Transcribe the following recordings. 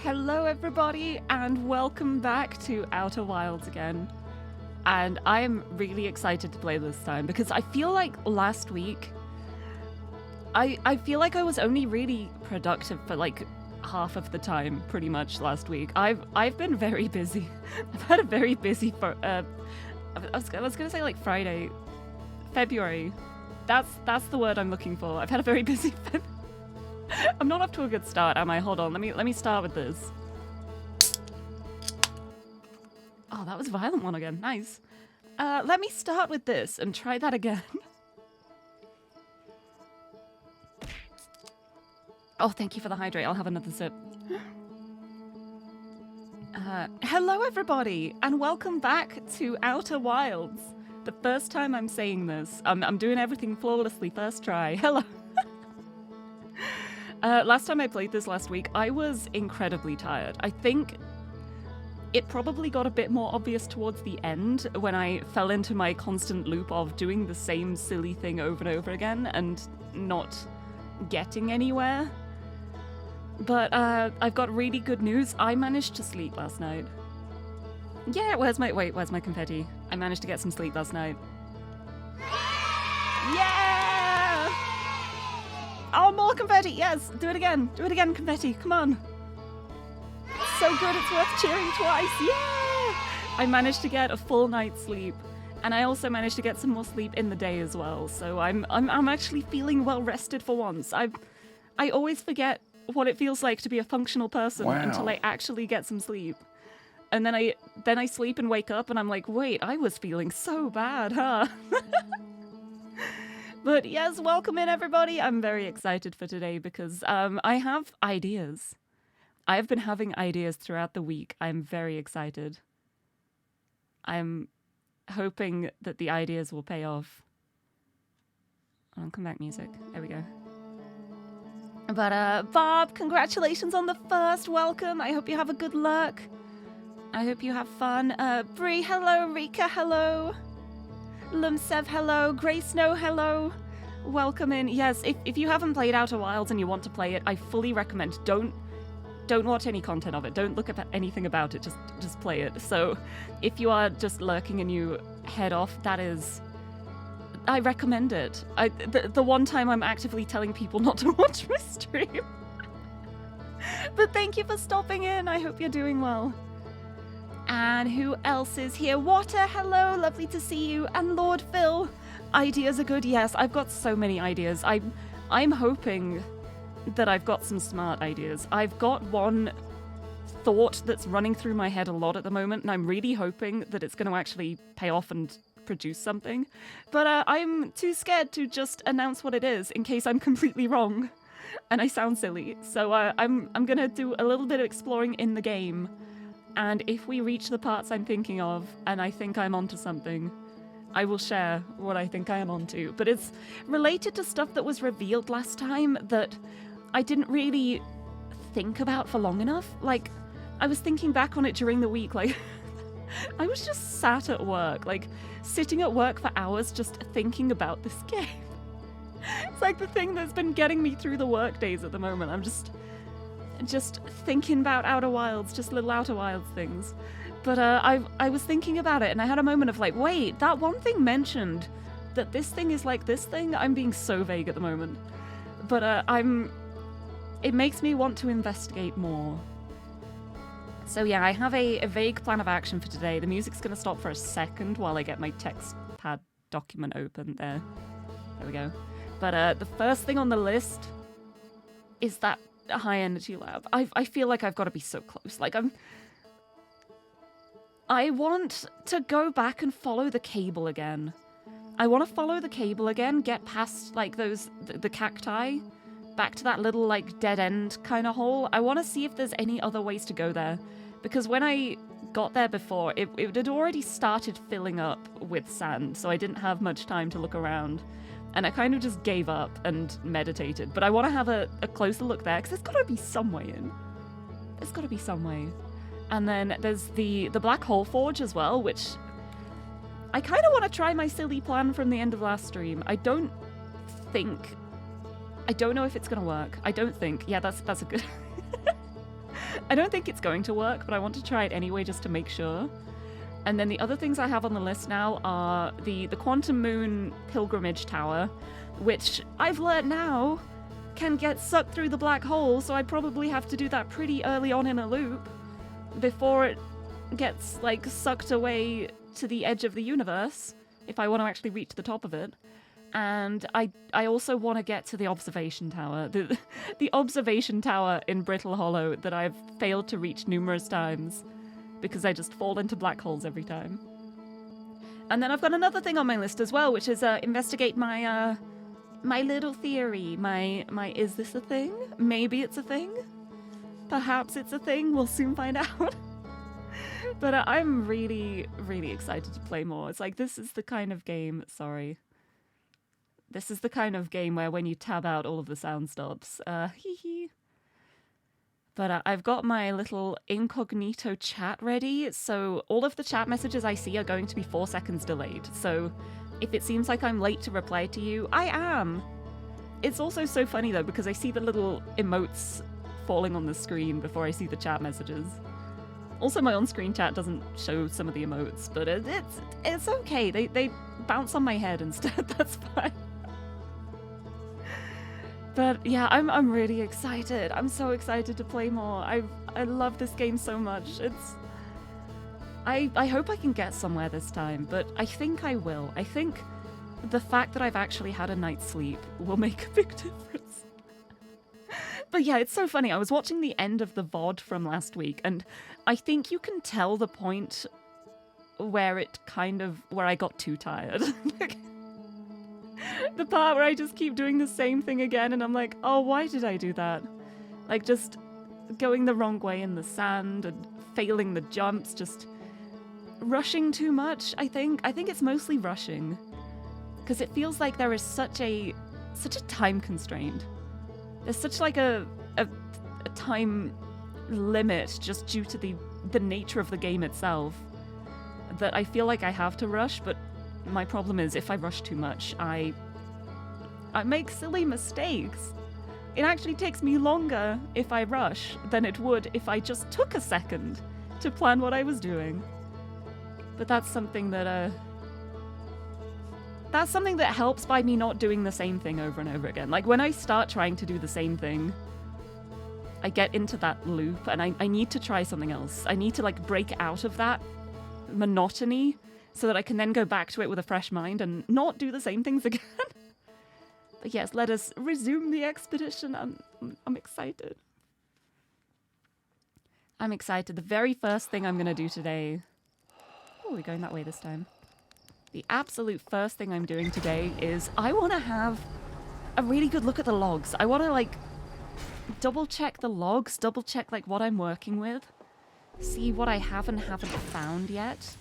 Hello everybody and welcome back to Outer Wilds again. And I am really excited to play this time because I feel like last week I feel like I was only really productive for like half of the time pretty much last week. I've been very busy. I've had a very busy I was going to say like February. That's the word I'm looking for. I've had a very busy I'm not off to a good start, am I? Hold on, let me start with this. Oh, that was a violent one again. Nice. Let me start with this and try that again. Oh, thank you for the hydrate. I'll have another sip. Hello, everybody, and welcome back to Outer Wilds. The first time I'm saying this. I'm doing everything flawlessly first try. Hello. Last time I played this last week, I was incredibly tired. I think it probably got a bit more obvious towards the end when I fell into my constant loop of doing the same silly thing over and over again and not getting anywhere. But I've got really good news. I managed to sleep last night. Yeah, where's my confetti? I managed to get some sleep last night. Yeah! Oh, more confetti, yes! Do it again, confetti, come on. It's so good, it's worth cheering twice, yeah! I managed to get a full night's sleep, and I also managed to get some more sleep in the day as well, so I'm actually feeling well rested for once. I always forget what it feels like to be a functional person until I actually get some sleep. And then I sleep and wake up and I'm like, wait, I was feeling so bad, huh? But yes, welcome in everybody. I'm very excited for today because I have ideas. I've been having ideas throughout the week. I'm very excited. I'm hoping that the ideas will pay off. Oh, come back music. There we go. But Bob, congratulations on the first welcome. I hope you have a good luck. I hope you have fun. Bree, hello. Rika, hello. Lumsev, hello. Grace, no, hello. Welcome in. Yes, if you haven't played Outer Wilds and you want to play it, I fully recommend don't watch any content of it. Don't look at anything about it. Just play it. So if you are just lurking and you head off, I recommend it. The one time I'm actively telling people not to watch my stream. But thank you for stopping in. I hope you're doing well. And who else is here? Water, hello, lovely to see you. And Lord Phil, ideas are good. Yes, I've got so many ideas. I'm hoping that I've got some smart ideas. I've got one thought that's running through my head a lot at the moment, and I'm really hoping that it's going to actually pay off and produce something. But I'm too scared to just announce what it is in case I'm completely wrong and I sound silly. So I'm going to do a little bit of exploring in the game. And if we reach the parts I'm thinking of, and I think I'm onto something, I will share what I think I am onto. But it's related to stuff that was revealed last time that I didn't really think about for long enough. Like, I was thinking back on it during the week, like, I was just sat at work, like, sitting at work for hours just thinking about this game. It's like the thing that's been getting me through the work days at the moment. I'm just thinking about Outer Wilds, just little Outer Wilds things. But I was thinking about it and I had a moment of like, wait, that one thing mentioned that this thing is like this thing. I'm being so vague at the moment. But it makes me want to investigate more. So yeah, I have a vague plan of action for today. The music's going to stop for a second while I get my text pad document open there. There we go. But the first thing on the list is that high energy lab. I feel like I've got to be so close. Like I want to go back and follow the cable again. I want to follow the cable again, get past like the cacti, back to that little like dead end kind of hole. I want to see if there's any other ways to go there, because when I got there before, it had already started filling up with sand, so I didn't have much time to look around. And I kind of just gave up and meditated. But I want to have a closer look there, because there's got to be some way in. There's got to be some way. And then there's the Black Hole Forge as well, which I kind of want to try my silly plan from the end of last stream. I don't know if it's going to work. I don't think. Yeah, that's a good... I don't think it's going to work, but I want to try it anyway just to make sure. And then the other things I have on the list now are the Quantum Moon Pilgrimage Tower, which I've learnt now can get sucked through the black hole, so I probably have to do that pretty early on in a loop before it gets, like, sucked away to the edge of the universe, if I want to actually reach the top of it. And I also want to get to the observation tower. The observation tower in Brittle Hollow that I've failed to reach numerous times because I just fall into black holes every time. And then I've got another thing on my list as well, which is investigate my my little theory. My is this a thing? Maybe it's a thing. Perhaps it's a thing. We'll soon find out. But I'm really, really excited to play more. It's like, this is the kind of game... Sorry. This is the kind of game where when you tab out, all of the sound stops. Hee hee. But I've got my little incognito chat ready, so all of the chat messages I see are going to be 4 seconds delayed. So if it seems like I'm late to reply to you, I am. It's also so funny though, because I see the little emotes falling on the screen before I see the chat messages. Also, my on-screen chat doesn't show some of the emotes, but it's okay. They bounce on my head instead. That's fine. But yeah, I'm really excited. I'm so excited to play more. I love this game so much. I hope I can get somewhere this time, but I think I will. I think the fact that I've actually had a night's sleep will make a big difference. But yeah, it's so funny. I was watching the end of the VOD from last week, and I think you can tell the point where I got too tired. The part where I just keep doing the same thing again, and I'm like, oh, why did I do that? Like, just going the wrong way in the sand and failing the jumps, just rushing too much, I think. I think it's mostly rushing, because it feels like there is such a time constraint. There's such like a time limit just due to the nature of the game itself that I feel like I have to rush, but my problem is if I rush too much, I make silly mistakes. It actually takes me longer if I rush than it would if I just took a second to plan what I was doing. But that's something that helps by me not doing the same thing over and over again. Like, when I start trying to do the same thing, I get into that loop, and I need to try something else. I need to, like, break out of that monotony so that I can then go back to it with a fresh mind and not do the same things again. But yes, let us resume the expedition. I'm excited. I'm excited. The very first thing I'm going to do today... Oh, we're going that way this time. The absolute first thing I'm doing today is I want to have a really good look at the logs. I want to, like, double check the logs, double check, like, what I'm working with, see what I haven't found yet.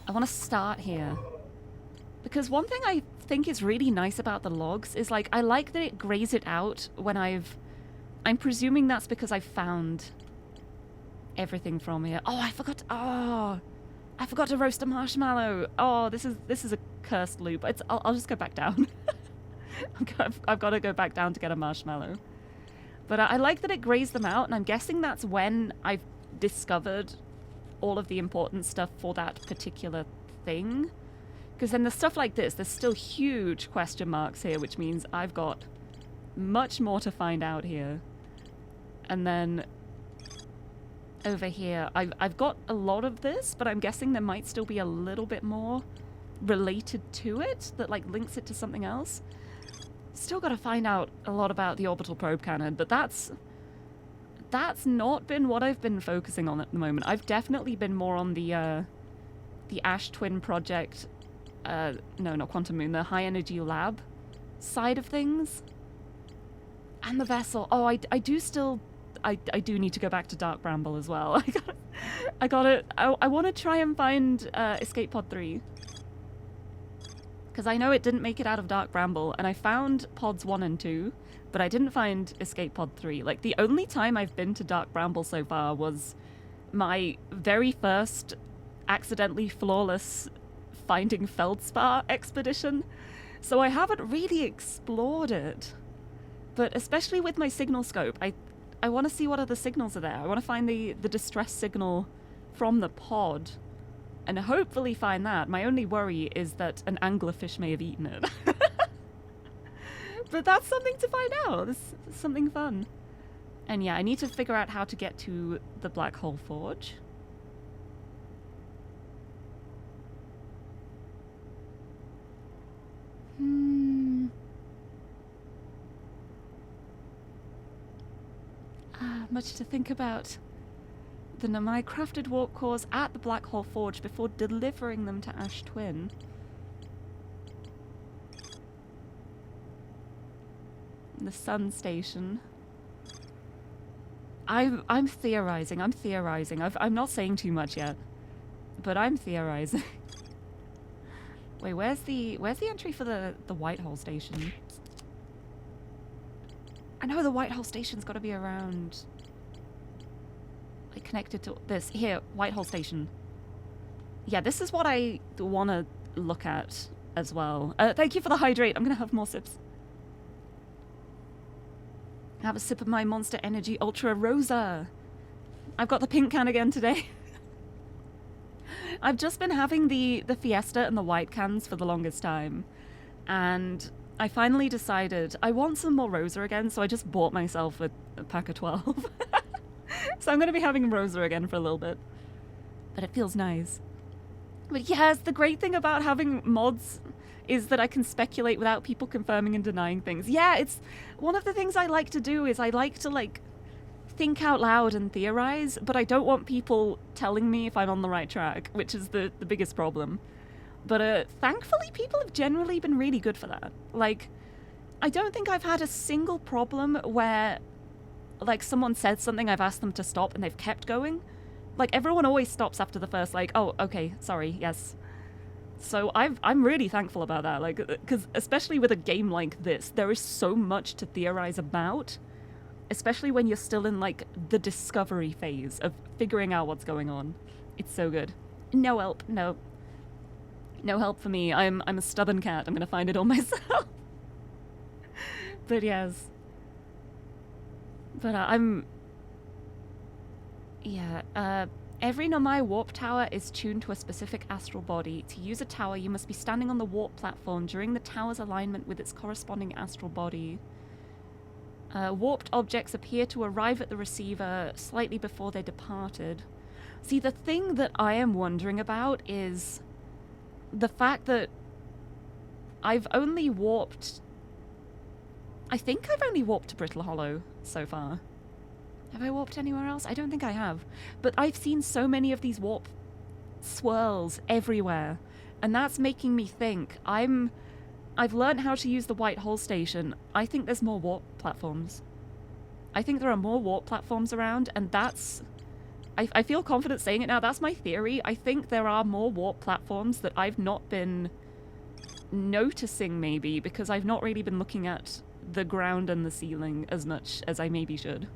I want to start here. Because one thing I think is really nice about the logs is, like, I like that it grays it out when I'm presuming that's because I've found everything from here. Oh, I forgot to roast a marshmallow. Oh, this is a cursed loop. I'll just go back down. I've got to go back down to get a marshmallow. But I like that it grays them out, and I'm guessing that's when I've discovered all of the important stuff for that particular thing. Because then there's stuff like this. There's still huge question marks here, which means I've got much more to find out here. And then over here, I've got a lot of this, but I'm guessing there might still be a little bit more related to it that, like, links it to something else. Still got to find out a lot about the orbital probe cannon, but that's not been what I've been focusing on at the moment. I've definitely been more on the Ash Twin project, no, not Quantum Moon, the High Energy Lab side of things. And the vessel. Oh, I do need to go back to Dark Bramble as well. I want to try and find Escape Pod 3. Because I know it didn't make it out of Dark Bramble, and I found Pods 1 and 2, but I didn't find Escape Pod 3. Like, the only time I've been to Dark Bramble so far was my very first accidentally flawless finding Feldspar expedition. So I haven't really explored it. But especially with my signal scope, I I want to see what other signals are there. I want to find the distress signal from the pod and hopefully find that. My only worry is that an anglerfish may have eaten it. But that's something to find out. This is something fun. And yeah, I need to figure out how to get to the Black Hole Forge. Much to think about. The Namai crafted warp cores at the Black Hole Forge before delivering them to Ash Twin. The Sun Station. I'm theorizing. I'm not saying too much yet, but I'm theorizing. Wait, where's the entry for the Whitehole Station? I know the Whitehole Station's got to be around, like, connected to this. Here, Whitehole Station. Yeah, this is what I want to look at as well. Thank you for the hydrate. I'm gonna have more sips. Have a sip of my Monster Energy Ultra Rosa. I've got the pink can again today. I've just been having the Fiesta and the white cans for the longest time. And I finally decided I want some more Rosa again, so I just bought myself a pack of 12. So I'm going to be having Rosa again for a little bit. But it feels nice. But yes, the great thing about having mods is that I can speculate without people confirming and denying things. Yeah, it's one of the things I like to do is I like to, like, think out loud and theorize, but I don't want people telling me if I'm on the right track, which is the biggest problem. But thankfully people have generally been really good for that. Like, I don't think I've had a single problem where, like, someone said something, I've asked them to stop and they've kept going. Like, everyone always stops after the first, like, oh, okay, sorry, yes. So I'm really thankful about that, like, because especially with a game like this, there is so much to theorize about, especially when you're still in, like, the discovery phase of figuring out what's going on. It's so good. No help, no. No help for me. I'm a stubborn cat. I'm gonna find it all myself. But yes. But every Nomai warp tower is tuned to a specific astral body. To use a tower, you must be standing on the warp platform during the tower's alignment with its corresponding astral body. Warped objects appear to arrive at the receiver slightly before they departed. See, the thing that I am wondering about is the fact that I've only warped... I think I've only warped to Brittle Hollow so far. Have I warped anywhere else? I don't think I have. But I've seen so many of these warp swirls everywhere. And that's making me think. I've learned how to use the White Hole Station. I think there's more warp platforms. I think there are more warp platforms around, and that's... I feel confident saying it now. That's my theory. I think there are more warp platforms that I've not been noticing, maybe, because I've not really been looking at the ground and the ceiling as much as I maybe should.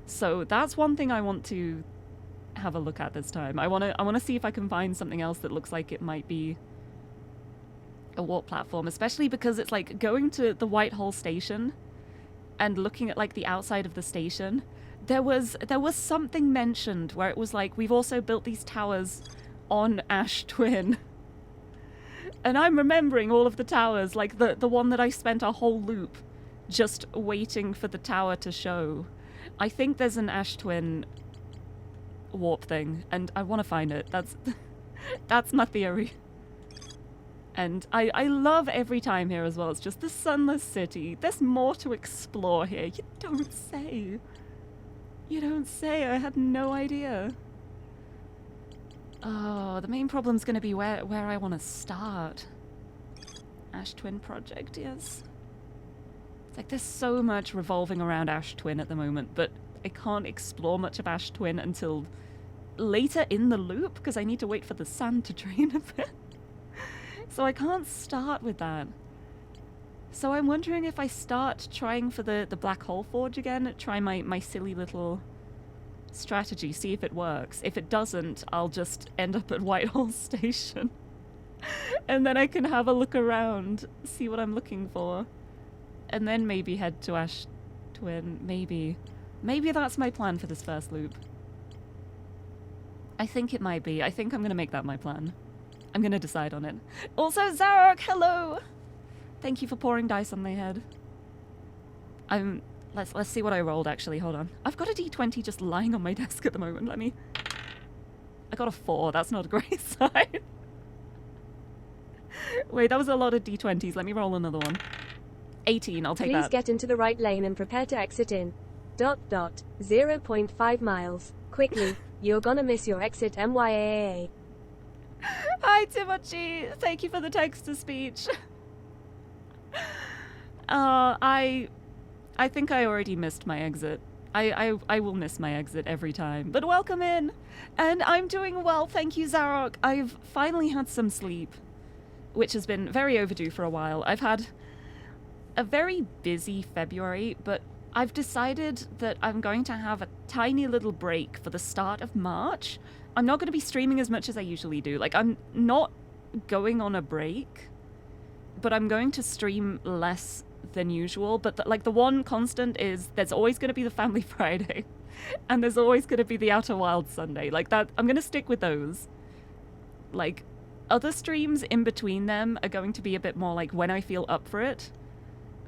So that's one thing I want to have a look at this time. I want to see if I can find something else that looks like it might be a warp platform, especially because it's like going to the White Hole Station and looking at, like, the outside of the station. There was something mentioned where it was like, we've also built these towers on Ash Twin. And I'm remembering all of the towers, like the one that I spent a whole loop just waiting for the tower to show. I think there's an Ash Twin warp thing, and I want to find it. That's my theory. And I love every time here as well. It's just the Sunless City. There's more to explore here. You don't say. You don't say. I had no idea. Oh, the main problem's going to be where I want to start. Ash Twin Project, yes. It's like there's so much revolving around Ash Twin at the moment, but I can't explore much of Ash Twin until later in the loop, because I need to wait for the sand to drain a bit. So I can't start with that. So I'm wondering if I start trying for the Black Hole Forge again, try my silly little strategy, see if it works. If it doesn't, I'll just end up at White Hole Station. And then I can have a look around, see what I'm looking for. And then maybe head to Ash Twin, maybe. Maybe that's my plan for this first loop. I think it might be. I think I'm going to make that my plan. I'm going to decide on it. Also, Zarok, hello! Thank you for pouring dice on my head. Let's see what I rolled, actually. Hold on. I've got a d20 just lying on my desk at the moment. I got a 4. That's not a great sign. Wait, that was a lot of d20s. Let me roll another one. 18, I'll take that. Please get into the right lane and prepare to exit in... ... 0.5 miles. Quickly, you're gonna miss your exit MYAA. Hi, Timothy. Thank you for the text-to-speech. I think I already missed my exit. I will miss my exit every time. But welcome in! And I'm doing well, thank you, Zarok. I've finally had some sleep, which has been very overdue for a while. I've had a very busy February, but I've decided that I'm going to have a tiny little break for the start of March. I'm not going to be streaming as much as I usually do. Like, I'm not going on a break, but I'm going to stream less than usual. But the one constant is there's always going to be the Family Friday, and there's always going to be the Outer Wilds Sunday. Like, that, I'm going to stick with those. Like, other streams in between them are going to be a bit more like when I feel up for it.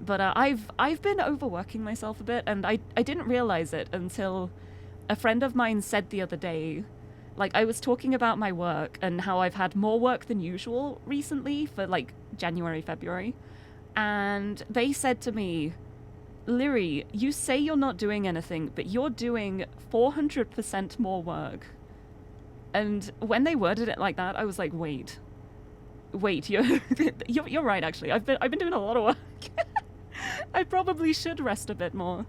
But I've been overworking myself a bit, and I didn't realize it until a friend of mine said the other day, like, I was talking about my work and how I've had more work than usual recently for, like, January, February. And they said to me, Lirie, you say you're not doing anything, but you're doing 400% more work. And when they worded it like that, I was like, wait, you're right, actually. I've been doing a lot of work. I probably should rest a bit more.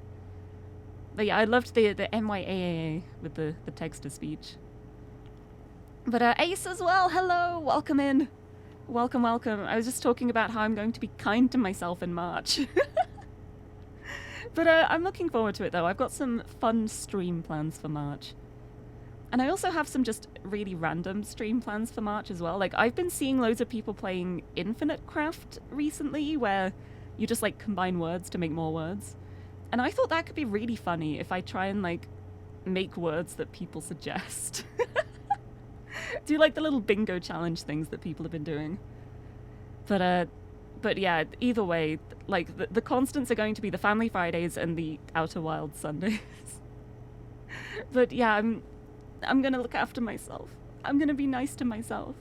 But yeah, I loved the MYAA with the text-to-speech. But Ace as well, hello, welcome in. Welcome. I was just talking about how I'm going to be kind to myself in March. But I'm looking forward to it, though. I've got some fun stream plans for March. And I also have some just really random stream plans for March as well. Like, I've been seeing loads of people playing Infinite Craft recently, where you just, like, combine words to make more words. And I thought that could be really funny if I try and, like, make words that people suggest. Do, like, the little bingo challenge things that people have been doing. But yeah, either way, like, the constants are going to be the Family Fridays and the Outer Wilds Sundays. But yeah, I'm gonna look after myself. I'm gonna be nice to myself.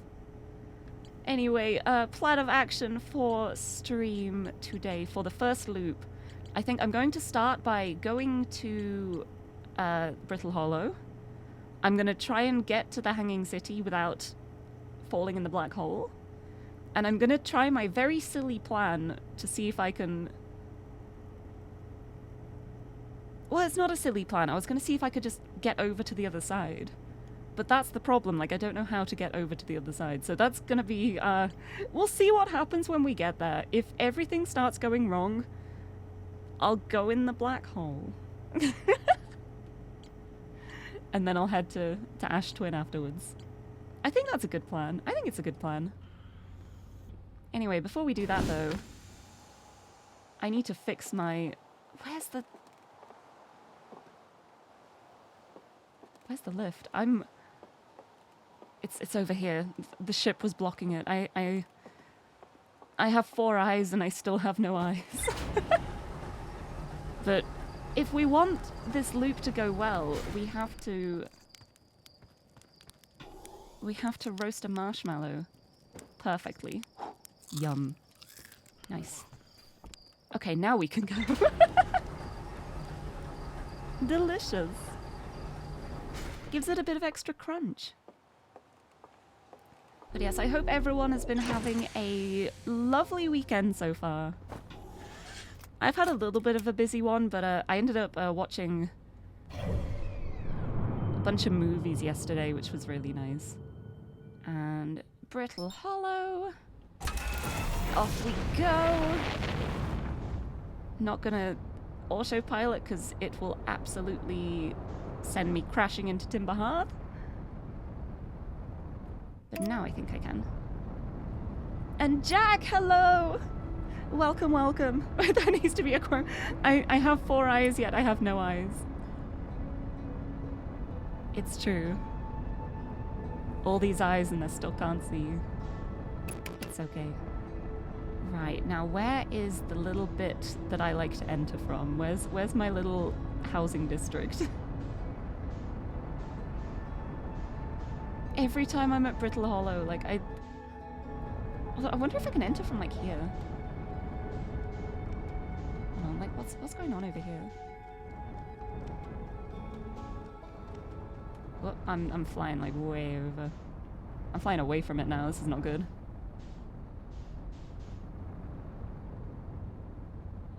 Anyway, plan of action for stream today for the first loop. I think I'm going to start by going to Brittle Hollow. I'm going to try and get to the Hanging City without falling in the black hole. And I'm going to try my very silly plan to see if I can... Well, it's not a silly plan. I was going to see if I could just get over to the other side. But that's the problem, like, I don't know how to get over to the other side. So that's gonna be, we'll see what happens when we get there. If everything starts going wrong, I'll go in the black hole. And then I'll head to Ash Twin afterwards. I think that's a good plan. I think it's a good plan. Anyway, before we do that, though, I need to fix my... Where's the lift? It's over here. The ship was blocking it. I have 4 eyes and I still have no eyes. But if we want this loop to go well, we have to roast a marshmallow perfectly. Yum. Nice. Okay, now we can go. Delicious. Gives it a bit of extra crunch. But yes, I hope everyone has been having a lovely weekend so far. I've had a little bit of a busy one, but I ended up watching a bunch of movies yesterday, which was really nice. And Brittle Hollow. Off we go. Not gonna autopilot because it will absolutely send me crashing into Timber Hearth. But now I think I can. And Jack, hello! Welcome, welcome. There needs to be a quote. I have 4 eyes, yet I have no eyes. It's true. All these eyes and I still can't see you. It's okay. Right, now where is the little bit that I like to enter from? Where's my little housing district? Every time I'm at Brittle Hollow, like I wonder if I can enter from like here. Hold on, like what's going on over here? Well, I'm flying like way over. I'm flying away from it now. This is not good.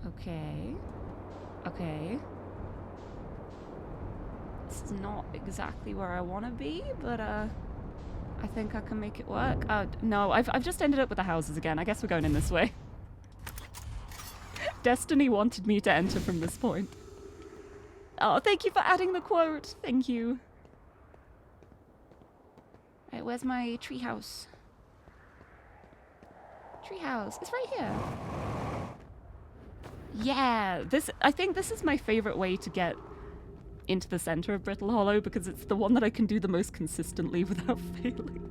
Okay. Okay. This is not exactly where I want to be, but I think I can make it work. No, I've just ended up with the houses again. I guess we're going in this way. Destiny wanted me to enter from this point. Oh, thank you for adding the quote. Thank you. Right, where's my treehouse? Treehouse. It's right here. Yeah, I think this is my favorite way to get into the center of Brittle Hollow because it's the one that I can do the most consistently without failing.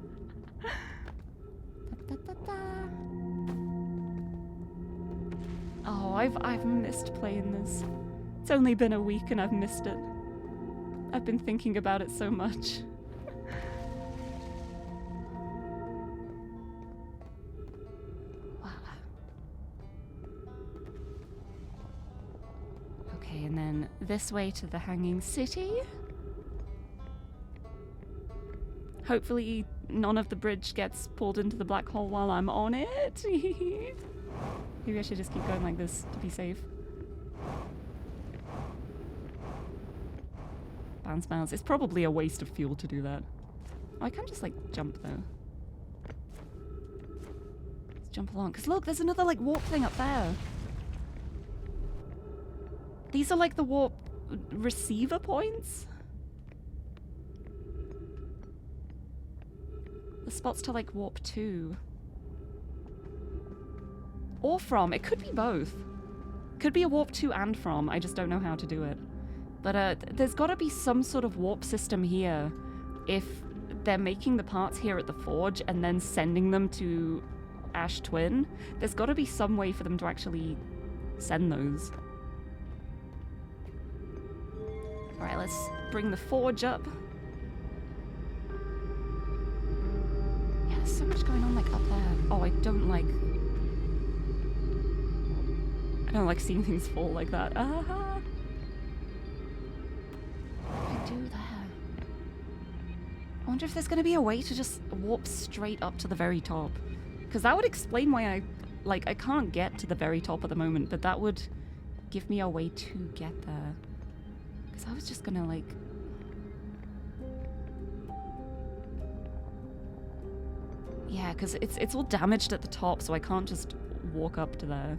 Oh, I've missed playing this. It's only been a week and I've missed it. I've been thinking about it so much. Okay, and then this way to the Hanging City. Hopefully none of the bridge gets pulled into the black hole while I'm on it. Maybe I should just keep going like this to be safe. Bounce bounce. It's probably a waste of fuel to do that. Oh, I can just like jump though. Let's jump along. Because look, there's another like warp thing up there. These are like the warp receiver points. The spots to like warp to. Or from. It could be both. Could be a warp to and from. I just don't know how to do it. But there's got to be some sort of warp system here if they're making the parts here at the forge and then sending them to Ash Twin. There's got to be some way for them to actually send those. Alright, let's bring the forge up. Yeah, there's so much going on like up there. Oh, I don't like seeing things fall like that. Ah! What do I do there? I wonder if there's going to be a way to just warp straight up to the very top. Because that would explain why I can't get to the very top at the moment, but that would give me a way to get there. Because I was just gonna like... Yeah, because it's all damaged at the top, so I can't just walk up to there.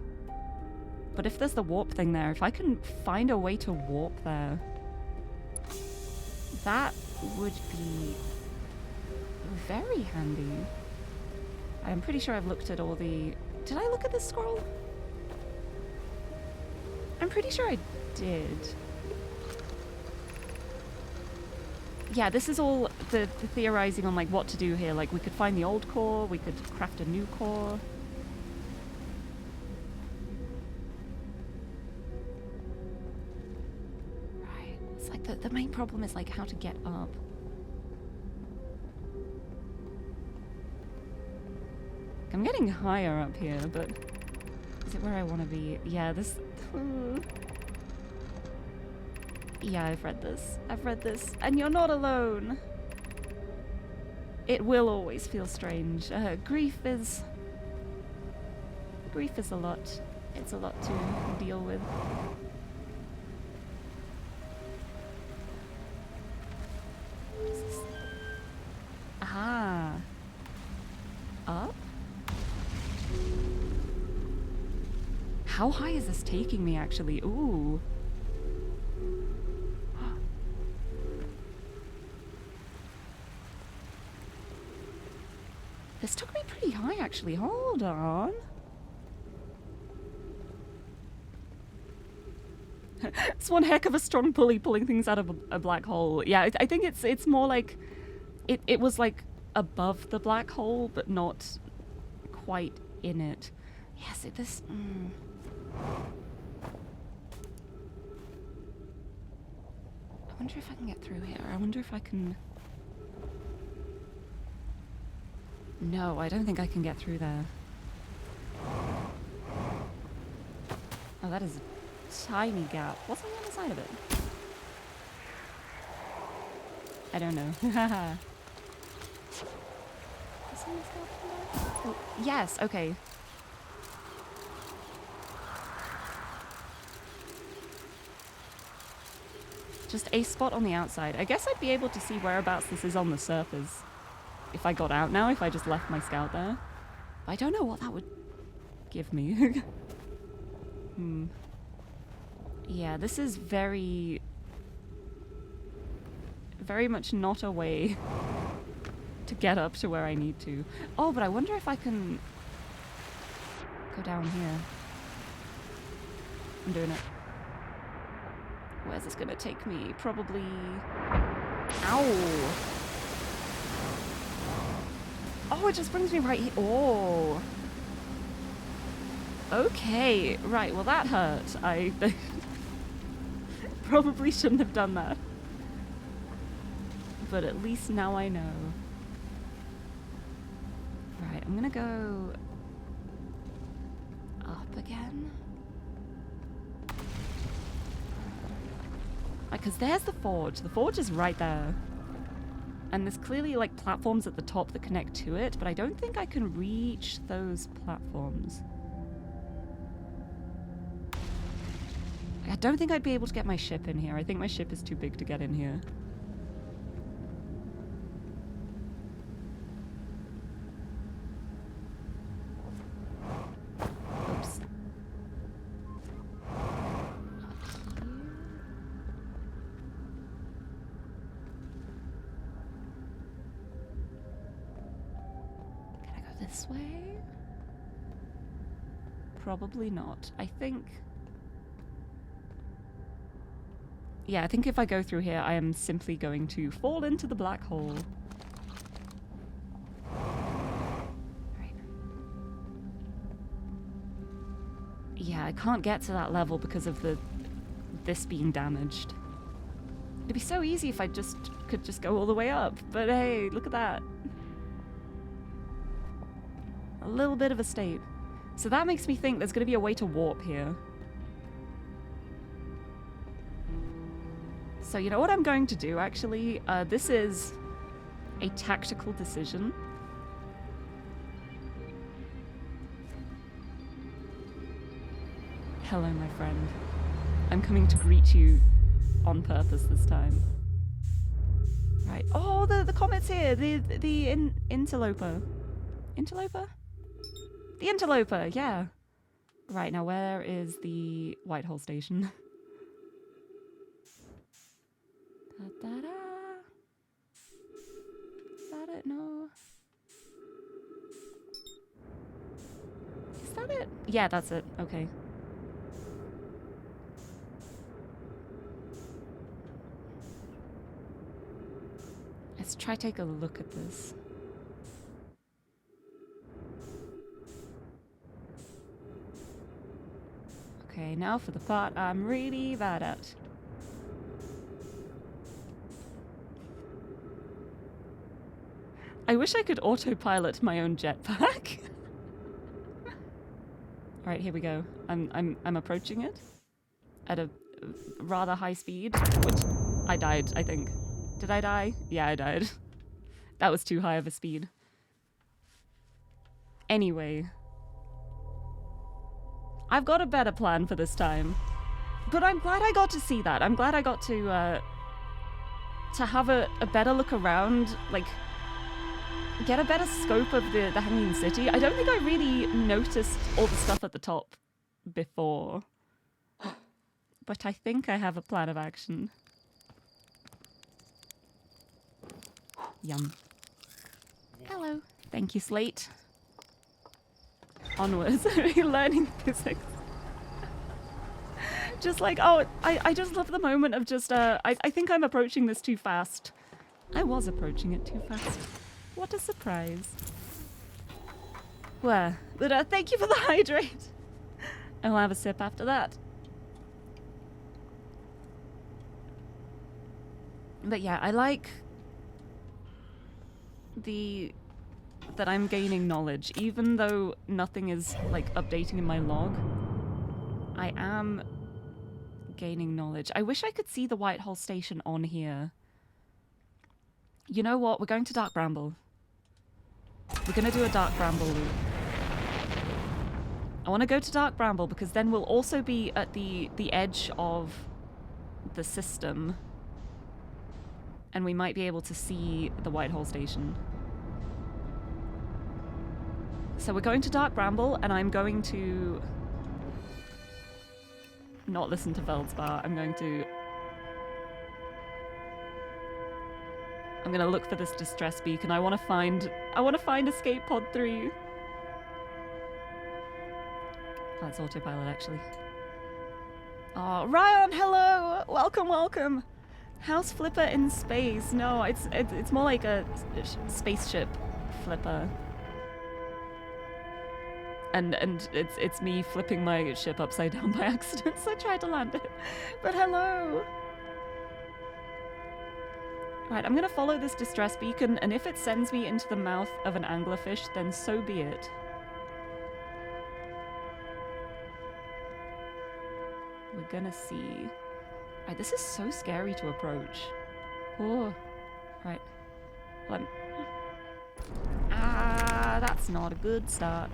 But if there's the warp thing there, if I can find a way to warp there, that would be very handy. I'm pretty sure I've looked at all the... Did I look at this scroll? I'm pretty sure I did. Yeah, this is all the theorizing on like what to do here. Like we could find the old core, we could craft a new core. Right. It's like the main problem is like how to get up. I'm getting higher up here, but is it where I want to be? Yeah, this... Yeah, I've read this. I've read this. And you're not alone. It will always feel strange. Grief is a lot. It's a lot to deal with. What is this? Ah. Up? How high is this taking me, actually? Ooh. This took me pretty high, actually. Hold on. It's one heck of a strong pulley pulling things out of a black hole. Yeah, I think it's more like it was like above the black hole, but not quite in it. Yes, this. I wonder if I can get through here. I wonder if I can. No, I don't think I can get through there. Oh, that is a tiny gap. What's on the other side of it? I don't know. Oh, yes, okay. Just a spot on the outside. I guess I'd be able to see whereabouts this is on the surface if I got out now, if I just left my scout there. I don't know what that would give me. Yeah, this is very much not a way to get up to where I need to. Oh, but I wonder if I can go down here. I'm doing it. Where's this gonna take me? Probably... Ow! Oh, it just brings me right here. Oh! Okay, right, well that hurt. I probably shouldn't have done that. But at least now I know. Right, I'm gonna go up again. Because there's the forge. The forge is right there. And there's clearly like platforms at the top that connect to it, but I don't think I can reach those platforms. I don't think I'd be able to get my ship in here. I think my ship is too big to get in here. Oops. Can I go this way? Probably not. I think... Yeah, I think if I go through here, I am simply going to fall into the black hole. Right. Yeah, I can't get to that level because of this being damaged. It'd be so easy if I could just go all the way up, but hey, look at that. A little bit of a state. So that makes me think there's going to be a way to warp here. So you know what I'm going to do, actually? This is a tactical decision. Hello, my friend. I'm coming to greet you on purpose this time. Right. Oh, the comet's here. The interloper. Interloper? The interloper, yeah. Right, now where is the Whitehall station? Da-da-da. Is that it? No. Is that it? Yeah, that's it. Okay. Let's try take a look at this. Okay, now for the part I'm really bad at. I wish I could autopilot my own jetpack. Alright, here we go. I'm approaching it at a rather high speed, which I died, I think. Did I die? Yeah, I died. That was too high of a speed. Anyway. I've got a better plan for this time. But I'm glad I got to see that. I'm glad I got to have a better look around, like, get a better scope of the Hanging City. I don't think I really noticed all the stuff at the top before. But I think I have a plan of action. Yum. Hello. Thank you, Slate. Onwards. Learning physics. Just like, oh, I just love the moment of just, I think I'm approaching this too fast. I was approaching it too fast. What a surprise. Where? But thank you for the hydrate. I'll have a sip after that. But yeah, I like that I'm gaining knowledge, even though nothing is like updating in my log. I am gaining knowledge. I wish I could see the Whitehall station on here. You know what? We're going to Dark Bramble. We're gonna do a Dark Bramble loop. I want to go to Dark Bramble because then we'll also be at the edge of the system. And we might be able to see the Whitehall station. So we're going to Dark Bramble, and I'm going to not listen to Veldspar. I'm going to look for this distress beacon. I want to find escape pod 3. Oh, it's autopilot actually. Oh, Ryan, hello! Welcome, welcome! House flipper in space. No, it's more like a spaceship flipper. And it's me flipping my ship upside down by accident, so I tried to land it. But hello! Right, I'm gonna follow this distress beacon, and if it sends me into the mouth of an anglerfish, then so be it. We're gonna see. Right, this is so scary to approach. Oh, right. Ah, that's not a good start.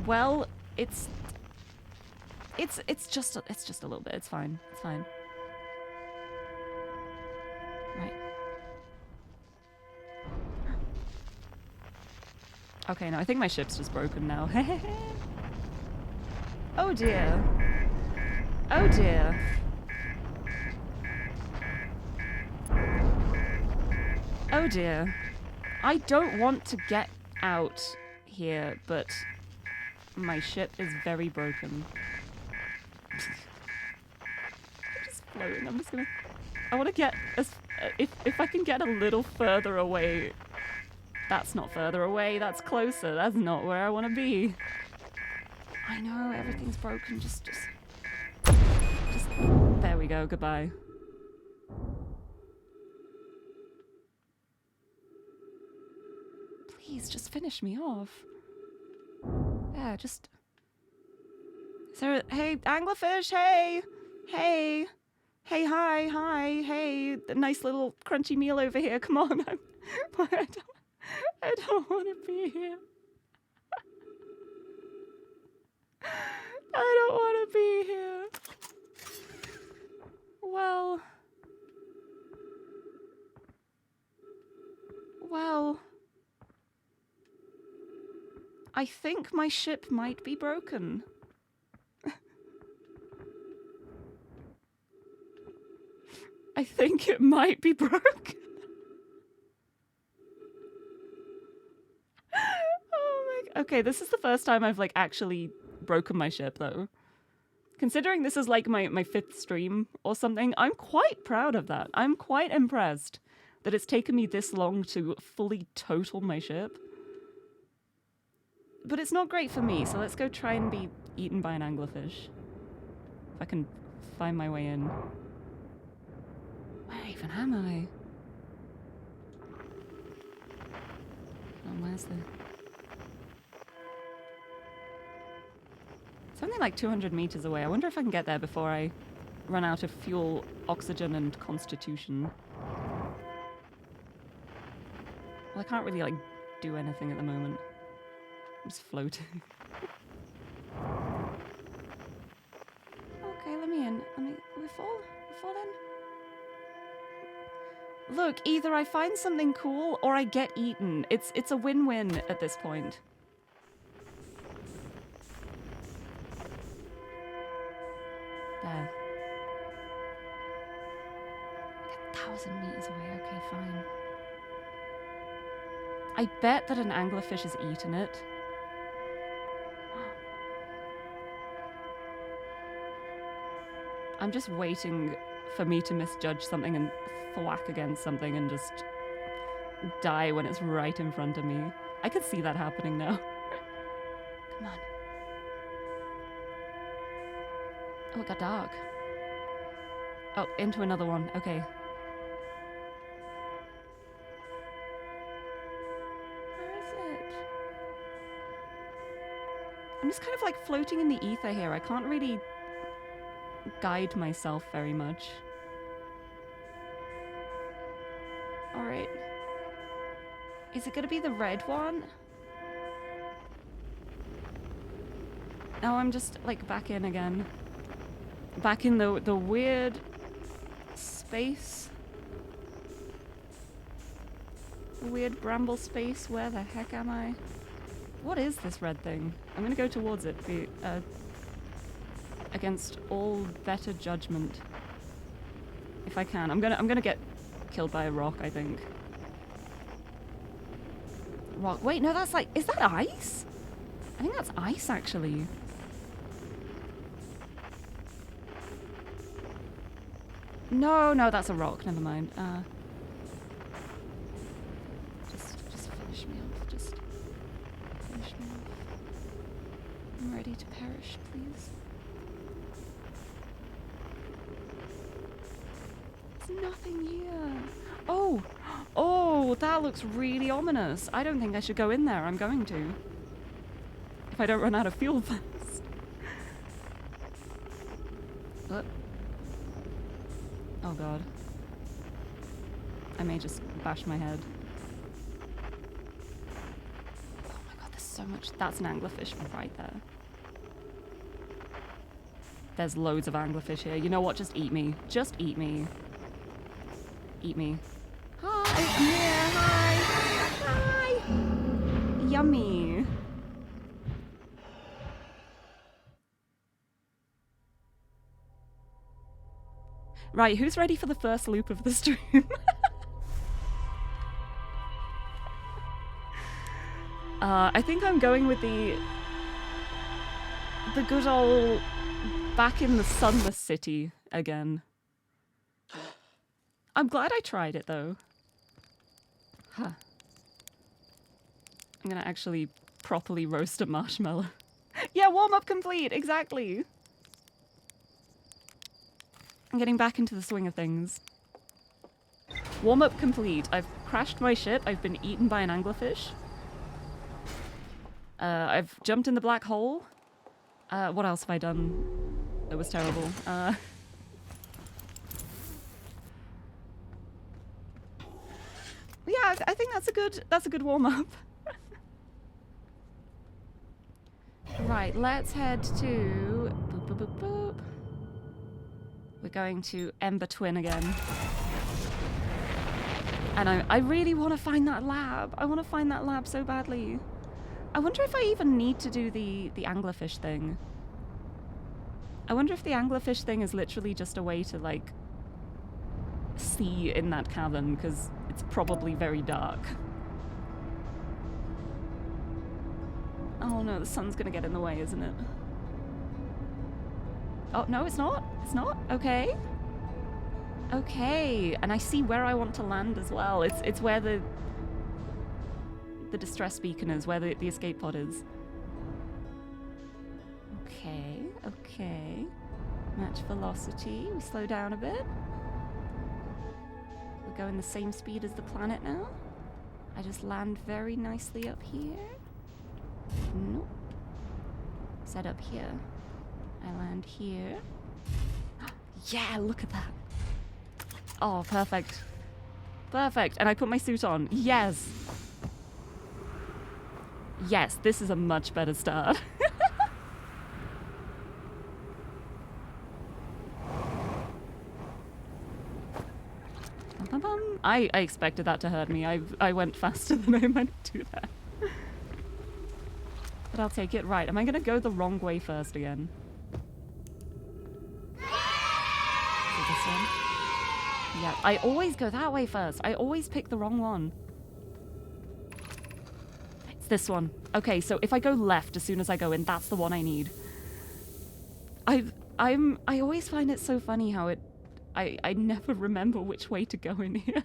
Well, it's just a little bit. It's fine. It's fine. Right. Okay, no, I think my ship's just broken now. Oh dear. Oh dear. Oh dear. I don't want to get out here, but my ship is very broken. I'm just floating. I'm just gonna... I want to get as... If I can get a little further away... That's not further away, that's closer. That's not where I want to be. I know, everything's broken. Just... There we go, goodbye. Please, just finish me off. Yeah, just... Is there a... Hey, anglerfish, hey! Hey! Hey, hi, hey, a nice little crunchy meal over here, come on. I don't want to be here. I don't want to be here. Well, I think my ship might be broken. I think it might be broken. Oh my god. Okay, this is the first time I've like actually broken my ship though. Considering this is like my 5th stream or something, I'm quite proud of that. I'm quite impressed that it's taken me this long to fully total my ship. But it's not great for me, so let's go try and be eaten by an anglerfish. If I can find my way in. Where even am I? Oh, where's the... Something like 200 meters away. I wonder if I can get there before I run out of fuel, oxygen, and constitution. Well, I can't really, like, do anything at the moment. I'm just floating. Okay, let me in. We fall in. Look, either I find something cool or I get eaten. It's a win-win at this point. There. Like 1,000 meters away. Okay, fine. I bet that an anglerfish has eaten it. I'm just waiting for me to misjudge something and thwack against something and just die when it's right in front of me. I can see that happening now. Come on. Oh, it got dark. Oh, into another one. Okay. Where is it? I'm just kind of like floating in the ether here. I can't really guide myself very much. Alright. Is it gonna be the red one? No, I'm just like back in again. Back in the weird space. The weird bramble space. Where the heck am I? What is this red thing? I'm gonna go towards it against all better judgment. If I can. I'm gonna get killed by a rock, I think. Rock. Wait, no, that's like, is that ice? I think that's ice, actually. No, that's a rock. Never mind. Just finish me off. Just finish me off. I'm ready to perish, please. There's nothing here. Oh, that looks really ominous. I don't think I should go in there. I'm going to. If I don't run out of fuel first. Oh god. I may just bash my head. Oh my god, there's so much. That's an anglerfish right there. There's loads of anglerfish here. You know what? Just eat me. Just eat me. Eat me. Hi! I'm here. Hi! Hi! Yummy. Right, who's ready for the first loop of the stream? I think I'm going with the good old back in the sunless city again. I'm glad I tried it though. Huh. I'm gonna actually properly roast a marshmallow. Yeah, warm up complete, exactly. I'm getting back into the swing of things. Warm-up complete. I've crashed my ship. I've been eaten by an anglerfish. I've jumped in the black hole. What else have I done? That was terrible. Yeah, I think that's a good warm-up. Right, let's head to... Boop, boop, boop, boop. We're going to Ember Twin again. And I really want to find that lab. I want to find that lab so badly. I wonder if I even need to do the anglerfish thing. I wonder if the anglerfish thing is literally just a way to, like, see in that cavern, because it's probably very dark. Oh no, the sun's gonna get in the way, isn't it? Oh, no, it's not. It's not. Okay. Okay. And I see where I want to land as well. It's where the distress beacon is, where the escape pod is. Okay. Okay. Match velocity. We slow down a bit. We're going the same speed as the planet now. I just land very nicely up here. Nope. Set up here. I land here. Yeah, look at that. Oh, perfect. Perfect. And I put my suit on. Yes. Yes, this is a much better start. I expected that to hurt me. I went faster than I meant to that. But I'll take it. Right, am I going to go the wrong way first again? This one? Yeah, I always go that way first. I always pick the wrong one. It's this one. Okay, so if I go left as soon as I go in, that's the one I need. I always find it so funny how I never remember which way to go in here.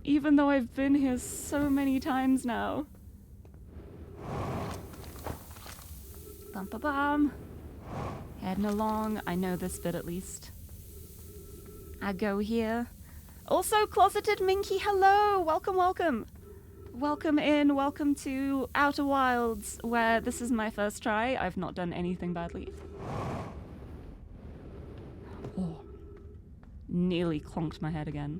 Even though I've been here so many times now. Bum ba bum. Heading along. I know this bit at least. I go here. Also, Closeted Minky, hello! Welcome, welcome! Welcome in, welcome to Outer Wilds, where this is my first try. I've not done anything badly. Oh. Nearly clonked my head again.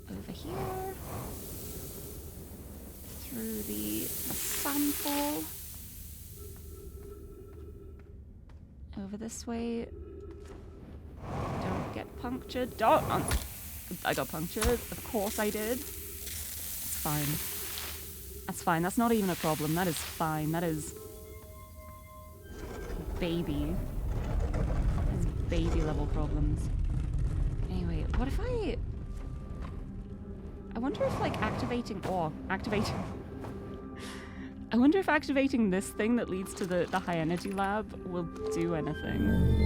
Over here. Through the sandfall. Over this way. Don't get punctured. Don't! I got punctured. Of course I did. It's fine. That's fine. That's not even a problem. That is fine. That is... baby. That is baby level problems. Anyway, what if I wonder if, like, activating... I wonder if activating this thing that leads to the high energy lab will do anything.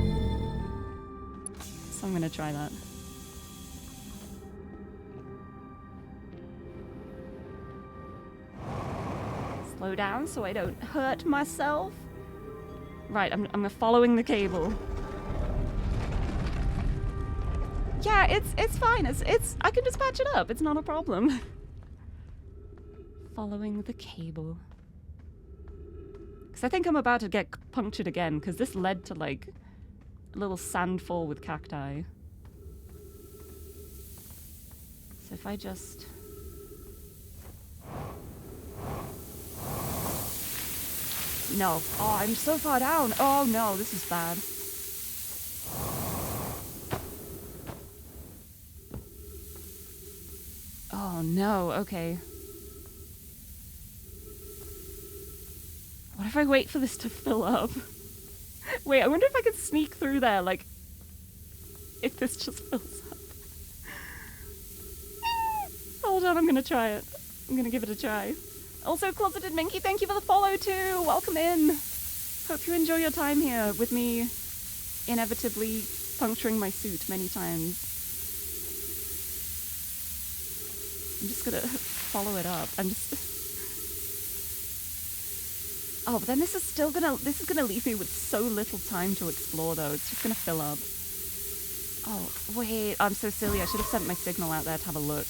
So I'm gonna try that. Slow down so I don't hurt myself. Right, I'm following the cable. Yeah, it's fine. It's I can just patch it up. It's not a problem. Following the cable. Because I think I'm about to get punctured again, because this led to, like, a little sandfall with cacti. So if I just... No. Oh, I'm so far down. Oh, no, this is bad. Oh, no, okay. What if I wait for this to fill up? Wait, I wonder if I could sneak through there, like, if this just fills up. Hold on, I'm gonna try it. I'm gonna give it a try. Also, Closeted Minky, thank you for the follow too! Welcome in! Hope you enjoy your time here with me inevitably puncturing my suit many times. I'm just gonna follow it up. I'm just... Oh, but then this is gonna leave me with so little time to explore though. It's just gonna fill up. Oh, wait, I'm so silly. I should have sent my signal out there to have a look.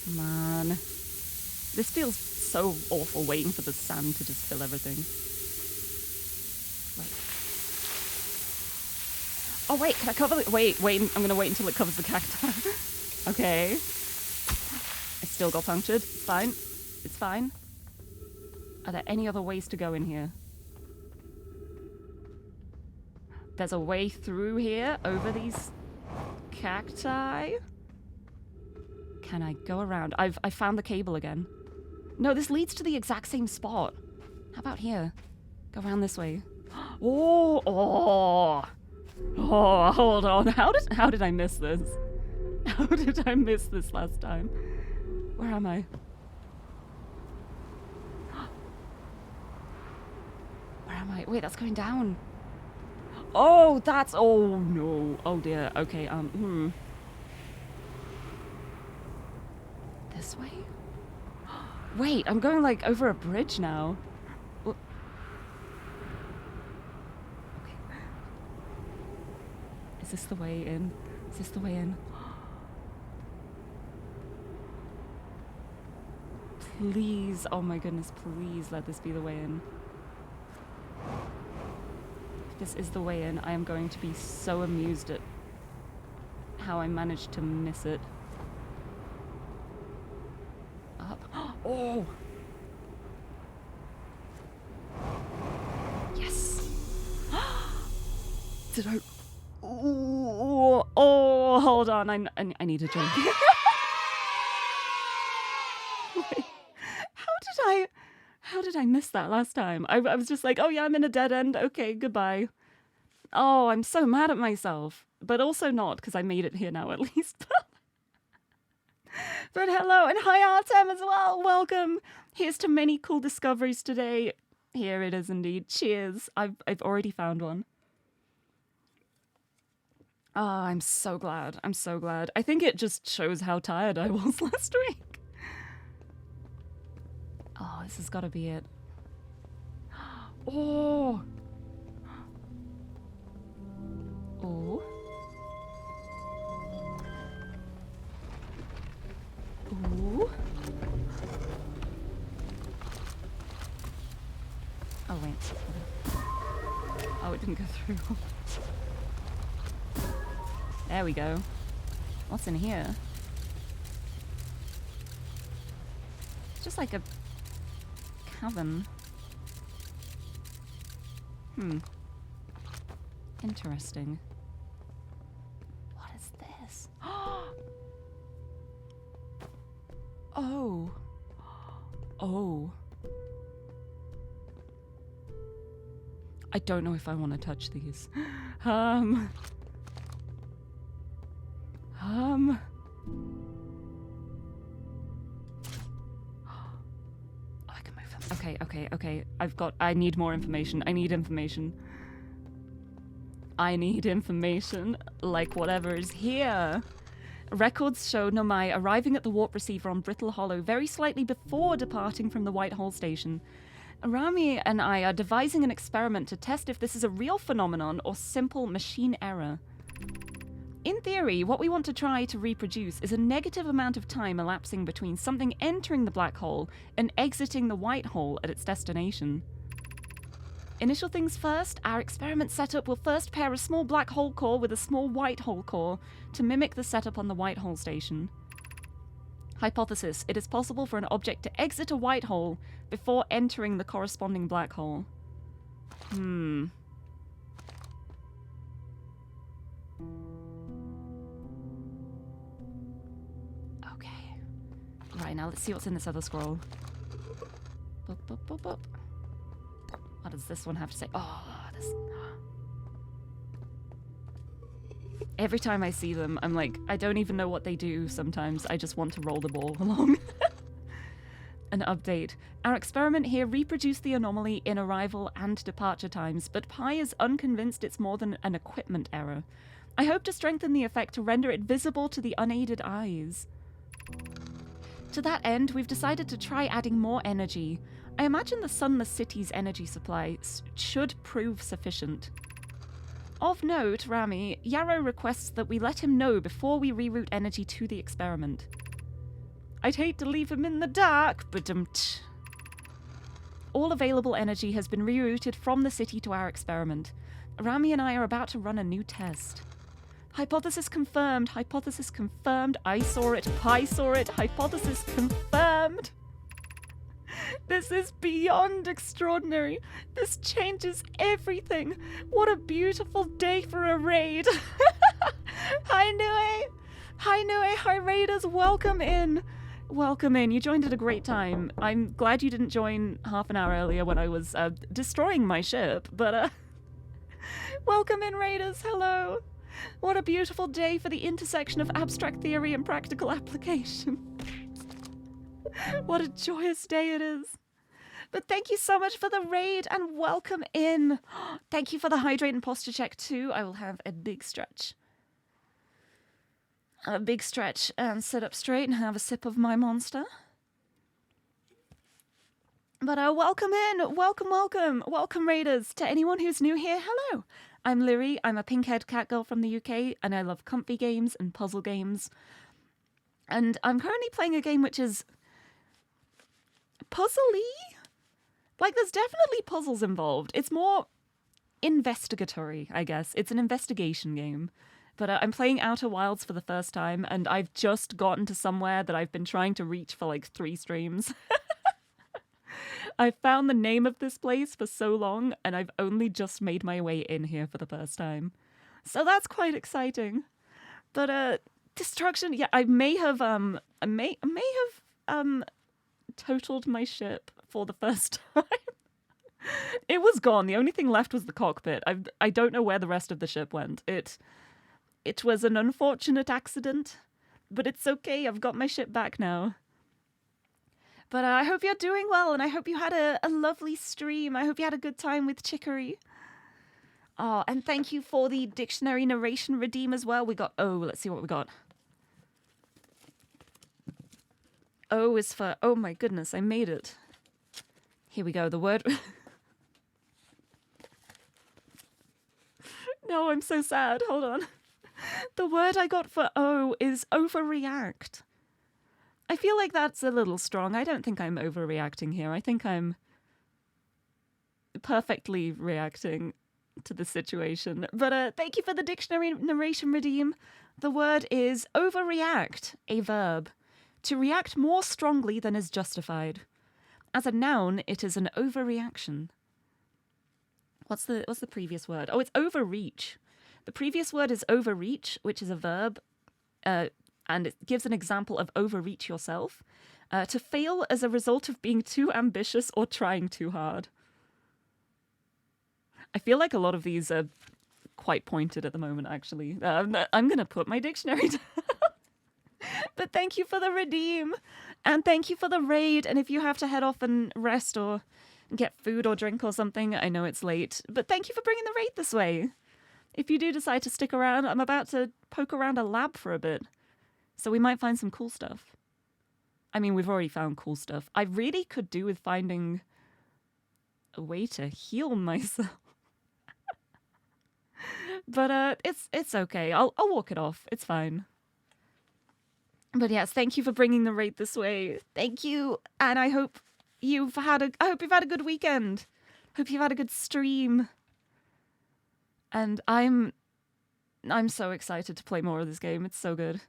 Come on. This feels so awful waiting for the sand to just fill everything. Wait. Oh wait, can I cover the... Wait, I'm gonna wait until it covers the cacti. Okay. I still got punctured. It's fine. It's fine. Are there any other ways to go in here? There's a way through here, over these cacti. Can I go around? I found the cable again. No, this leads to the exact same spot. How about here? Go around this way. Oh, hold on. How did I miss this? How did I miss this last time? Where am I? Where am I? Wait, that's going down. Oh, that's... Oh, no. Oh, dear. Okay, This way? Wait, I'm going, like, over a bridge now. Okay. Is this the way in? Is this the way in? Please, oh my goodness, please let this be the way in. If this is the way in, I am going to be so amused at how I managed to miss it. Up. Oh! Yes! Did I... Oh, hold on, I need a drink. Wait, how did I miss that last time? I was just like, oh yeah, I'm in a dead end. Okay, goodbye. Oh, I'm so mad at myself. But also not, because I made it here now at least. But hello, and hi Artem as well. Welcome. Here's to many cool discoveries today. Here it is indeed. Cheers. I've already found one. Oh, I'm so glad. I'm so glad. I think it just shows how tired I was last week. Oh, this has got to be it. Oh. Oh. Ooh. Oh, wait. Oh, it didn't go through. There we go. What's in here? It's just like a cavern. Interesting. What is this? Oh. Oh. I don't know if I want to touch these. Oh, I can move them. Okay. I need more information. I need information. Like whatever is here. Records show Nomai arriving at the warp receiver on Brittle Hollow very slightly before departing from the White Hole station. Rami and I are devising an experiment to test if this is a real phenomenon or simple machine error. In theory, what we want to try to reproduce is a negative amount of time elapsing between something entering the black hole and exiting the white hole at its destination. Initial things first, our experiment setup will first pair a small black hole core with a small white hole core to mimic the setup on the white hole station. Hypothesis: it is possible for an object to exit a white hole before entering the corresponding black hole. Okay. Right, now let's see what's in this other scroll. Boop, boop, boop, boop. What does this one have to say? Oh, this... Every time I see them, I'm like, I don't even know what they do sometimes. I just want to roll the ball along. An update. Our experiment here reproduced the anomaly in arrival and departure times, but Pi is unconvinced it's more than an equipment error. I hope to strengthen the effect to render it visible to the unaided eyes. To that end, we've decided to try adding more energy. I imagine the Sunless City's energy supply should prove sufficient. Of note, Rami, Yarrow requests that we let him know before we reroute energy to the experiment. I'd hate to leave him in the dark, but all available energy has been rerouted from the city to our experiment. Rami and I are about to run a new test. Hypothesis confirmed. Hypothesis confirmed. I saw it. Pi saw it. Hypothesis confirmed. This is beyond extraordinary. This changes everything. What a beautiful day for a raid. Hi, Nue. Hi, Nue. Hi, raiders. Welcome in. Welcome in. You joined at a great time. I'm glad you didn't join half an hour earlier when I was destroying my ship, but welcome in, raiders. Hello. What a beautiful day for the intersection of abstract theory and practical application. What a joyous day it is. But thank you so much for the raid and welcome in. Thank you for the hydrate and posture check too. I will have a big stretch. A big stretch and sit up straight and have a sip of my monster. But welcome in. Welcome raiders. To anyone who's new here, hello. I'm Lirie. I'm a pink-haired cat girl from the UK and I love comfy games and puzzle games. And I'm currently playing a game which is puzzly? Like, there's definitely puzzles involved. It's more investigatory, I guess. It's an investigation game. But I'm playing Outer Wilds for the first time, and I've just gotten to somewhere that I've been trying to reach for like 3 streams. I've found the name of this place for so long, and I've only just made my way in here for the first time. So that's quite exciting. But destruction, yeah, I may have totaled my ship for the first time. It was gone. The only thing left was the cockpit. I don't know where the rest of the ship went. It was an unfortunate accident, but it's okay. I've got my ship back now. But I hope you're doing well, and I hope you had a lovely stream. I hope you had a good time with Chicory. Oh, and thank you for the dictionary narration redeem as well. We got O. Let's see what we got. O is for, oh my goodness, I made it. Here we go, the word... No, I'm so sad. Hold on. The word I got for O is overreact. I feel like that's a little strong. I don't think I'm overreacting here. I think I'm perfectly reacting to the situation. But thank you for the dictionary narration redeem. The word is overreact, a verb. To react more strongly than is justified. As a noun, it is an overreaction. What's the previous word? Oh, it's overreach. The previous word is overreach, which is a verb, and it gives an example of overreach yourself. To fail as a result of being too ambitious or trying too hard. I feel like a lot of these are quite pointed at the moment, actually. I'm going to put my dictionary down. But thank you for the redeem. And thank you for the raid. And if you have to head off and rest or get food or drink or something, I know it's late. But thank you for bringing the raid this way. If you do decide to stick around, I'm about to poke around a lab for a bit. So we might find some cool stuff. I mean, we've already found cool stuff. I really could do with finding a way to heal myself. But it's okay. I'll walk it off. It's fine. But yes, thank you for bringing the raid this way. Thank you. And I hope you've had a good weekend. Hope you've had a good stream. And I'm so excited to play more of this game. It's so good.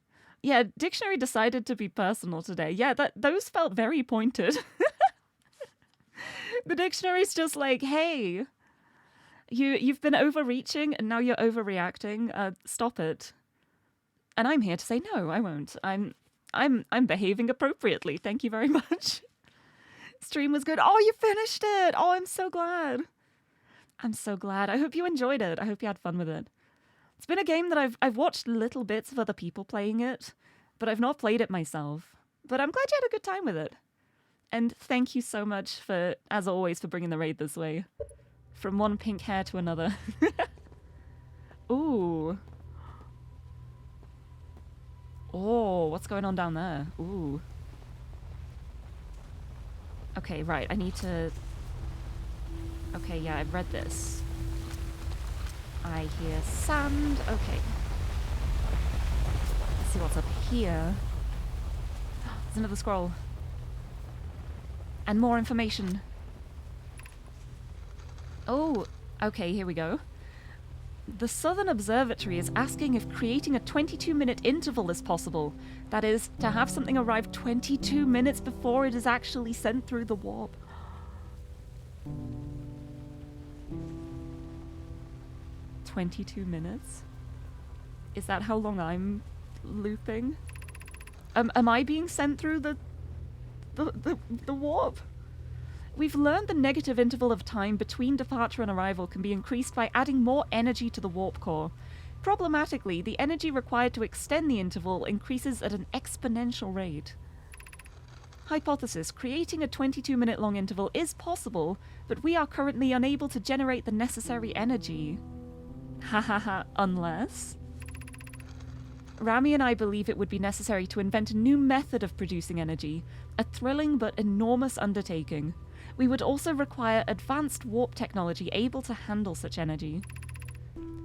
Yeah, Dictionary decided to be personal today. Yeah, those felt very pointed. The Dictionary's just like, hey, you've been overreaching and now you're overreacting. Stop it. And I'm here to say no, I won't. I'm behaving appropriately. Thank you very much. Stream was good. Oh, you finished it. Oh, I'm so glad. I'm so glad. I hope you enjoyed it. I hope you had fun with it. It's been a game that I've watched little bits of other people playing it, but I've not played it myself. But I'm glad you had a good time with it. And thank you so much for, as always, for bringing the raid this way. From one pink hair to another. Ooh. Oh, what's going on down there? Ooh. Okay, right, I need to... Okay, yeah, I've read this. I hear sand. Okay. Let's see what's up here. There's another scroll. And more information. Oh, okay, here we go. The Southern Observatory is asking if creating a 22-minute interval is possible. That is, to have something arrive 22 minutes before it is actually sent through the warp. 22 minutes? Is that how long I'm looping? Am I being sent through the warp? We've learned the negative interval of time between departure and arrival can be increased by adding more energy to the warp core. Problematically, the energy required to extend the interval increases at an exponential rate. Hypothesis: creating a 22-minute long interval is possible, but we are currently unable to generate the necessary energy. Hahaha, unless... Rami and I believe it would be necessary to invent a new method of producing energy, a thrilling but enormous undertaking. We would also require advanced warp technology able to handle such energy.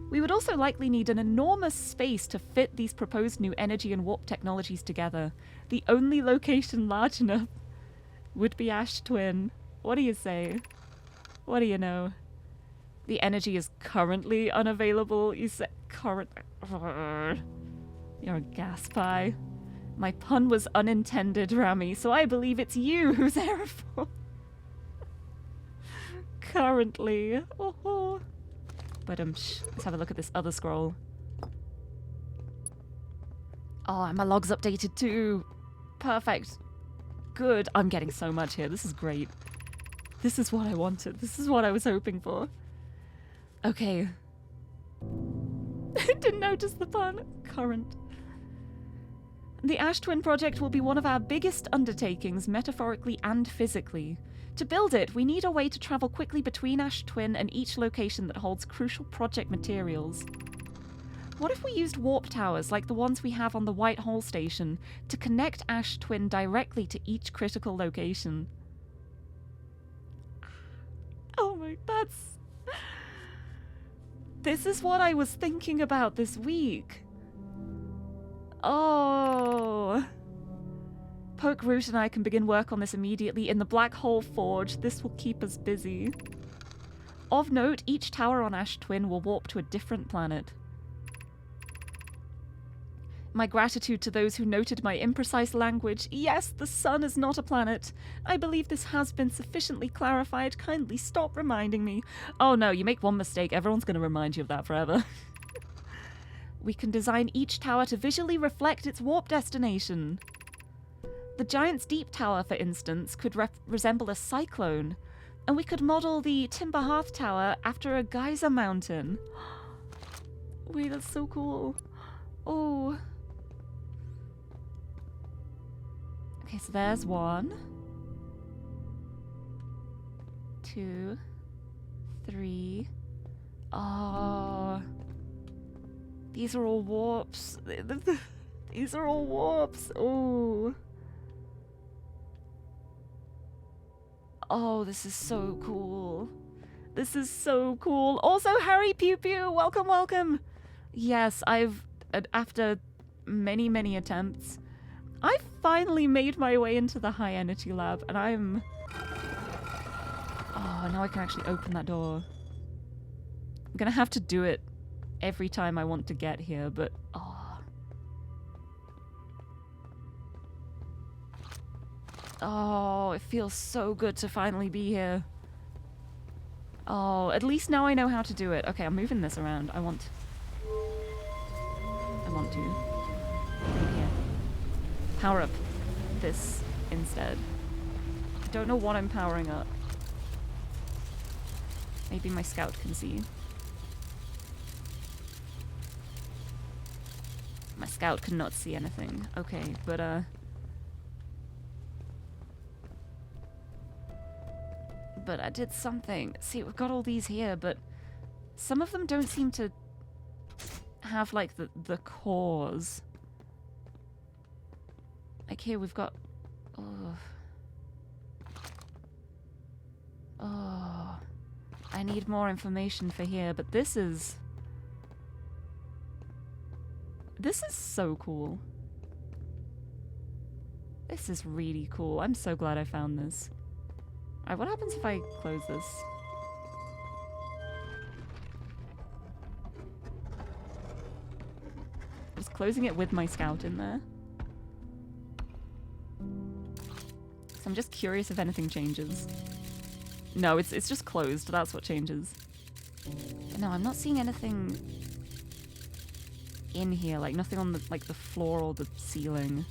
We would also likely need an enormous space to fit these proposed new energy and warp technologies together. The only location large enough would be Ash Twin. What do you say? What do you know? The energy is currently unavailable. You said current... You're a gas pie. My pun was unintended, Rami, so I believe it's you who's errorful. Currently. Oh. But let's have a look at this other scroll. Oh, and my log's updated too. Perfect. Good. I'm getting so much here. This is great. This is what I wanted. This is what I was hoping for. Okay. I didn't notice the pun. Current. The Ash Twin project will be one of our biggest undertakings, metaphorically and physically. To build it, we need a way to travel quickly between Ash Twin and each location that holds crucial project materials. What if we used warp towers like the ones we have on the White Hole station to connect Ash Twin directly to each critical location? Oh my, this is what I was thinking about this week. Oh. Poke Root and I can begin work on this immediately in the Black Hole Forge. This will keep us busy. Of note, each tower on Ash Twin will warp to a different planet. My gratitude to those who noted my imprecise language. Yes, the sun is not a planet. I believe this has been sufficiently clarified. Kindly stop reminding me. Oh no, you make one mistake, everyone's going to remind you of that forever. We can design each tower to visually reflect its warp destination. The Giant's Deep Tower, for instance, could resemble a cyclone, and we could model the Timber Hearth Tower after a geyser mountain. Wait, that's so cool. Oh. Okay, so there's 1, 2, 3. Oh. These are all warps. These are all warps. Oh. Oh, this is so cool. This is so cool. Also, Harry Pew Pew, welcome, welcome. Yes, after many, many attempts, I finally made my way into the high energy lab, and I'm... Oh, now I can actually open that door. I'm gonna have to do it every time I want to get here, but... Oh. Oh, it feels so good to finally be here. Oh, at least now I know how to do it. Okay, I'm moving this around. I want to. Yeah. Power up this instead. I don't know what I'm powering up. Maybe my scout can see. My scout cannot see anything. Okay, but I did something. See, we've got all these here, but some of them don't seem to have, like, the cores. Like, here we've got... Oh. Oh. I need more information for here, but this is... This is so cool. This is really cool. I'm so glad I found this. Alright, what happens if I close this? Just closing it with my scout in there. So I'm just curious if anything changes. No, it's just closed. That's what changes. No, I'm not seeing anything in here. Like nothing on the the floor or the ceiling.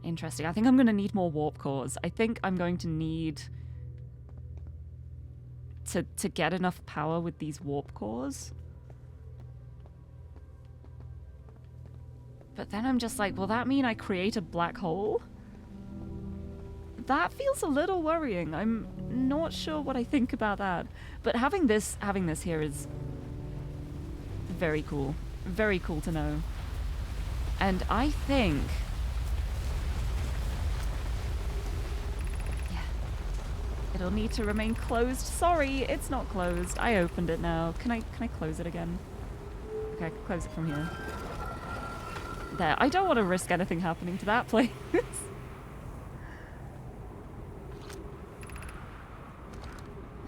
Interesting. I think I'm going to need more warp cores. I think I'm going to need to get enough power with these warp cores. But then I'm just like, will that mean I create a black hole? That feels a little worrying. I'm not sure what I think about that. But having this here is very cool. Very cool to know. And I think... It'll need to remain closed. Sorry, it's not closed. I opened it now. Can I close it again? Okay, I can close it from here. There. I don't want to risk anything happening to that place.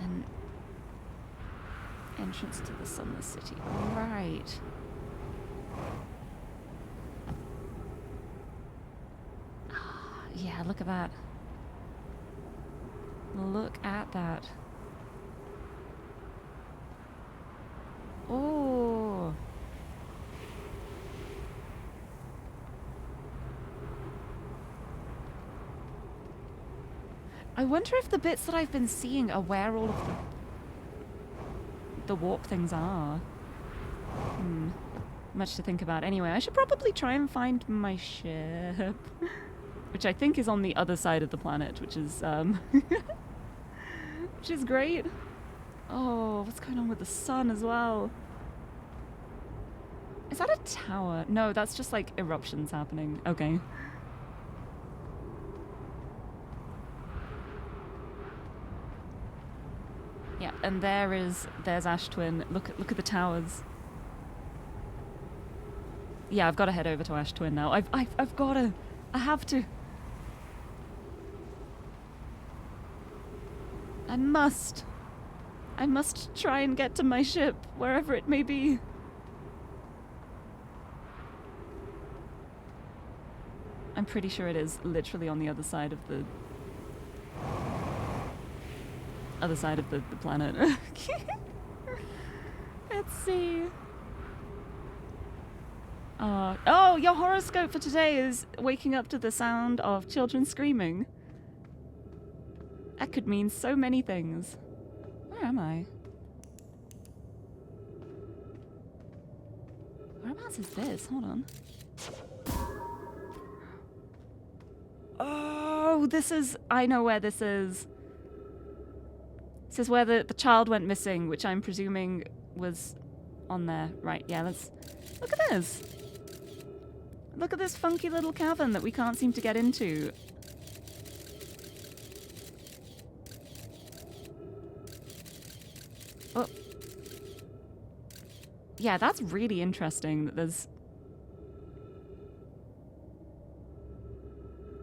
And entrance to the Sunless City. Right. Yeah, look at that. Look at that. Oh. I wonder if the bits that I've been seeing are where all of the warp things are. Much to think about. Anyway, I should probably try and find my ship. Which I think is on the other side of the planet, which is, which is great. Oh, what's going on with the sun as well? Is that a tower? No, that's just like eruptions happening. Okay. Yeah, and there's Ash Twin. Look at the towers. Yeah, I've got to head over to Ash Twin now. I've got to. I have to. I must try and get to my ship, wherever it may be. I'm pretty sure it is literally on the other side of the planet. Let's see. Oh, your horoscope for today is waking up to the sound of children screaming. That could mean so many things. Where am I? Whereabouts is this? Hold on. Oh, this is... I know where this is. This is where the child went missing, which I'm presuming was on there. Right, yeah, let's... Look at this! Look at this funky little cavern that we can't seem to get into. Oh. Yeah, that's really interesting that there's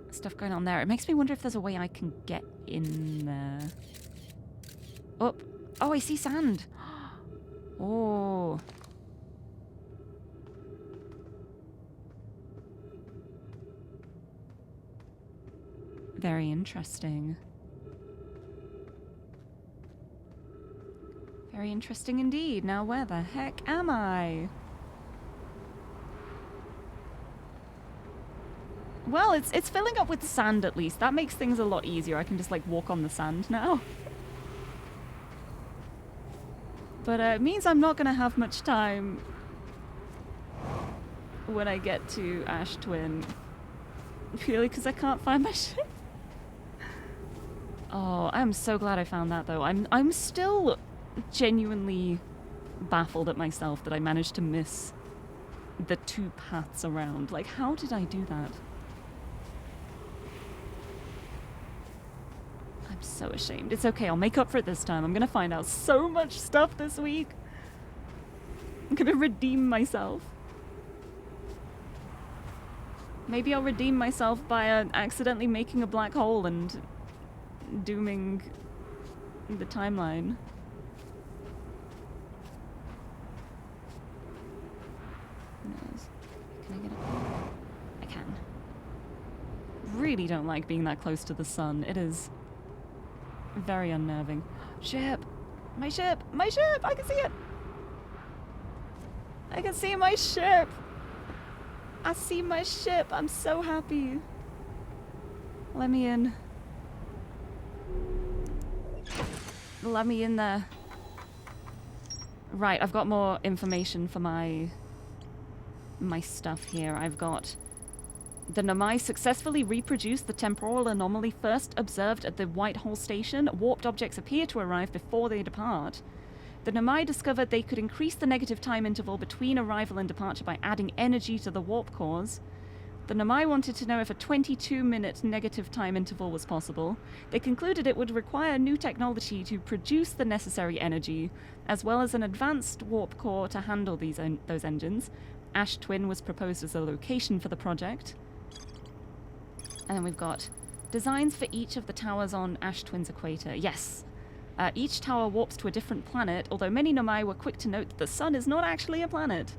stuff going on there. It makes me wonder if there's a way I can get in there. Oh, oh, I see sand. Oh. Very interesting. Very interesting indeed. Now, where the heck am I? Well, it's filling up with sand at least. That makes things a lot easier. I can just, like, walk on the sand now. But it means I'm not going to have much time when I get to Ash Twin. Purely because I can't find my ship. Oh, I'm so glad I found that, though. I'm still genuinely baffled at myself that I managed to miss the two paths around. Like, how did I do that? I'm so ashamed. It's okay, I'll make up for it this time. I'm gonna find out so much stuff this week. I'm gonna redeem myself. Maybe I'll redeem myself by accidentally making a black hole and dooming the timeline. Who knows? Can I get up there? I can. Really don't like being that close to the sun. It is very unnerving. Ship! My ship! My ship! I can see it! I can see my ship! I see my ship! I'm so happy. Let me in. Let me in there. Right, I've got more information for my stuff here. I've got... The Nomai successfully reproduced the temporal anomaly first observed at the Whitehall station. Warped objects appear to arrive before they depart. The Nomai discovered they could increase the negative time interval between arrival and departure by adding energy to the warp cores. The Nomai wanted to know if a 22-minute negative time interval was possible. They concluded it would require new technology to produce the necessary energy, as well as an advanced warp core to handle those engines. Ash Twin was proposed as a location for the project. And then we've got designs for each of the towers on Ash Twin's equator. Yes. Each tower warps to a different planet, although many Nomai were quick to note that the sun is not actually a planet.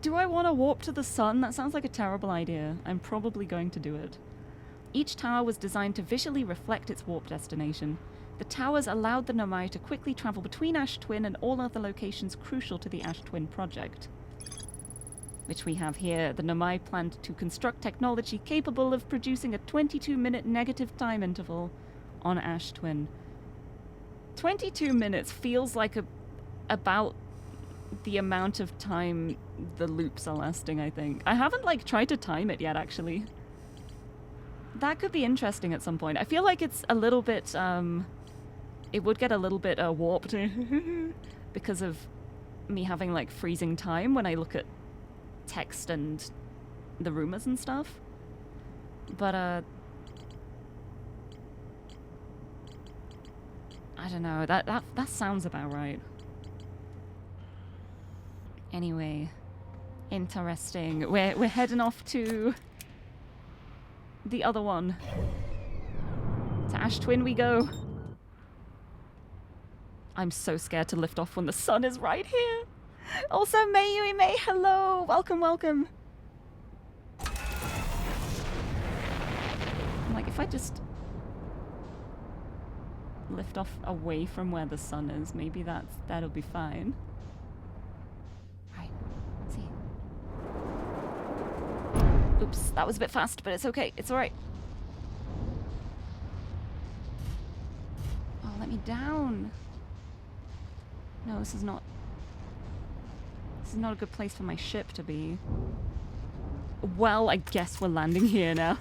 Do I want to warp to the sun? That sounds like a terrible idea. I'm probably going to do it. Each tower was designed to visually reflect its warp destination. The towers allowed the Nomai to quickly travel between Ash Twin and all other locations crucial to the Ash Twin project. Which we have here. The Nomai planned to construct technology capable of producing a 22-minute negative time interval on Ash Twin. 22 minutes feels like about the amount of time the loops are lasting, I think. I haven't, like, tried to time it yet, actually. That could be interesting at some point. I feel like it's a little bit, it would get a little bit warped because of me having, like, freezing time when I look at text and the rumors and stuff. But, I don't know. That sounds about right. Anyway, interesting. We're heading off to the other one. To Ash Twin we go. I'm so scared to lift off when the sun is right here. Also, Mayui May, hello! Welcome, welcome. I'm like, if I just lift off away from where the sun is, maybe that'll be fine. Right, see. Oops, that was a bit fast, but it's okay. It's alright. Oh, let me down. No, this is not a good place for my ship to be. Well, I guess we're landing here now.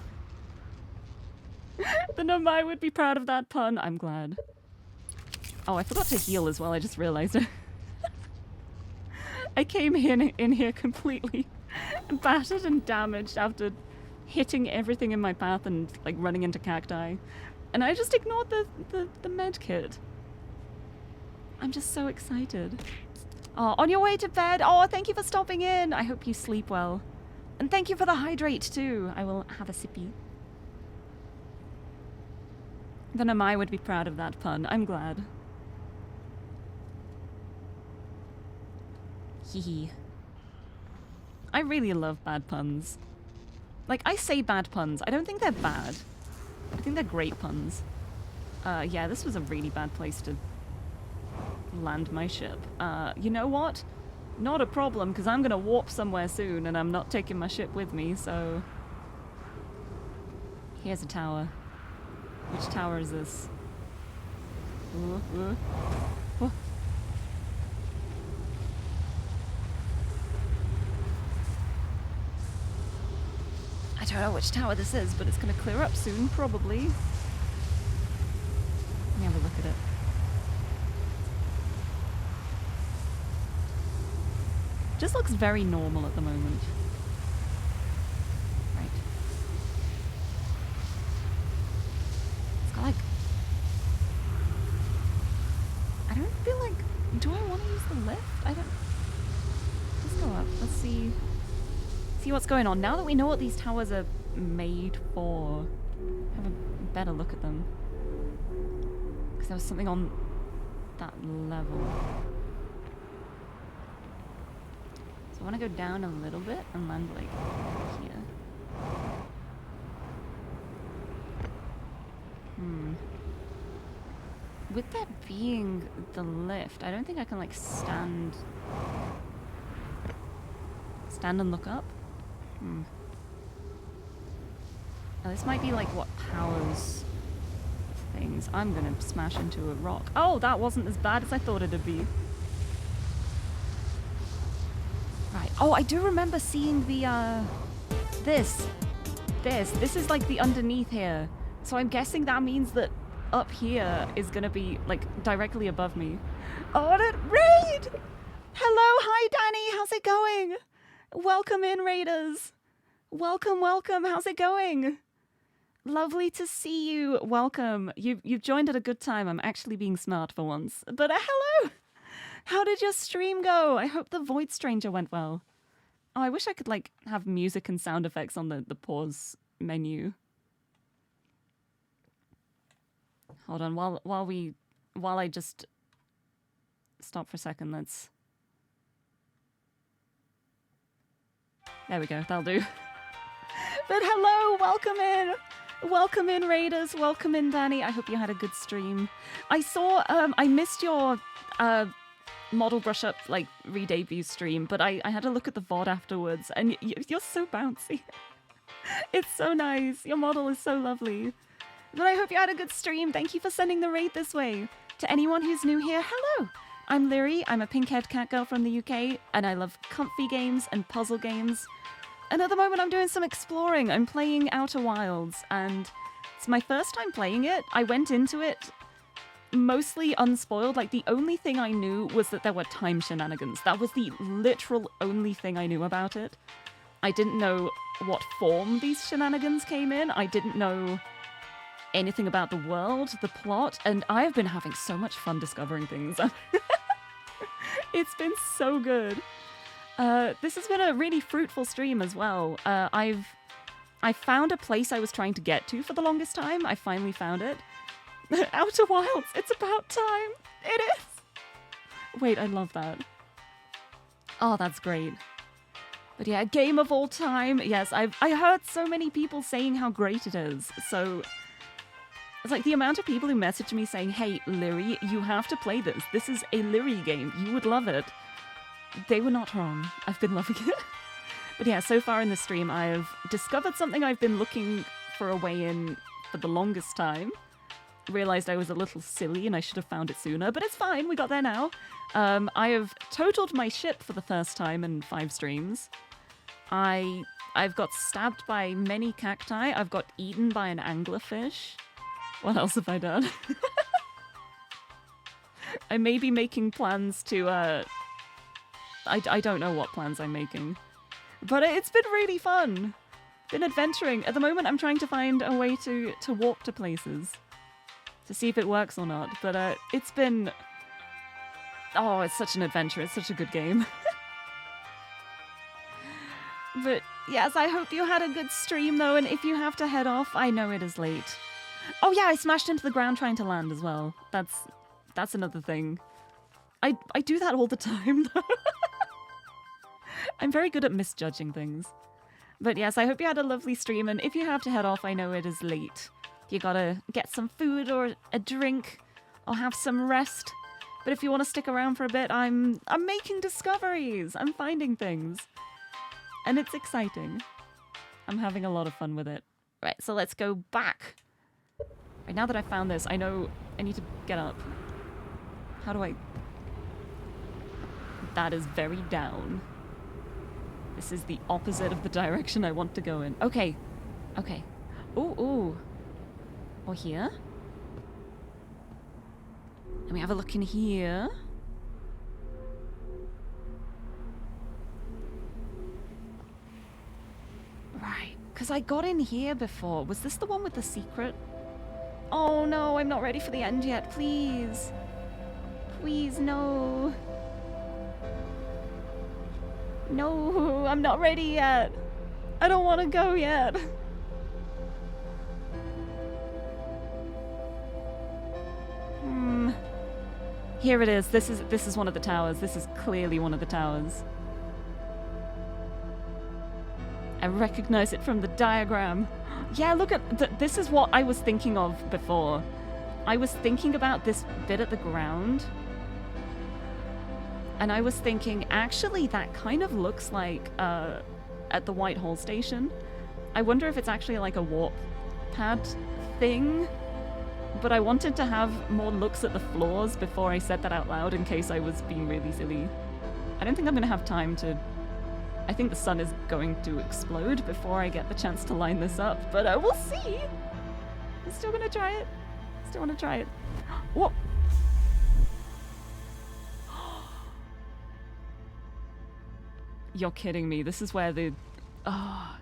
The Nomai would be proud of that pun. I'm glad. Oh, I forgot to heal as well. I just realized it. I came in here completely battered and damaged after hitting everything in my path and, like, running into cacti. And I just ignored the med kit. I'm just so excited. Oh, on your way to bed. Oh, thank you for stopping in. I hope you sleep well. And thank you for the hydrate too. I will have a sippy. The Nomai would be proud of that pun. I'm glad. Hee. I really love bad puns. Like, I say bad puns. I don't think they're bad. I think they're great puns. Yeah, this was a really bad place to land my ship. You know what? Not a problem, because I'm going to warp somewhere soon, and I'm not taking my ship with me, so... Here's a tower. Which tower is this? Ooh, ooh. Oh. I don't know which tower this is, but it's going to clear up soon, probably. Let me have a look at it. Just looks very normal at the moment. Right. It's got, like... I don't feel like... Do I want to use the lift? I don't... Let's go up. Let's see... See what's going on. Now that we know what these towers are made for, have a better look at them. Because there was something on that level. So I want to go down a little bit and land, like, here. With that being the lift, I don't think I can, like, stand and look up. Now, this might be, like, what powers things. I'm gonna smash into a rock. Oh, that wasn't as bad as I thought it'd be. Right. Oh, I do remember seeing the, this is, like, the underneath here. So I'm guessing that means that up here is gonna be, like, directly above me. Oh, what a raid! Hello, hi, Danny, how's it going? Welcome in, raiders. Welcome, welcome, how's it going? Lovely to see you. Welcome. You've joined at a good time. I'm actually being smart for once. But hello! How did your stream go? I hope the Void Stranger went well. Oh, I wish I could, like, have music and sound effects on the pause menu. Hold on, while I just stop for a second, let's... There we go, that'll do. But hello, welcome in! Welcome in, raiders. Welcome in, Danny. I hope you had a good stream. I saw, I missed your model brush up, like, re-debut stream, but I had a look at the VOD afterwards, and you're so bouncy. It's so nice. Your model is so lovely. But I hope you had a good stream. Thank you for sending the raid this way. To anyone who's new here, hello! I'm Lirie. I'm a pink-haired cat girl from the UK, and I love comfy games and puzzle games. And at the moment, I'm doing some exploring. I'm playing Outer Wilds, and it's my first time playing it. I went into it mostly unspoiled. Like, the only thing I knew was that there were time shenanigans. That was the literal only thing I knew about it. I didn't know what form these shenanigans came in. I didn't know anything about the world, the plot, and I've been having so much fun discovering things. It's been so good. This has been a really fruitful stream as well. I found a place I was trying to get to for the longest time. I finally found it. Outer Wilds, it's about time. It is. Wait, I love that. Oh, that's great. But yeah, game of all time. Yes, I heard so many people saying how great it is. So it's like the amount of people who messaged me saying, hey, Lirie, you have to play this. This is a Lirie game. You would love it. They were not wrong. I've been loving it. But yeah, so far in the stream, I have discovered something I've been looking for a way in for the longest time. Realized I was a little silly and I should have found it sooner, but it's fine. We got there now. I have totaled my ship for the first time in 5 streams. I've got stabbed by many cacti. I've got eaten by an anglerfish. What else have I done? I may be making plans to, I don't know what plans I'm making. But it's been really fun. Been adventuring. At the moment, I'm trying to find a way to walk to places. To see if it works or not. But it's been... Oh, it's such an adventure. It's such a good game. But yes, I hope you had a good stream, though. And if you have to head off, I know it is late. Oh yeah, I smashed into the ground trying to land as well. That's another thing. I do that all the time, though. I'm very good at misjudging things. But yes, I hope you had a lovely stream, and if you have to head off, I know it is late. You gotta get some food or a drink, or have some rest. But if you want to stick around for a bit, I'm making discoveries. I'm finding things. And it's exciting. I'm having a lot of fun with it. Right, so let's go back. Right, now that I found this, I know I need to get up. How do I... That is very down. This is the opposite of the direction I want to go in. Okay. Okay. Ooh, ooh. Or here. Let me have a look in here. Right. Because I got in here before. Was this the one with the secret? Oh no, I'm not ready for the end yet. Please. Please, no. No, I'm not ready yet. I don't want to go yet. Here it is. This is one of the towers. This is clearly one of the towers. I recognize it from the diagram. Yeah, look at this is what I was thinking of before. I was thinking about this bit at the ground. And I was thinking, actually, that kind of looks like at the Whitehall station. I wonder if it's actually like a warp pad thing. But I wanted to have more looks at the floors before I said that out loud in case I was being really silly. I don't think I'm going to have time to... I think the sun is going to explode before I get the chance to line this up. But we'll see! I'm still going to try it. Still want to try it. Whoa! You're kidding me. This is where the... Oh.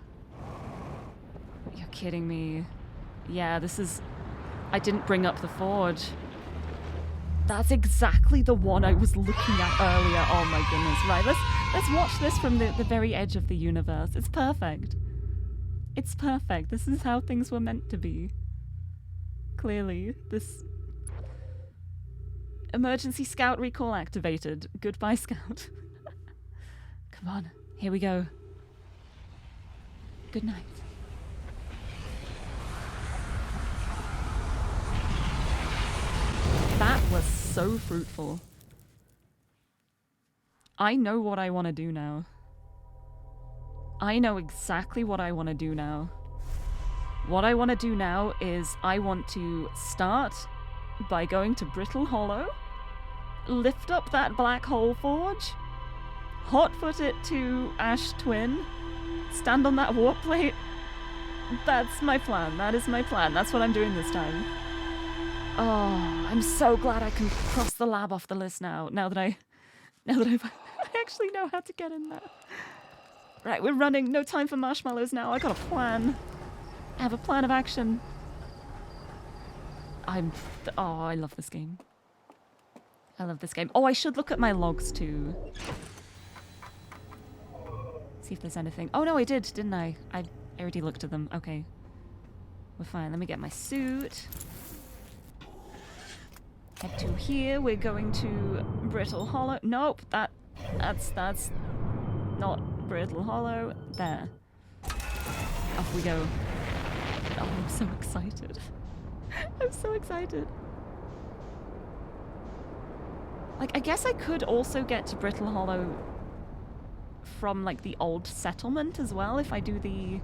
You're kidding me. Yeah, this is... I didn't bring up the forge. That's exactly the one I was looking at earlier. Oh my goodness. Right, let's watch this from the very edge of the universe. It's perfect. It's perfect. This is how things were meant to be. Clearly. This... Emergency scout recall activated. Goodbye, scout. Come on. Here we go. Good night. That was so fruitful. I know what I want to do now. I know exactly what I want to do now. What I want to do now is I want to start by going to Brittle Hollow, lift up that black hole forge, hotfoot it to Ash Twin, stand on that warp plate. That's my plan. That is my plan. That's what I'm doing this time. Oh, I'm so glad I can cross the lab off the list now. Now that I actually know how to get in there. Right, we're running. No time for marshmallows now. I got a plan. I have a plan of action. Oh, I love this game. I love this game. Oh, I should look at my logs too. See if there's anything. Oh no, I did, didn't I? I already looked at them. Okay. We're fine. Let me get my suit. Head to here. We're going to Brittle Hollow. Nope, that's not Brittle Hollow. There. Off we go. Oh, I'm so excited. I'm so excited. Like, I guess I could also get to Brittle Hollow from, like, the old settlement as well if I do the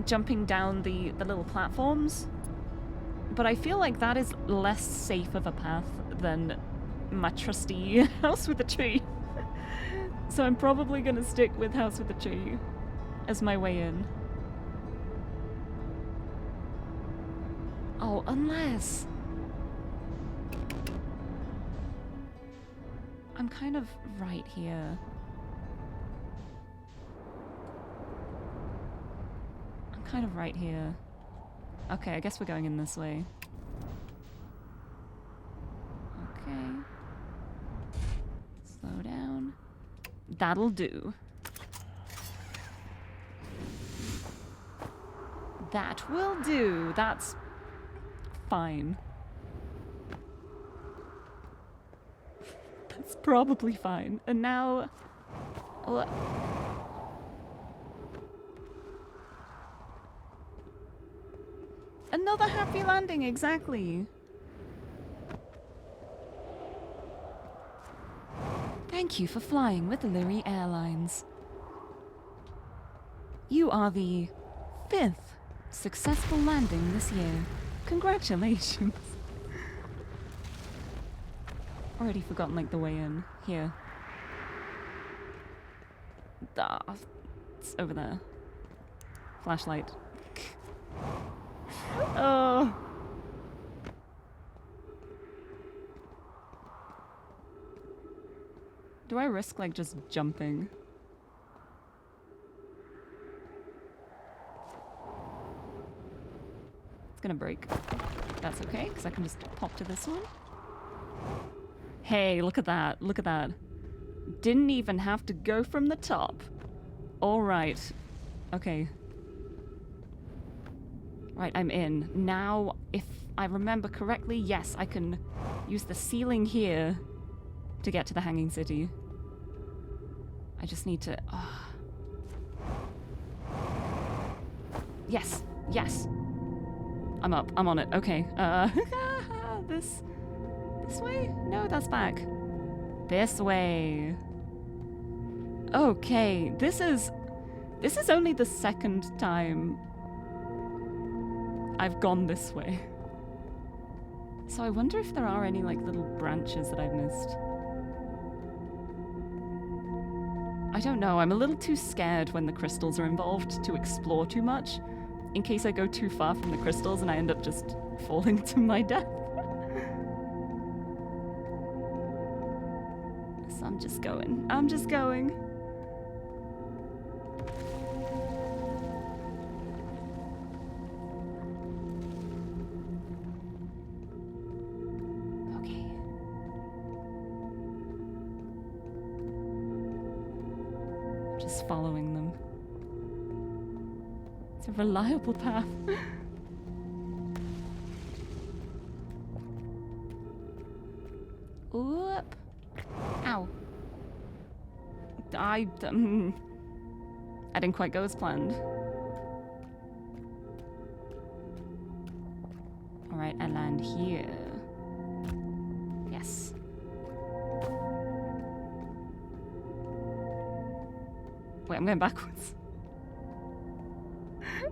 jumping down the little platforms. But I feel like that is less safe of a path than my trusty house with a tree. So I'm probably gonna stick with house with a tree as my way in. Oh, unless... I'm kind of right here. I'm kind of right here. Okay, I guess we're going in this way. Okay. Slow down. That'll do. That will do. That's fine. That's probably fine. And now... Oh, another happy landing, exactly. Thank you for flying with Lirie Airlines. You are the 5th successful landing this year. Congratulations. Already forgotten, like, the way in. Here. Ah, it's over there. Flashlight. Oh. Do I risk, like, just jumping? It's gonna break. That's okay, because I can just pop to this one. Hey, look at that. Look at that. Didn't even have to go from the top. Alright. Okay. Right, I'm in. Now, if I remember correctly, yes, I can use the ceiling here to get to the Hanging City. I just need to... Yes! Yes! I'm up. I'm on it. Okay. This way? No, that's back. This way. Okay, this is only the second time I've gone this way. So I wonder if there are any, like, little branches that I've missed. I don't know. I'm a little too scared when the crystals are involved to explore too much, in case I go too far from the crystals and I end up just falling to my death. So I'm just going. I'm just going. Okay. Just following them. It's a reliable path. Oop. Ow. I didn't quite go as planned. Alright, I land here. Yes. Wait, I'm going backwards.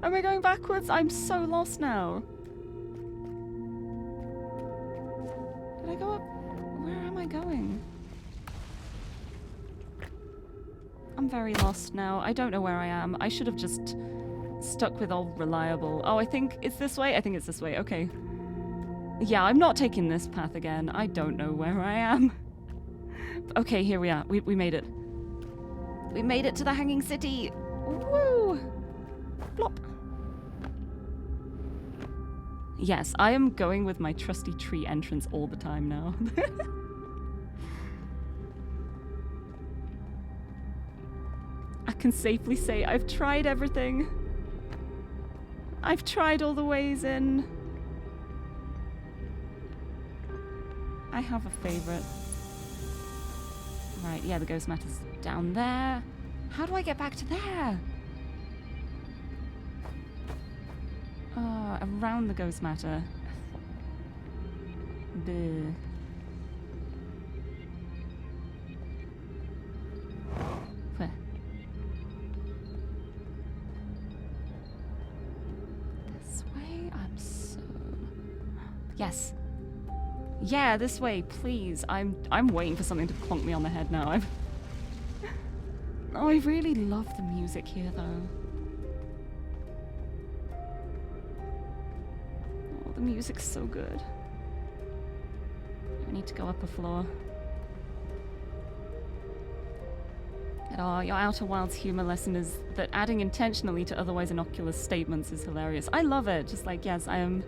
Am I going backwards? I'm so lost now. Did I go up? Where am I going? I'm very lost now. I don't know where I am. I should have just stuck with all reliable. Oh, I think it's this way? I think it's this way. Okay. Yeah, I'm not taking this path again. I don't know where I am. Okay, here we are. We made it. We made it to the Hanging City. Woo! Plop. Yes, I am going with my trusty tree entrance all the time now. I can safely say I've tried everything. I've tried all the ways in. I have a favorite. Right, yeah, the ghost matter's down there. How do I get back to there? Around the ghost matter. Bleh. Where? This way? I'm so... Yes. Yeah, this way, please. I'm waiting for something to clonk me on the head now. Oh, I really love the music here, though. Oh, the music's so good. I need to go up a floor. Oh, your Outer Wilds humor lesson is that adding intentionally to otherwise innocuous statements is hilarious. I love it. Just like, yes, I am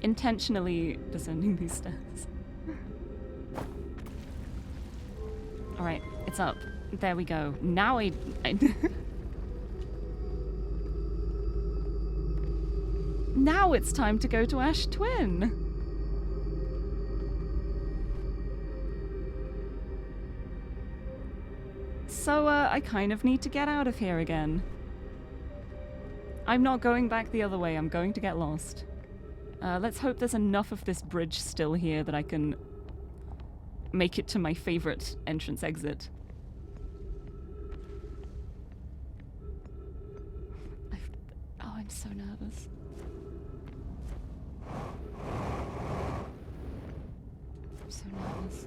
intentionally descending these stairs. Alright, it's up. There we go. Now I Now it's time to go to Ash Twin. So, I kind of need to get out of here again. I'm not going back the other way. I'm going to get lost. Let's hope there's enough of this bridge still here that I can make it to my favorite entrance exit. Oh, I'm so nervous. I'm so nervous.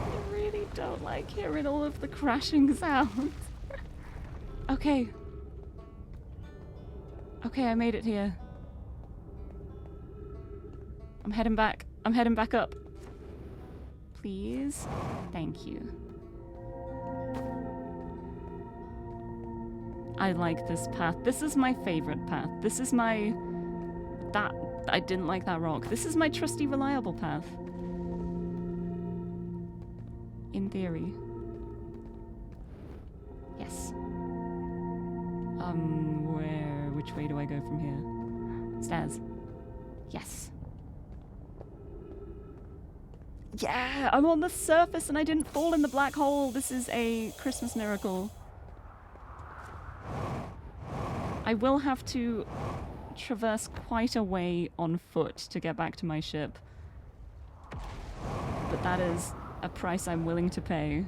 I really don't like hearing all of the crashing sounds. Okay. Okay, I made it here. I'm heading back. I'm heading back up. Please. Thank you. I like this path. This is my favorite path. This is my... I didn't like that rock. This is my trusty, reliable path. In theory. Yes. Which way do I go from here? Stairs. Yes. Yeah, I'm on the surface and I didn't fall in the black hole. This is a Christmas miracle. I will have to traverse quite a way on foot to get back to my ship. But that is a price I'm willing to pay.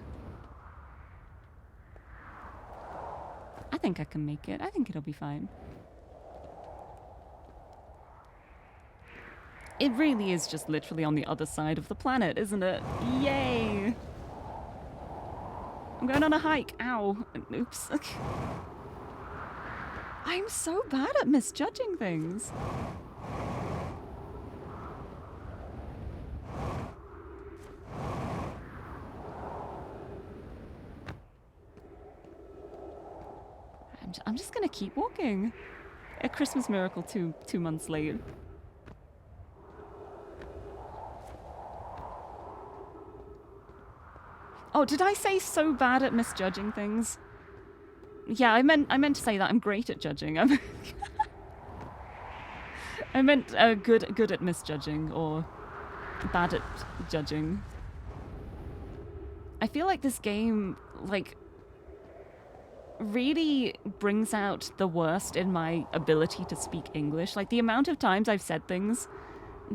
I think I can make it. I think it'll be fine. It really is just literally on the other side of the planet, isn't it? Yay! I'm going on a hike. Ow. Oops. I'm so bad at misjudging things. I'm just gonna keep walking. A Christmas miracle two months late. Oh, did I say so bad at misjudging things? Yeah, I meant to say that I'm great at judging. I meant good at misjudging or bad at judging. I feel like this game really brings out the worst in my ability to speak English. Like the amount of times I've said things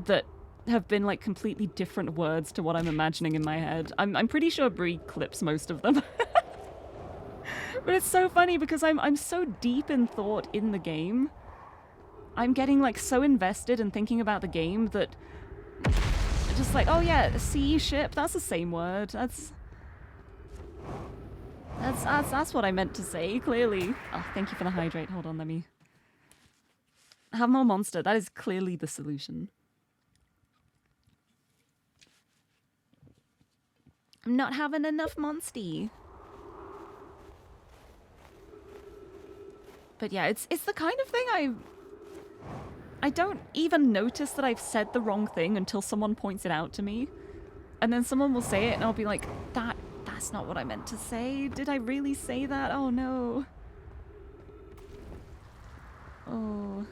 that have been like completely different words to what I'm imagining in my head. I'm pretty sure Bree clips most of them. But it's so funny because I'm so deep in thought in the game. I'm getting like so invested in thinking about the game that just like, oh yeah, sea ship, that's the same word. That's what I meant to say, clearly. Oh, thank you for the hydrate. Hold on, let me have more monster. That is clearly the solution. I'm not having enough monsty. But yeah, it's the kind of thing I don't even notice that I've said the wrong thing until someone points it out to me. And then someone will say it and I'll be like, that's not what I meant to say. Did I really say that? Oh no. Oh.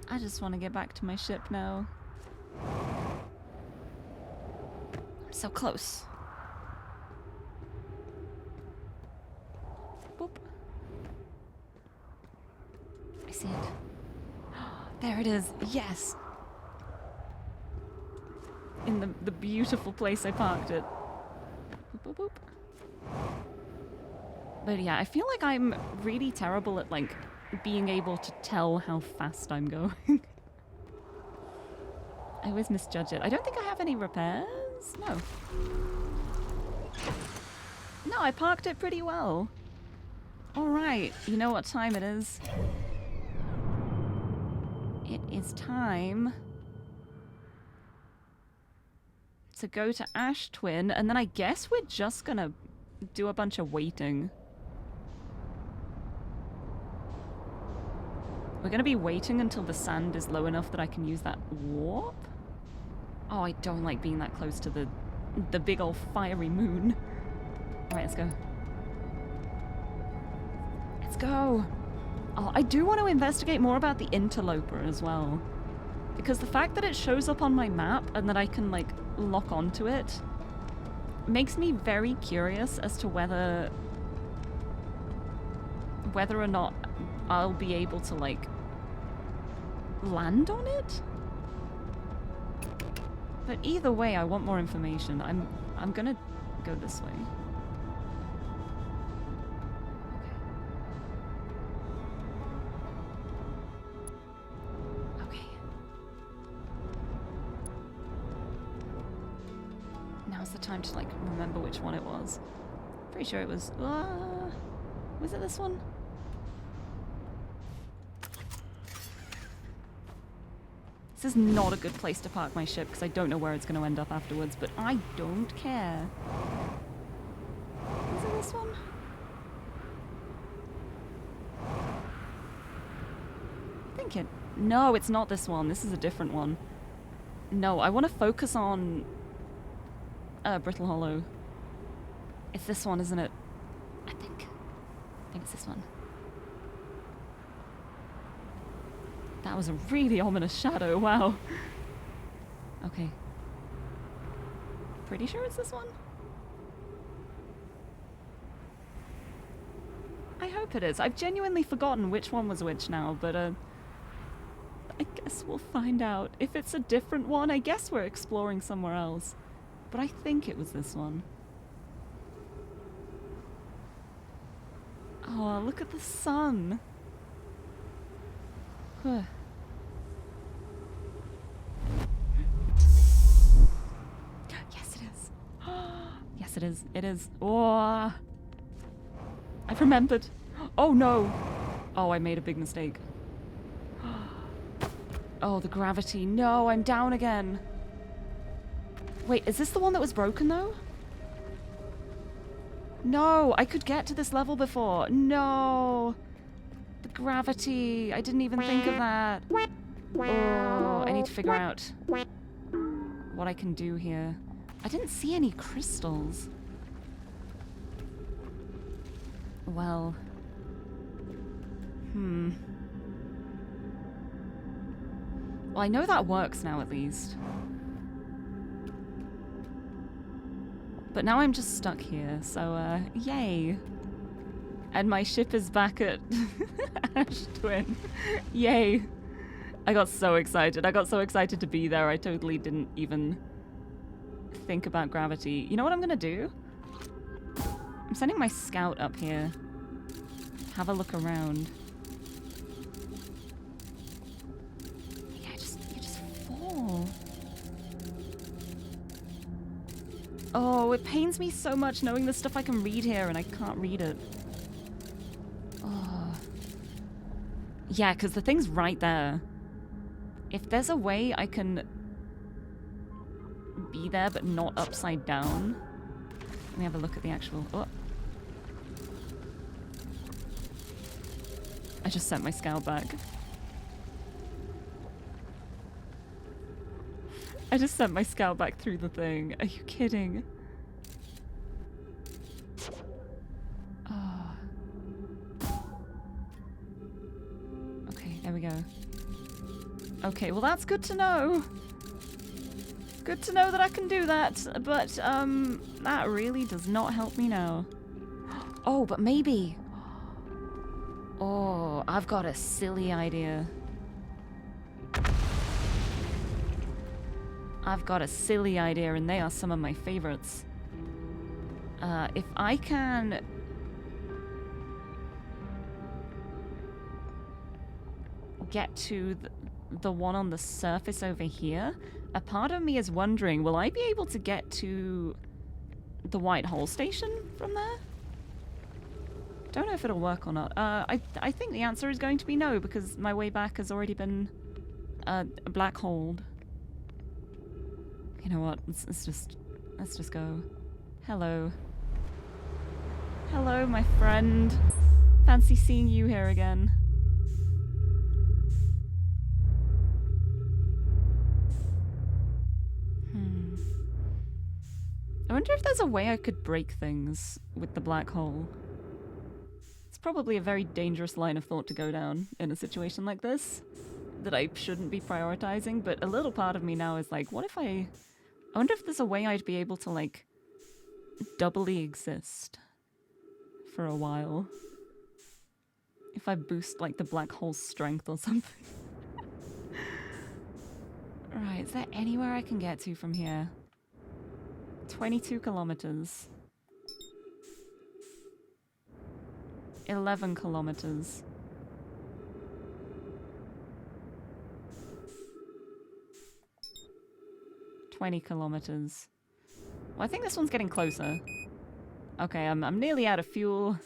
I just want to get back to my ship now. I'm so close. Boop. I see it. There it is. Yes. In the beautiful place I parked it. Boop, boop, boop. But yeah, I feel like I'm really terrible at like being able to tell how fast I'm going. I always misjudge it. I don't think I have any repairs. No. No, I parked it pretty well. Alright, you know what time it is? It is time to go to Ash Twin, and then I guess we're just gonna do a bunch of waiting. We're gonna be waiting until the sand is low enough that I can use that warp. Oh, I don't like being that close to the big old fiery moon. Alright, let's go. Let's go! Oh, I do want to investigate more about the interloper as well. Because the fact that it shows up on my map and that I can, like, lock onto it makes me very curious as to whether or not I'll be able to, like, land on it? But either way, I want more information. I'm gonna go this way. Okay. Now's the time to, like, remember which one it was. Pretty sure it was... was it this one? This is not a good place to park my ship because I don't know where it's going to end up afterwards, but I don't care. Is it this one? I think it... No, it's not this one. This is a different one. No, I want to focus on Brittle Hollow. It's this one, isn't it? I think it's this one. That was a really ominous shadow, wow. Okay. Pretty sure it's this one? I hope it is. I've genuinely forgotten which one was which now, but I guess we'll find out. If it's a different one, I guess we're exploring somewhere else. But I think it was this one. Oh, look at the sun. Huh. Yes, it is. Yes, it is. It is. Oh, I've remembered. Oh no. Oh, I made a big mistake. Oh, the gravity. No, I'm down again. Wait, is this the one that was broken though? No, I could get to this level before. No. The gravity. I didn't even think of that. Oh, I need to figure out what I can do here. I didn't see any crystals. Well. Well, I know that works now at least. But now I'm just stuck here, so, yay. And my ship is back at Ash Twin. Yay. I got so excited. I got so excited to be there. I totally didn't even think about gravity. You know what I'm gonna do? I'm sending my scout up here. Have a look around. Yeah, you just fall. Oh, it pains me so much knowing the stuff I can read here and I can't read it. Oh. Yeah, because the thing's right there. If there's a way I can be there but not upside down. Let me have a look at the actual... Oh. I just sent my scout back. I just sent my scout back through the thing. Are you kidding? Oh. Okay, there we go. Okay, well that's good to know. Good to know that I can do that, but that really does not help me now. Oh, but maybe. Oh, I've got a silly idea. I've got a silly idea, and they are some of my favorites. If I can... get to the one on the surface over here, a part of me is wondering, will I be able to get to the White Hole station from there? Don't know if it'll work or not. I think the answer is going to be no, because my way back has already been black holed. You know what? Let's just go. Hello. Hello, my friend. Fancy seeing you here again. I wonder if there's a way I could break things with the black hole. It's probably a very dangerous line of thought to go down in a situation like this that I shouldn't be prioritizing, but a little part of me now is like, what if I wonder if there's a way I'd be able to, like, doubly exist for a while. If I boost, like, the black hole's strength or something. Right, is there anywhere I can get to from here? 22 kilometers. 11 kilometers. 20 kilometers. Well, I think this one's getting closer. Okay, I'm nearly out of fuel.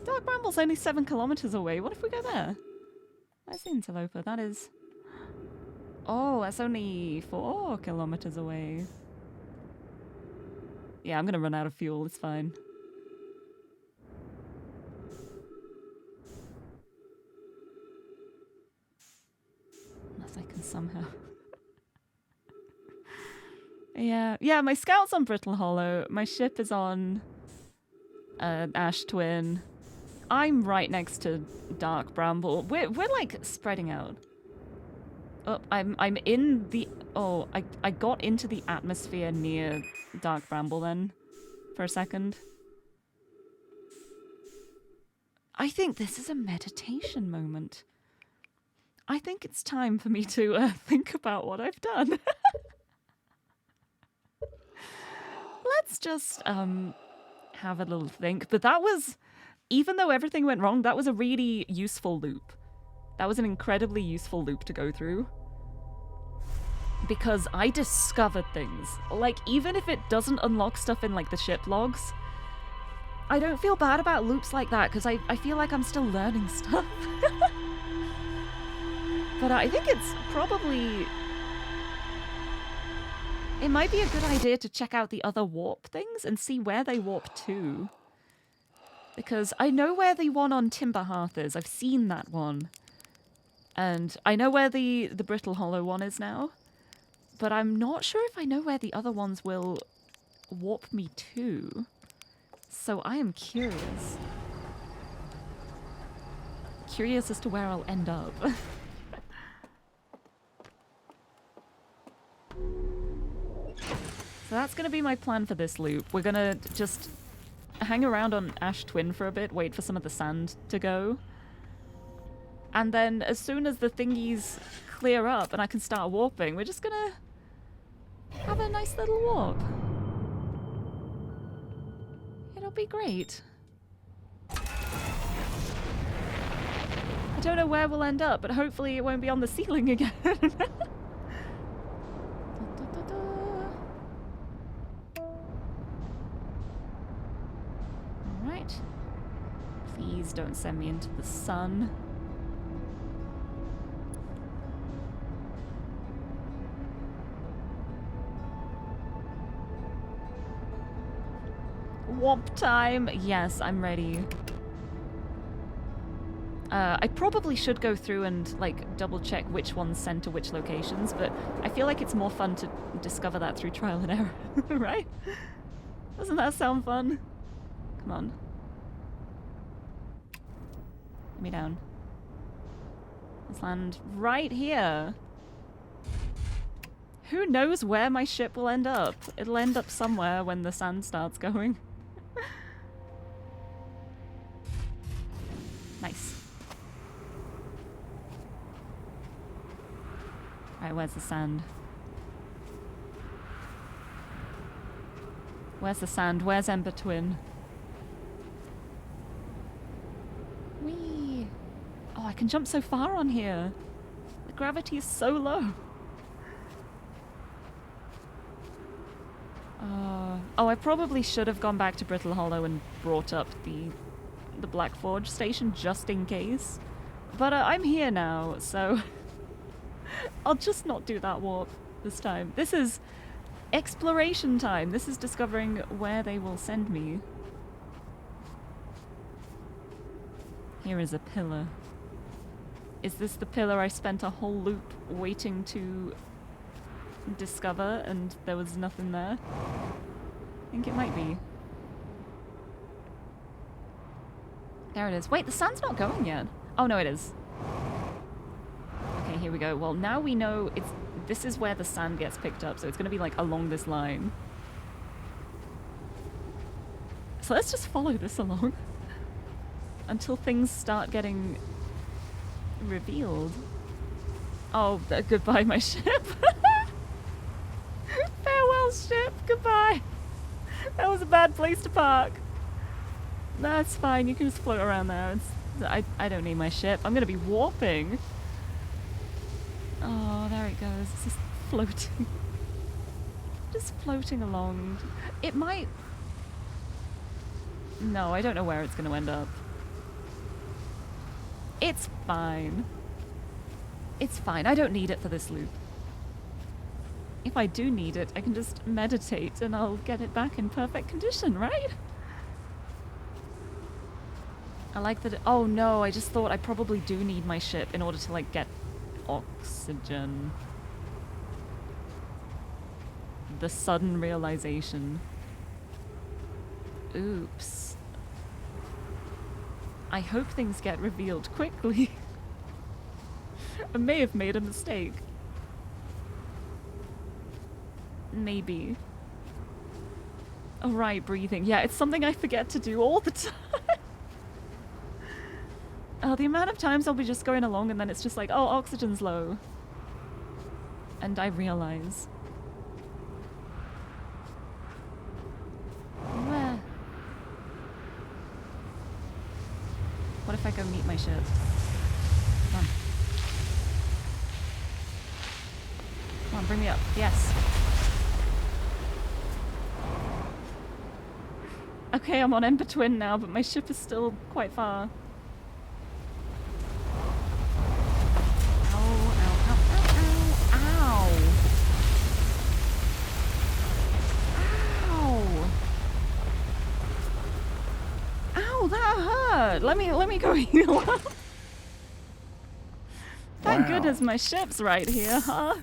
Dark Bramble's only 7 kilometers away. What if we go there? Where's the interloper? That is... Oh, that's only 4 kilometers away. Yeah, I'm gonna run out of fuel. It's fine. Unless I can somehow... Yeah, my scout's on Brittle Hollow. My ship is on Ash Twin. I'm right next to Dark Bramble. We're like spreading out. Oh, I'm in the... Oh, I got into the atmosphere near Dark Bramble then for a second. I think this is a meditation moment. I think it's time for me to think about what I've done. Let's just have a little think. But that was... Even though everything went wrong, that was a really useful loop. That was an incredibly useful loop to go through. Because I discovered things. Like, even if it doesn't unlock stuff in, like, the ship logs, I don't feel bad about loops like that, because I feel like I'm still learning stuff. But I think it's probably... It might be a good idea to check out the other warp things and see where they warp to. Because I know where the one on Timber Hearth is. I've seen that one. And I know where the Brittle Hollow one is now. But I'm not sure if I know where the other ones will warp me to. So I am curious. Curious as to where I'll end up. So that's going to be my plan for this loop. We're going to just hang around on Ash Twin for a bit, wait for some of the sand to go. And then as soon as the thingies clear up and I can start warping, we're just gonna have a nice little warp. It'll be great. I don't know where we'll end up, but hopefully it won't be on the ceiling again. Alright. Please don't send me into the sun. Warp time! Yes, I'm ready. I probably should go through and, like, double check which ones send to which locations, but I feel like it's more fun to discover that through trial and error, right? Doesn't that sound fun? Come on. Let me down. Let's land right here. Who knows where my ship will end up? It'll end up somewhere when the sand starts going. Nice. Alright, where's the sand? Where's the sand? Where's Ember Twin? Whee! Oh, I can jump so far on here. The gravity is so low. Oh, I probably should have gone back to Brittle Hollow and brought up the Black Forge station just in case. But I'm here now, so I'll just not do that warp this time. This is exploration time. This is discovering where they will send me. Here is a pillar. Is this the pillar I spent a whole loop waiting to discover and there was nothing there? I think it might be. There it is. Wait, the sand's not going yet. Oh no, it is. Okay, here we go. Well, now we know this is where the sand gets picked up, so it's gonna be like along this line. So let's just follow this along until things start getting revealed. Oh, goodbye, my ship. Farewell, ship. Goodbye. That was a bad place to park. That's fine. You can just float around there. I don't need my ship. I'm going to be warping. Oh, there it goes. It's just floating. Just floating along. It might... No, I don't know where it's going to end up. It's fine. It's fine. I don't need it for this loop. If I do need it, I can just meditate and I'll get it back in perfect condition, right? I like that. Oh no, I just thought I probably do need my ship in order to, like, get oxygen. The sudden realization. Oops. I hope things get revealed quickly. I may have made a mistake. Maybe. Oh right, breathing. Yeah, it's something I forget to do all the time. Oh, the amount of times I'll be just going along and then it's just like, oh, oxygen's low. And I realize. Where? What if I go meet my ship? Come on. Come on, bring me up. Yes. Okay, I'm on Ember Twin now, but my ship is still quite far. Let me go heal up. Thank goodness my ship's right here, huh?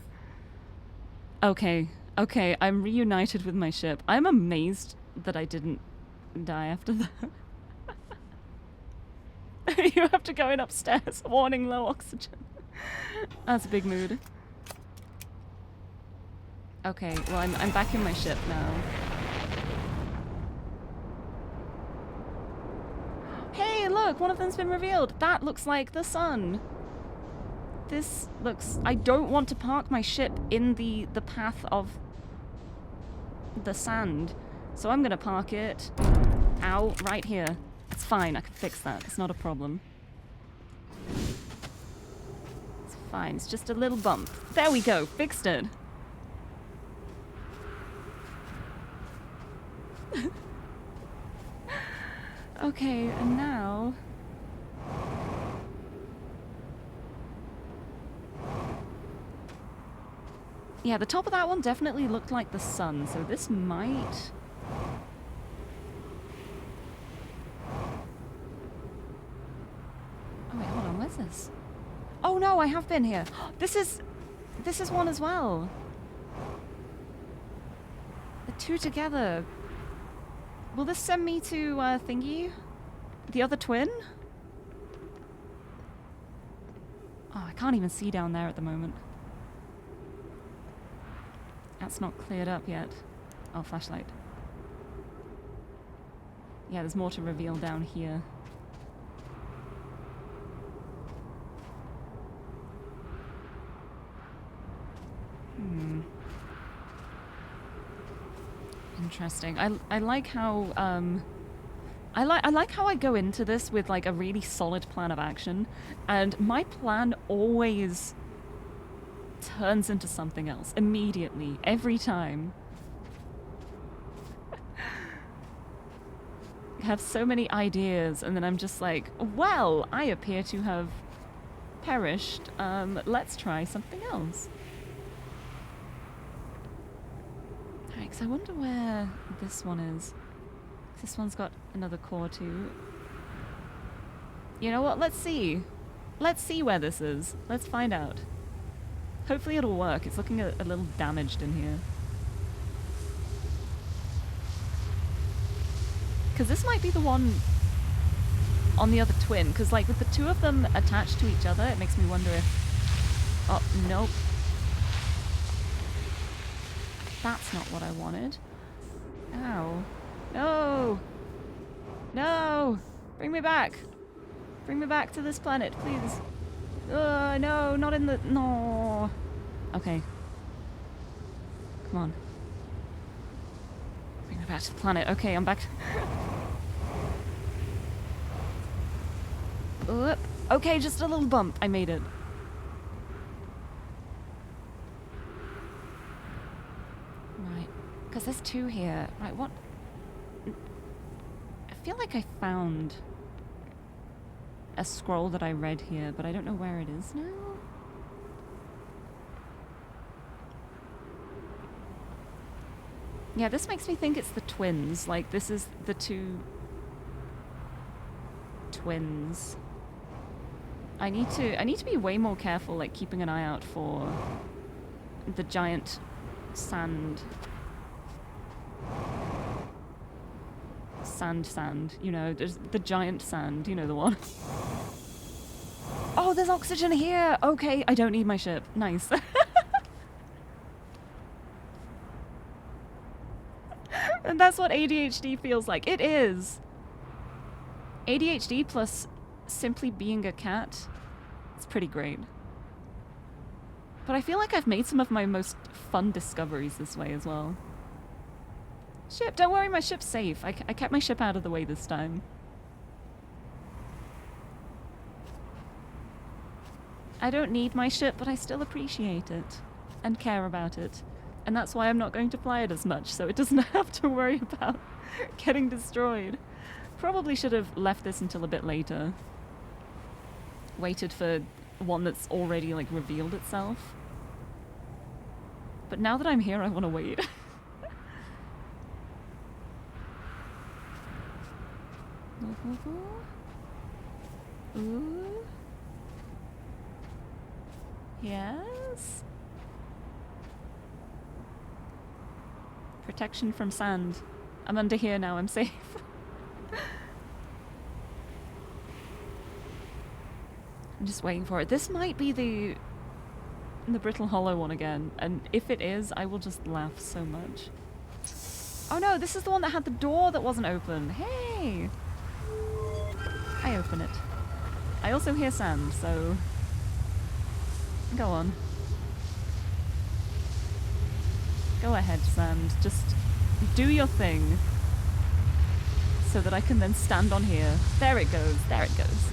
Okay, I'm reunited with my ship. I'm amazed that I didn't die after that. You have to go in upstairs. Warning, low oxygen. That's a big mood. Okay, well I'm back in my ship now. Hey, look, one of them's been revealed. That looks like the sun. This looks... I don't want to park my ship in the path of the sand. So I'm gonna park it... Ow, right here. It's fine, I can fix that. It's not a problem. It's fine, it's just a little bump. There we go, fixed it. Okay, and now... Yeah, the top of that one definitely looked like the sun, so this might... Oh wait, hold on, where's this? Oh no, I have been here. This is one as well. The two together. Will this send me to Thingy? The other twin? Oh, I can't even see down there at the moment. That's not cleared up yet. Oh, flashlight. Yeah, there's more to reveal down here. Interesting. I like how I like how I go into this with like a really solid plan of action, and my plan always turns into something else immediately every time. I have so many ideas, and then I'm just like, well, I appear to have perished. Let's try something else. Alright, 'cause I wonder where this one is. This one's got another core too. You know what? Let's see. Let's see where this is. Let's find out. Hopefully it'll work. It's looking a little damaged in here. Because this might be the one on the other twin. Because like with the two of them attached to each other, it makes me wonder if... Oh, nope. That's not what I wanted. Ow. No! No! Bring me back! Bring me back to this planet, please. No, not in the... No! Okay. Come on. Bring me back to the planet. Okay, I'm back. Oop. Okay, just a little bump. I made it. Right. Because there's two here. Right, what... I feel like I found a scroll that I read here, but I don't know where it is now. Yeah, this makes me think it's the twins. Like, this is the two twins. I need to be way more careful, like keeping an eye out for the giant sand, you know, there's the giant sand, you know the one. Oh, there's oxygen here! Okay, I don't need my ship. Nice. And that's what ADHD feels like. It is! ADHD plus simply being a cat. It's pretty great. But I feel like I've made some of my most fun discoveries this way as well. Ship, don't worry, my ship's safe. I kept my ship out of the way this time. I don't need my ship, but I still appreciate it. And care about it. And that's why I'm not going to fly it as much, so it doesn't have to worry about getting destroyed. Probably should have left this until a bit later. Waited for one that's already, like, revealed itself. But now that I'm here, I want to wait. Ooh. Yes. Protection from sand. I'm under here now, I'm safe. I'm just waiting for it. This might be the brittle hollow one again, and if it is, I will just laugh so much. Oh no, this is the one that had the door that wasn't open. Hey! I open it. I also hear sand, so... Go on. Go ahead, Sand. Just do your thing. So that I can then stand on here. There it goes. There it goes.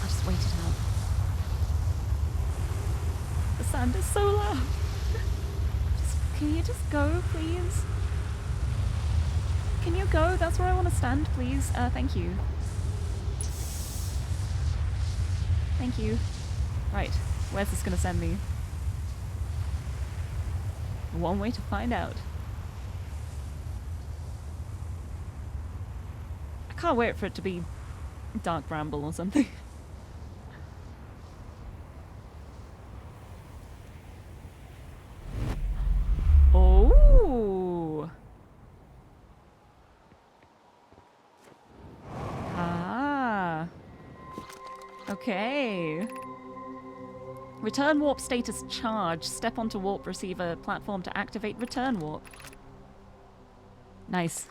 I'll just wait it out. The sand is so loud. Can you just go, please? Can you go? That's where I want to stand, please. Thank you. Thank you. Right. Where's this going to send me? One way to find out. I can't wait for it to be dark bramble or something. Oh! Ah. Okay. Return warp status charge. Step onto warp receiver platform to activate return warp. Nice.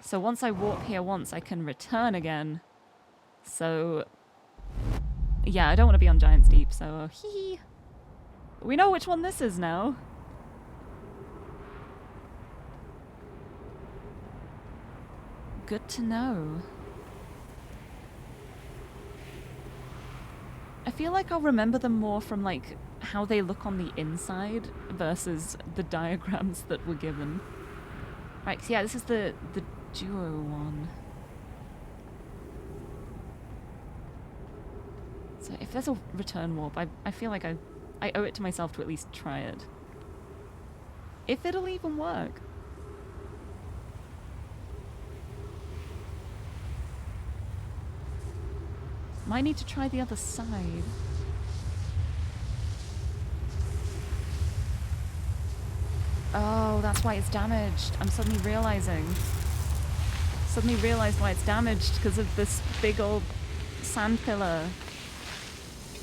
So once I warp here once, I can return again. So... yeah, I don't want to be on Giant's Deep, so hee. We know which one this is now. Good to know. I feel like I'll remember them more from, like, how they look on the inside versus the diagrams that were given. Right, so yeah, this is the duo one. So if there's a return warp, I feel like I owe it to myself to at least try it. If it'll even work. Might need to try the other side. Oh, that's why it's damaged. I'm suddenly realizing. Suddenly realized why it's damaged because of this big old sand pillar.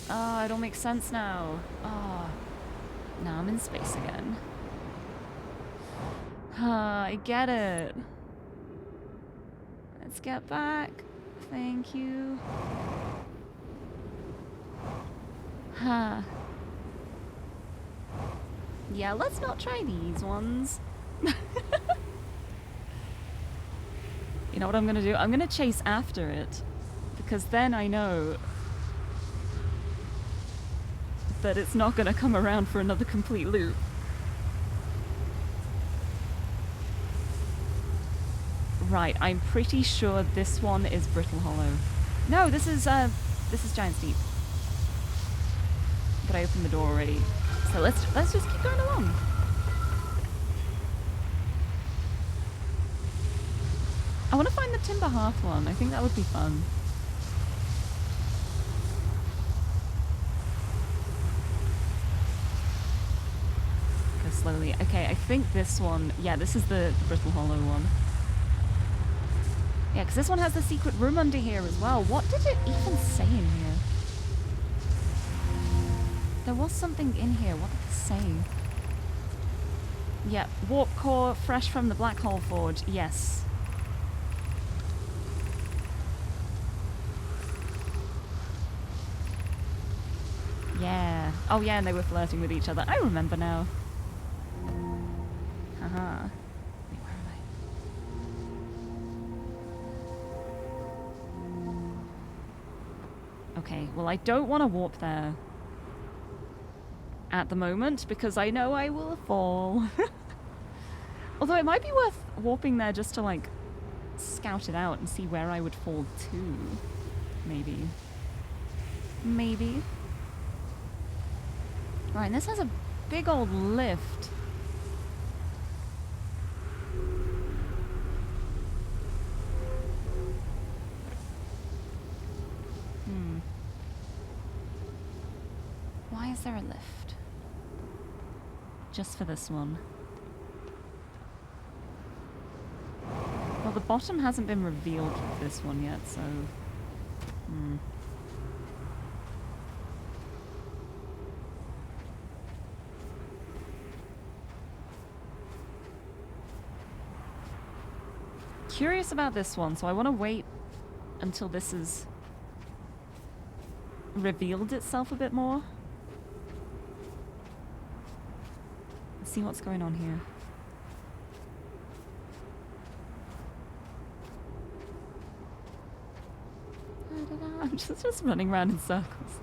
Oh, it all makes sense now. Oh. Now I'm in space again. Ah, I get it. Let's get back. Thank you. Huh. Yeah, let's not try these ones. You know what I'm gonna do? I'm gonna chase after it. Because then I know that it's not gonna come around for another complete loop. Right, I'm pretty sure this one is Brittle Hollow. No, this is Giant's Deep. But I opened the door already. So let's just keep going along. I want to find the Timber Hearth one. I think that would be fun. Go slowly. Okay, I think this one... yeah, this is the Brittle Hollow one. Yeah, because this one has the secret room under here as well. What did it even say in here? There was something in here. What did it say? Yeah, warp core fresh from the black hole forge. Yes. Yeah. Oh yeah, and they were flirting with each other. I remember now. Haha. Wait, where am I? Okay, well I don't want to warp there at the moment because I know I will fall. Although it might be worth warping there just to like scout it out and see where I would fall to. Maybe. Maybe. Right, and this has a big old lift. Why is there a lift? Just for this one. Well, the bottom hasn't been revealed with this one yet, so... Curious about this one, so I want to wait until this is revealed itself a bit more. Let's see what's going on here. I'm just running around in circles.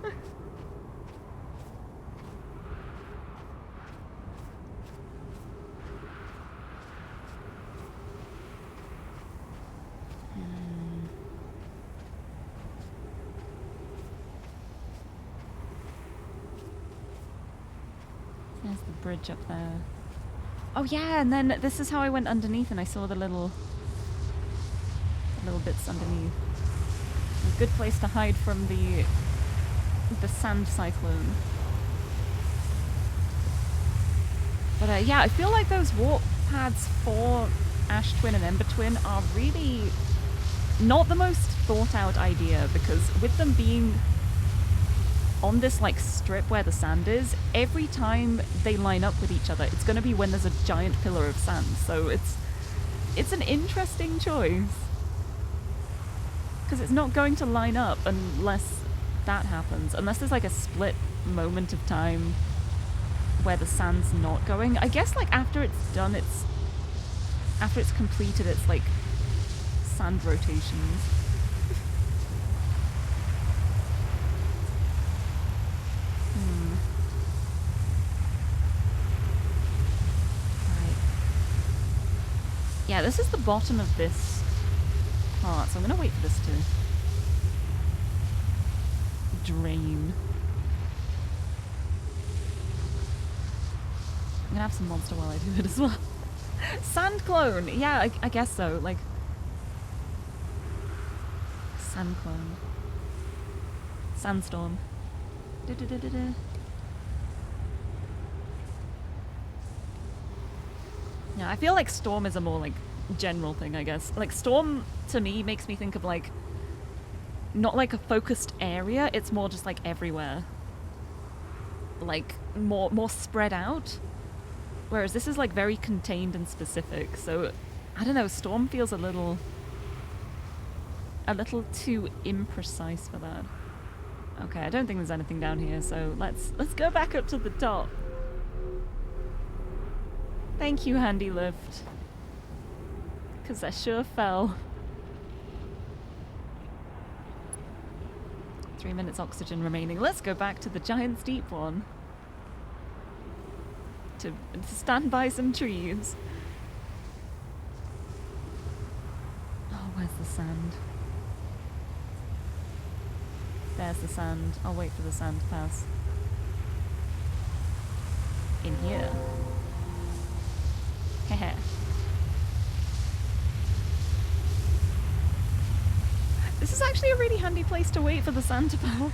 There's the bridge up there. Oh yeah, and then this is how I went underneath and I saw the little bits underneath. A good place to hide from the sand cyclone. But yeah, I feel like those warp pads for Ash Twin and Ember Twin are really not the most thought out idea, because with them being on this like strip where the sand is, every time they line up with each other, it's going to be when there's a giant pillar of sand. So it's an interesting choice. Because it's not going to line up unless that happens. Unless there's like a split moment of time where the sand's not going. I guess like after it's done, after it's completed, it's like sand rotations. Right. Yeah, this is the bottom of this part, so I'm gonna wait for this to drain. I'm gonna have some monster while I do it as well. Sand clone! Yeah, I guess so. Like, sand clone. Sandstorm. Du-du-du-du-du. Yeah, I feel like storm is a more like general thing, I guess. Like storm to me makes me think of like not like a focused area, it's more just like everywhere. Like more spread out. Whereas this is like very contained and specific. So I don't know, storm feels a little too imprecise for that. Okay, I don't think there's anything down here, so let's go back up to the top. Thank you, handy lift. Because I sure fell. 3 minutes oxygen remaining. Let's go back to the Giant's Deep one. To stand by some trees. Oh, where's the sand? There's the sand. I'll wait for the sand to pass. In here. Hehe. This is actually a really handy place to wait for the sand to pass.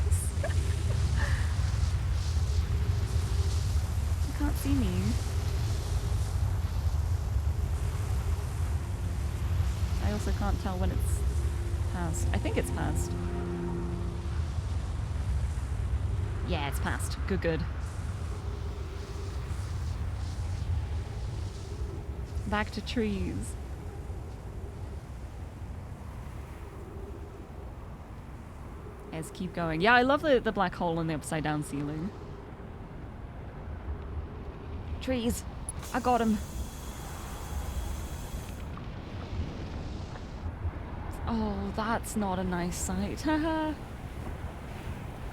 You can't see me. I also can't tell when it's passed. I think it's passed. Yeah, it's passed. Good, good. Back to trees. Let's keep going. Yeah, I love the black hole and the upside down ceiling. Trees. I got him. Oh, that's not a nice sight. Haha.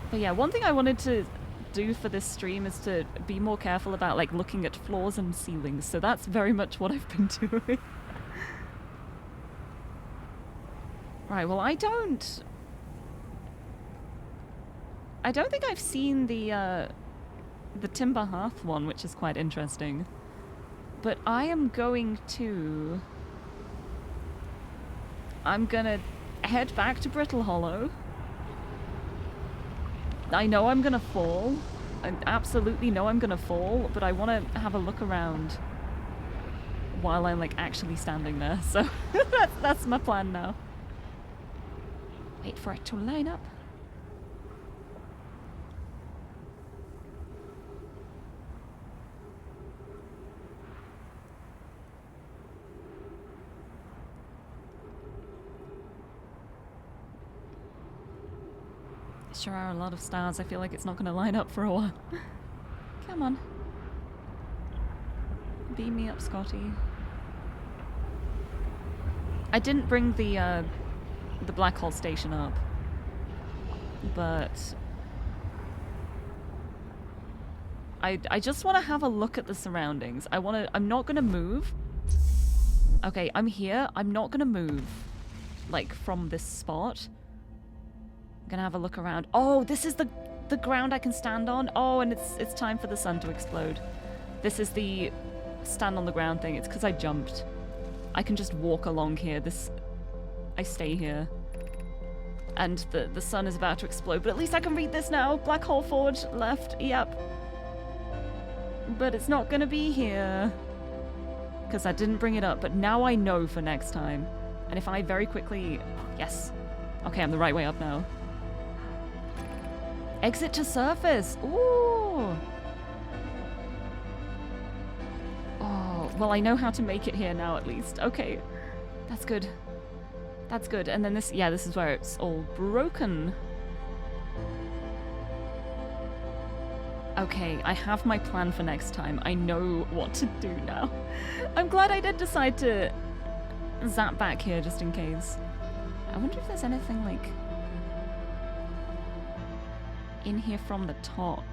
But yeah, one thing I wanted to do for this stream is to be more careful about like looking at floors and ceilings. So that's very much what I've been doing. Right, well I don't think I've seen the Timber Hearth one, which is quite interesting. But I'm gonna head back to Brittle Hollow. I know I'm gonna fall. I absolutely know I'm gonna fall, but I want to have a look around while I'm like actually standing there. So that's my plan now. Wait for it to line up. Sure are a lot of stars. I feel like it's not going to line up for a while. Come on. Beam me up, Scotty. I didn't bring the black hole station up, but I just want to have a look at the surroundings. I'm not going to move. Okay, I'm here. I'm not going to move, like, from this spot. I'm going to have a look around. Oh, this is the ground I can stand on. Oh, and it's time for the sun to explode. This is the stand on the ground thing. It's because I jumped. I can just walk along here. I stay here. And the sun is about to explode, but at least I can read this now. Black hole forge left. Yep. But it's not gonna be here because I didn't bring it up, but now I know for next time. And if I very quickly... Yes. Okay, I'm the right way up now. Exit to surface. Ooh. Oh, well, I know how to make it here now at least. Okay. That's good. That's good. And then this... Yeah, this is where it's all broken. Okay, I have my plan for next time. I know what to do now. I'm glad I did decide to zap back here just in case. I wonder if there's anything, like, in here from the top.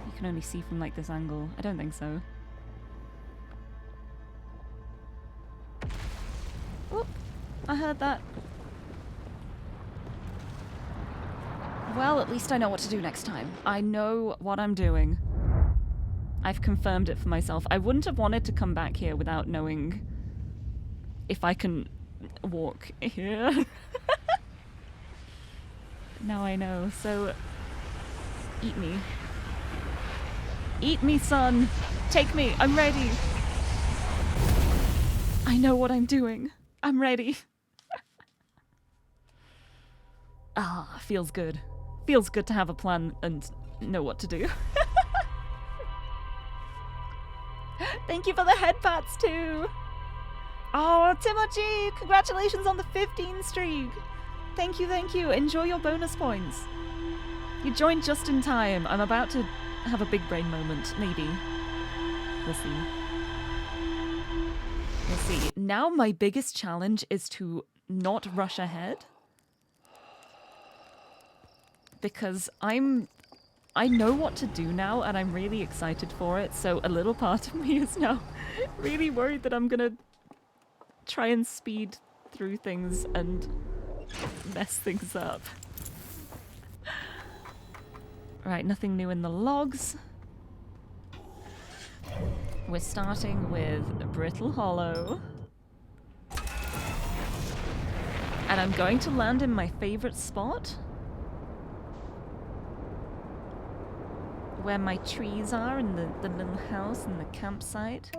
You can only see from, like, this angle. I don't think so. Whoop! I heard that. Well, at least I know what to do next time. I know what I'm doing. I've confirmed it for myself. I wouldn't have wanted to come back here without knowing if I can walk here. Now I know, so eat me. Eat me, son! Take me! I'm ready! I know what I'm doing. I'm ready. Ah, feels good. Feels good to have a plan and know what to do. Thank you for the head pats too! Oh, Timochi! Congratulations on the 15 streak! Thank you, thank you. Enjoy your bonus points. You joined just in time. I'm about to have a big brain moment. Maybe. We'll see. We'll see. Now my biggest challenge is to not rush ahead. Because I know what to do now and I'm really excited for it, so a little part of me is now really worried that I'm gonna try and speed through things and mess things up. Right, nothing new in the logs. We're starting with Brittle Hollow. And I'm going to land in my favorite spot. Where my trees are and the little house and the campsite.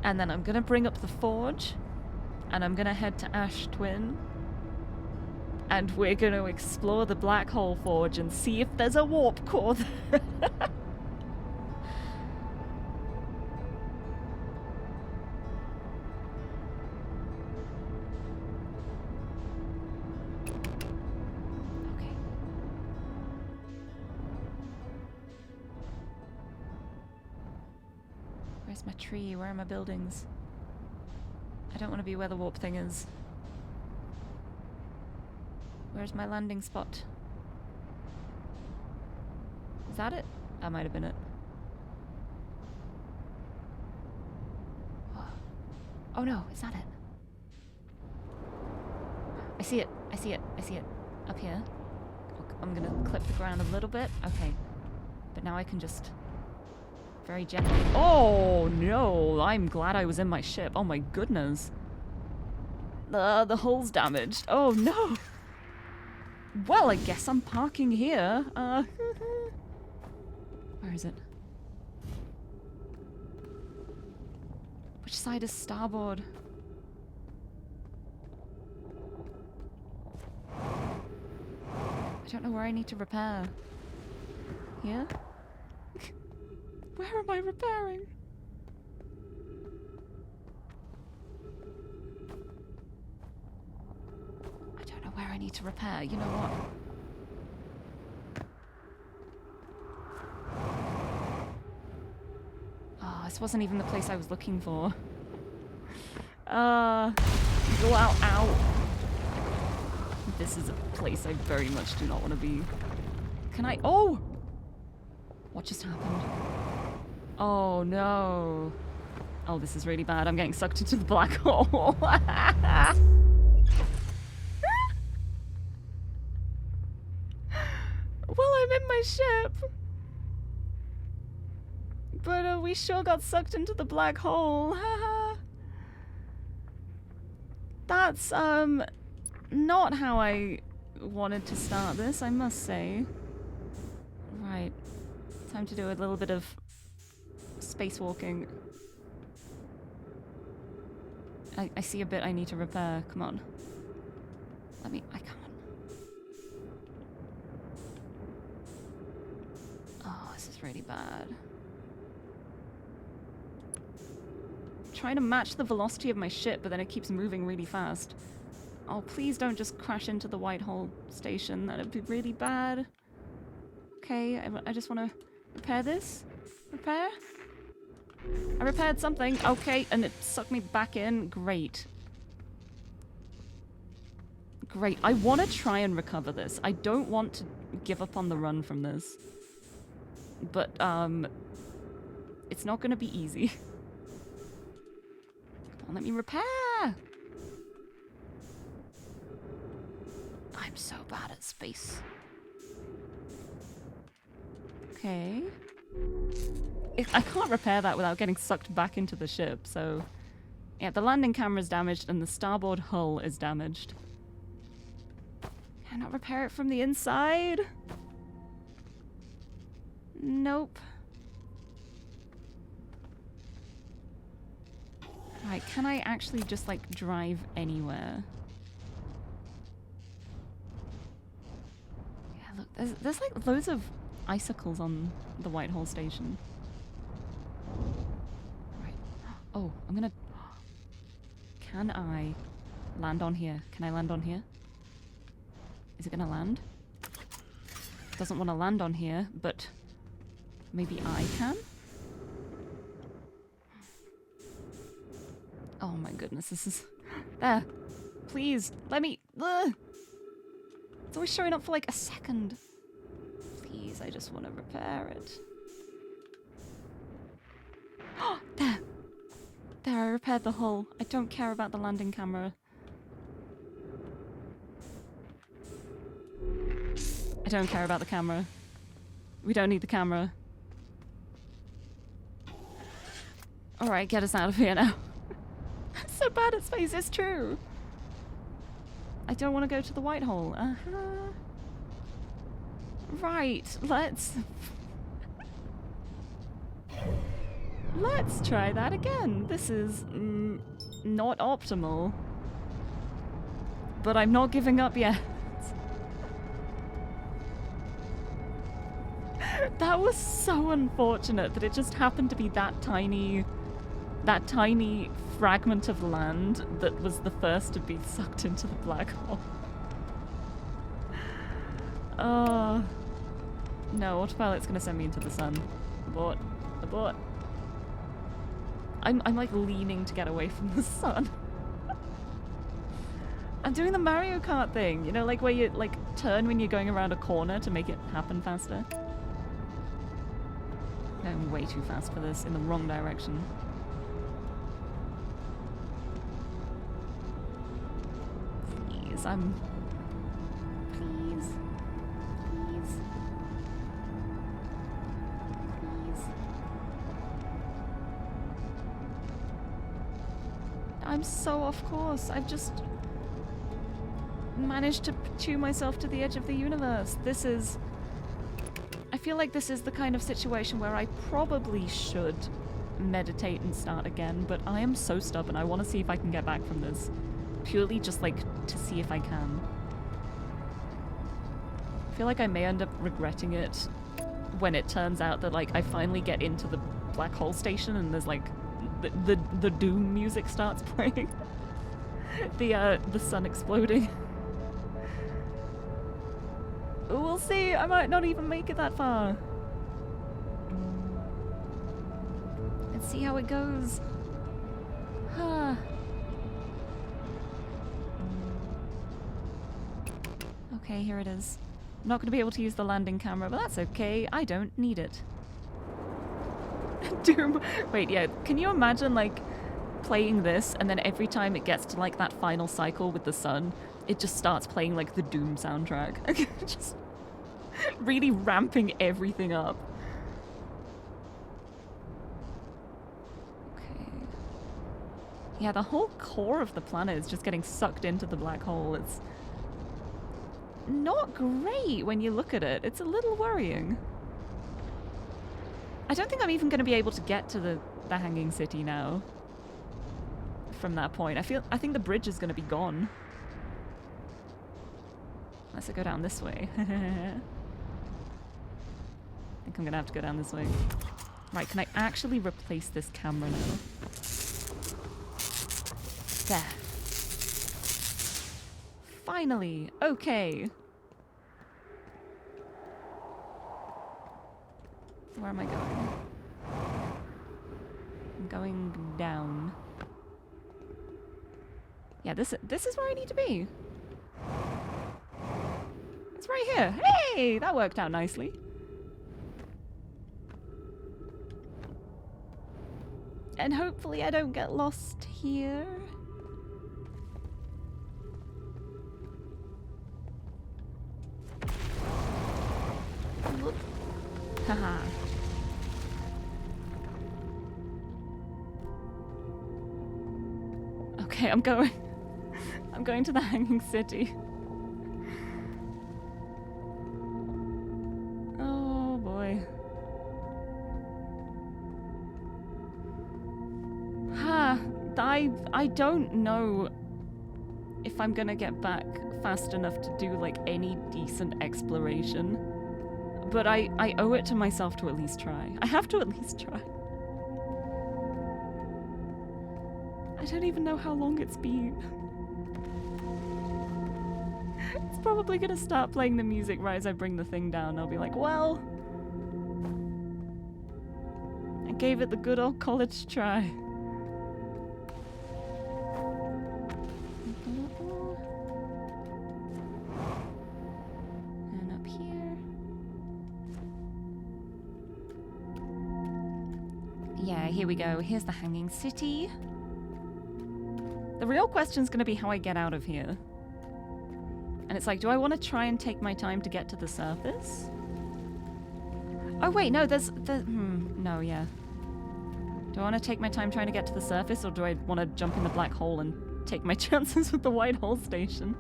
And then I'm gonna bring up the forge. And I'm gonna head to Ash Twin. And we're gonna explore the Black Hole Forge and see if there's a warp core there. Where's my tree? Where are my buildings? I don't want to be where the warp thing is. Where's my landing spot? Is that it? That might have been it. Oh no, is that it? I see it. I see it. I see it. Up here. I'm gonna clip the ground a little bit. Okay. But now I can just... very gently. Oh no! I'm glad I was in my ship. Oh my goodness. The hull's damaged. Oh no! Well, I guess I'm parking here. Where is it? Which side is starboard? I don't know where I need to repair. Here? Where am I repairing? I need to repair. You know what? Oh, this wasn't even the place I was looking for. Go out, ow. This is a place I very much do not want to be. Can I? Oh! What just happened? Oh no. Oh, this is really bad. I'm getting sucked into the black hole. Well, I'm in my ship. But we sure got sucked into the black hole. That's, not how I wanted to start this, I must say. Right. Time to do a little bit of spacewalking. I see a bit I need to repair. Come on. I can't. Oh, this is really bad. Trying to match the velocity of my ship, but then it keeps moving really fast. Oh, please don't just crash into the white hole station. That'd be really bad. Okay, I just want to repair this. Repair? I repaired something. Okay, and it sucked me back in. Great. Great. I want to try and recover this. I don't want to give up on the run from this. But, it's not going to be easy. Come on, let me repair! I'm so bad at space. Okay. I can't repair that without getting sucked back into the ship, so... Yeah, the landing camera is damaged and the starboard hull is damaged. Can I not repair it from the inside? Nope. Right, can I actually just, like, drive anywhere? Yeah, look, there's like, loads of icicles on the Whitehall station. Right. Oh, I'm gonna... Can I land on here? Can I land on here? Is it gonna land? It doesn't want to land on here, but maybe I can? Oh my goodness, this is... There! Please, let me... Ugh. It's always showing up for like a second. Please, I just want to repair it. Oh, there! There, I repaired the hull. I don't care about the landing camera. I don't care about the camera. We don't need the camera. Alright, get us out of here now. I'm so bad at space, it's true. I don't want to go to the Whitehall. Right, let's try that again. This is not optimal. But I'm not giving up yet. That was so unfortunate that it just happened to be that tiny fragment of land that was the first to be sucked into the black hole. Oh. No, autopilot's gonna send me into the sun. Abort. Abort. I'm like leaning to get away from the sun. I'm doing the Mario Kart thing, you know, like where you like turn when you're going around a corner to make it happen faster. I'm way too fast for this, in the wrong direction. Please, Please. Please. Please. I'm so off course. I've just managed to chew myself to the edge of the universe. This is... I feel like this is the kind of situation where I probably should meditate and start again, but I am so stubborn. I want to see if I can get back from this. Purely just, like, to see if I can. I feel like I may end up regretting it when it turns out that, like, I finally get into the black hole station and there's, like, the doom music starts playing. The sun exploding. We'll see. I might not even make it that far. Let's see how it goes. Huh. Okay, here it is. I'm not going to be able to use the landing camera, but that's okay. I don't need it. Doom. Wait, yeah. Can you imagine, like, playing this and then every time it gets to, like, that final cycle with the sun, it just starts playing, like, the Doom soundtrack? Just really ramping everything up. Okay. Yeah, the whole core of the planet is just getting sucked into the black hole. It's not great when you look at it. It's a little worrying. I don't think I'm even going to be able to get to the hanging city now. From that point. I think the bridge is going to be gone. Unless I go down this way. I think I'm going to have to go down this way. Right, can I actually replace this camera now? There. Finally! Okay. Where am I going? I'm going down. Yeah, this is where I need to be. It's right here. Hey! That worked out nicely. And hopefully I don't get lost here. Haha. Okay, I'm going to the hanging city. Oh boy. I don't know if I'm gonna get back fast enough to do like any decent exploration. But I owe it to myself to at least try. I have to at least try. I don't even know how long it's been. It's probably gonna start playing the music right as I bring the thing down. I'll be like, well, I gave it the good old college try. And up here. Yeah, here we go. Here's the hanging city. The real question's gonna be how I get out of here. And it's like, do I want to try and take my time to get to the surface? Oh wait, no, no, yeah. Do I want to take my time trying to get to the surface, or do I want to jump in the black hole and take my chances with the white hole station?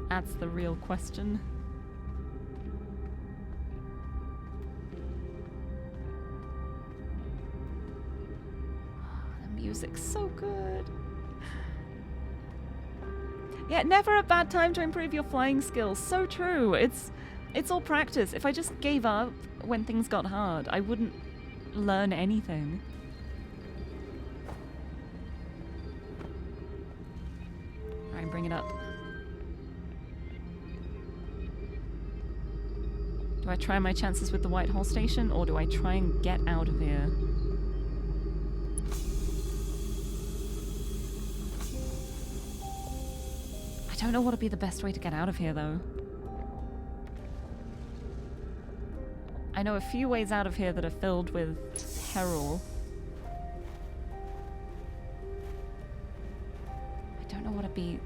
That's the real question. Music's so good. Yeah, never a bad time to improve your flying skills. So true. It's all practice. If I just gave up when things got hard, I wouldn't learn anything. Alright, bring it up. Do I try my chances with the white hole station, or do I try and get out of here? I don't know what would be the best way to get out of here, though. I know a few ways out of here that are filled with peril. I don't know what would be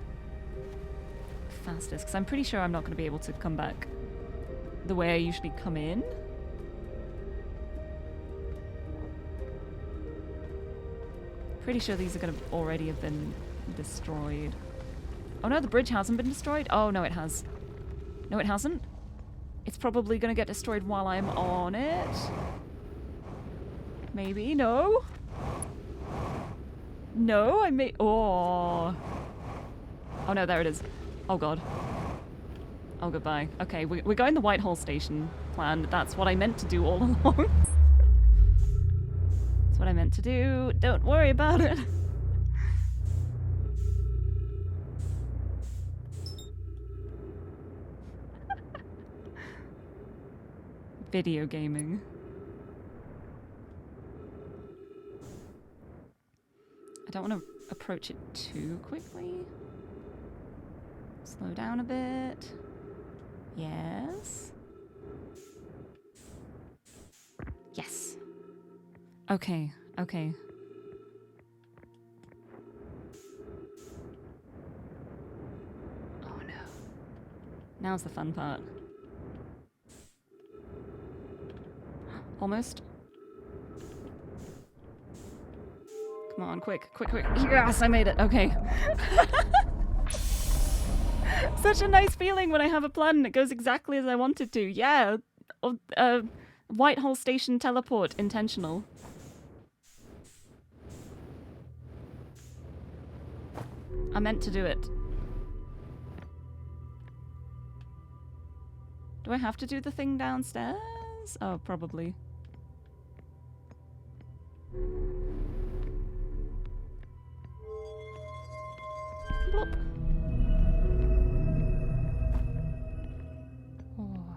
fastest, because I'm pretty sure I'm not going to be able to come back the way I usually come in. Pretty sure these are going to already have been destroyed. Oh no, the bridge hasn't been destroyed? Oh no, it has. No, it hasn't. It's probably gonna get destroyed while I'm on it. Maybe, no? No, I may— oh. Oh no, there it is. Oh god. Oh, goodbye. Okay, we're going the white hole station plan. That's what I meant to do all along. That's what I meant to do. Don't worry about it. Video gaming. I don't want to approach it too quickly. Slow down a bit. Yes. Yes. Okay, okay. Oh no. Now's the fun part. Almost. Come on, quick, quick, quick. Yes, I made it. Okay. Such a nice feeling when I have a plan and it goes exactly as I want it to. Yeah. Whitehall Station teleport, intentional. I meant to do it. Do I have to do the thing downstairs? Oh, probably. Blop. Oh.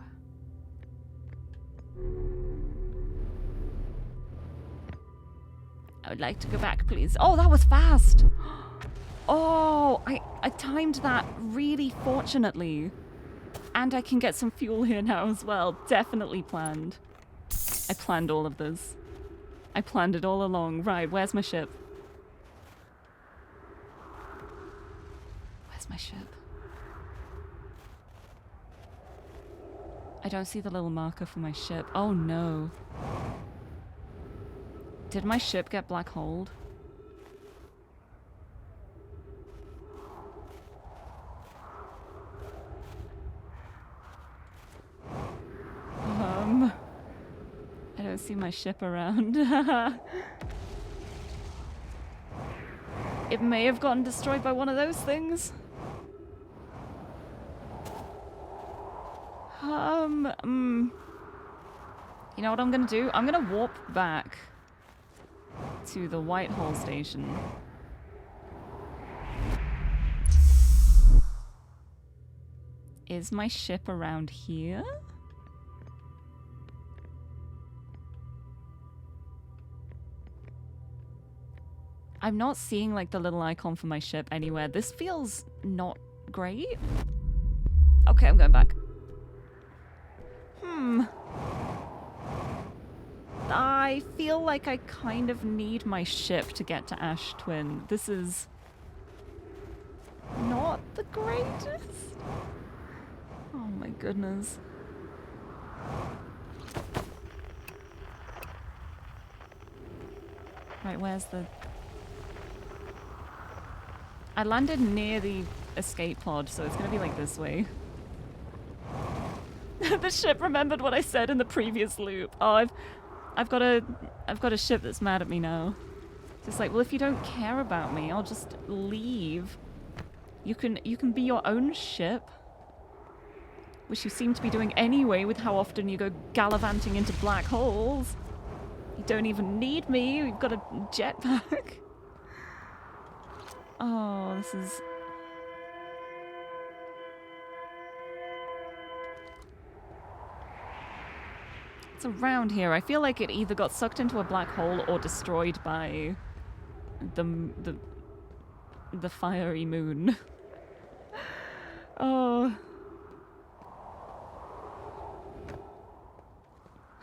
I would like to go back, please. Oh, that was fast! Oh, I timed that really fortunately. And I can get some fuel here now as well. Definitely planned. I planned all of this. I planned it all along. Right, where's my ship? Where's my ship? I don't see the little marker for my ship. Oh no. Did my ship get black holed? I don't see my ship around. It may have gotten destroyed by one of those things. You know what I'm gonna do? I'm gonna warp back to the Whitehall station. Is my ship around here? I'm not seeing like the little icon for my ship anywhere. This feels not great. Okay, I'm going back. I feel like I kind of need my ship to get to Ash Twin. This is not the greatest. Oh my goodness. Right, where's the... I landed near the escape pod, so it's gonna be like this way. The ship remembered what I said in the previous loop. Oh, I've got a ship that's mad at me now. It's like, well, if you don't care about me, I'll just leave. You can be your own ship. Which you seem to be doing anyway with how often you go gallivanting into black holes. You don't even need me. We've got a jetpack. Oh, this is... It's around here. I feel like it either got sucked into a black hole or destroyed by the fiery moon. Oh.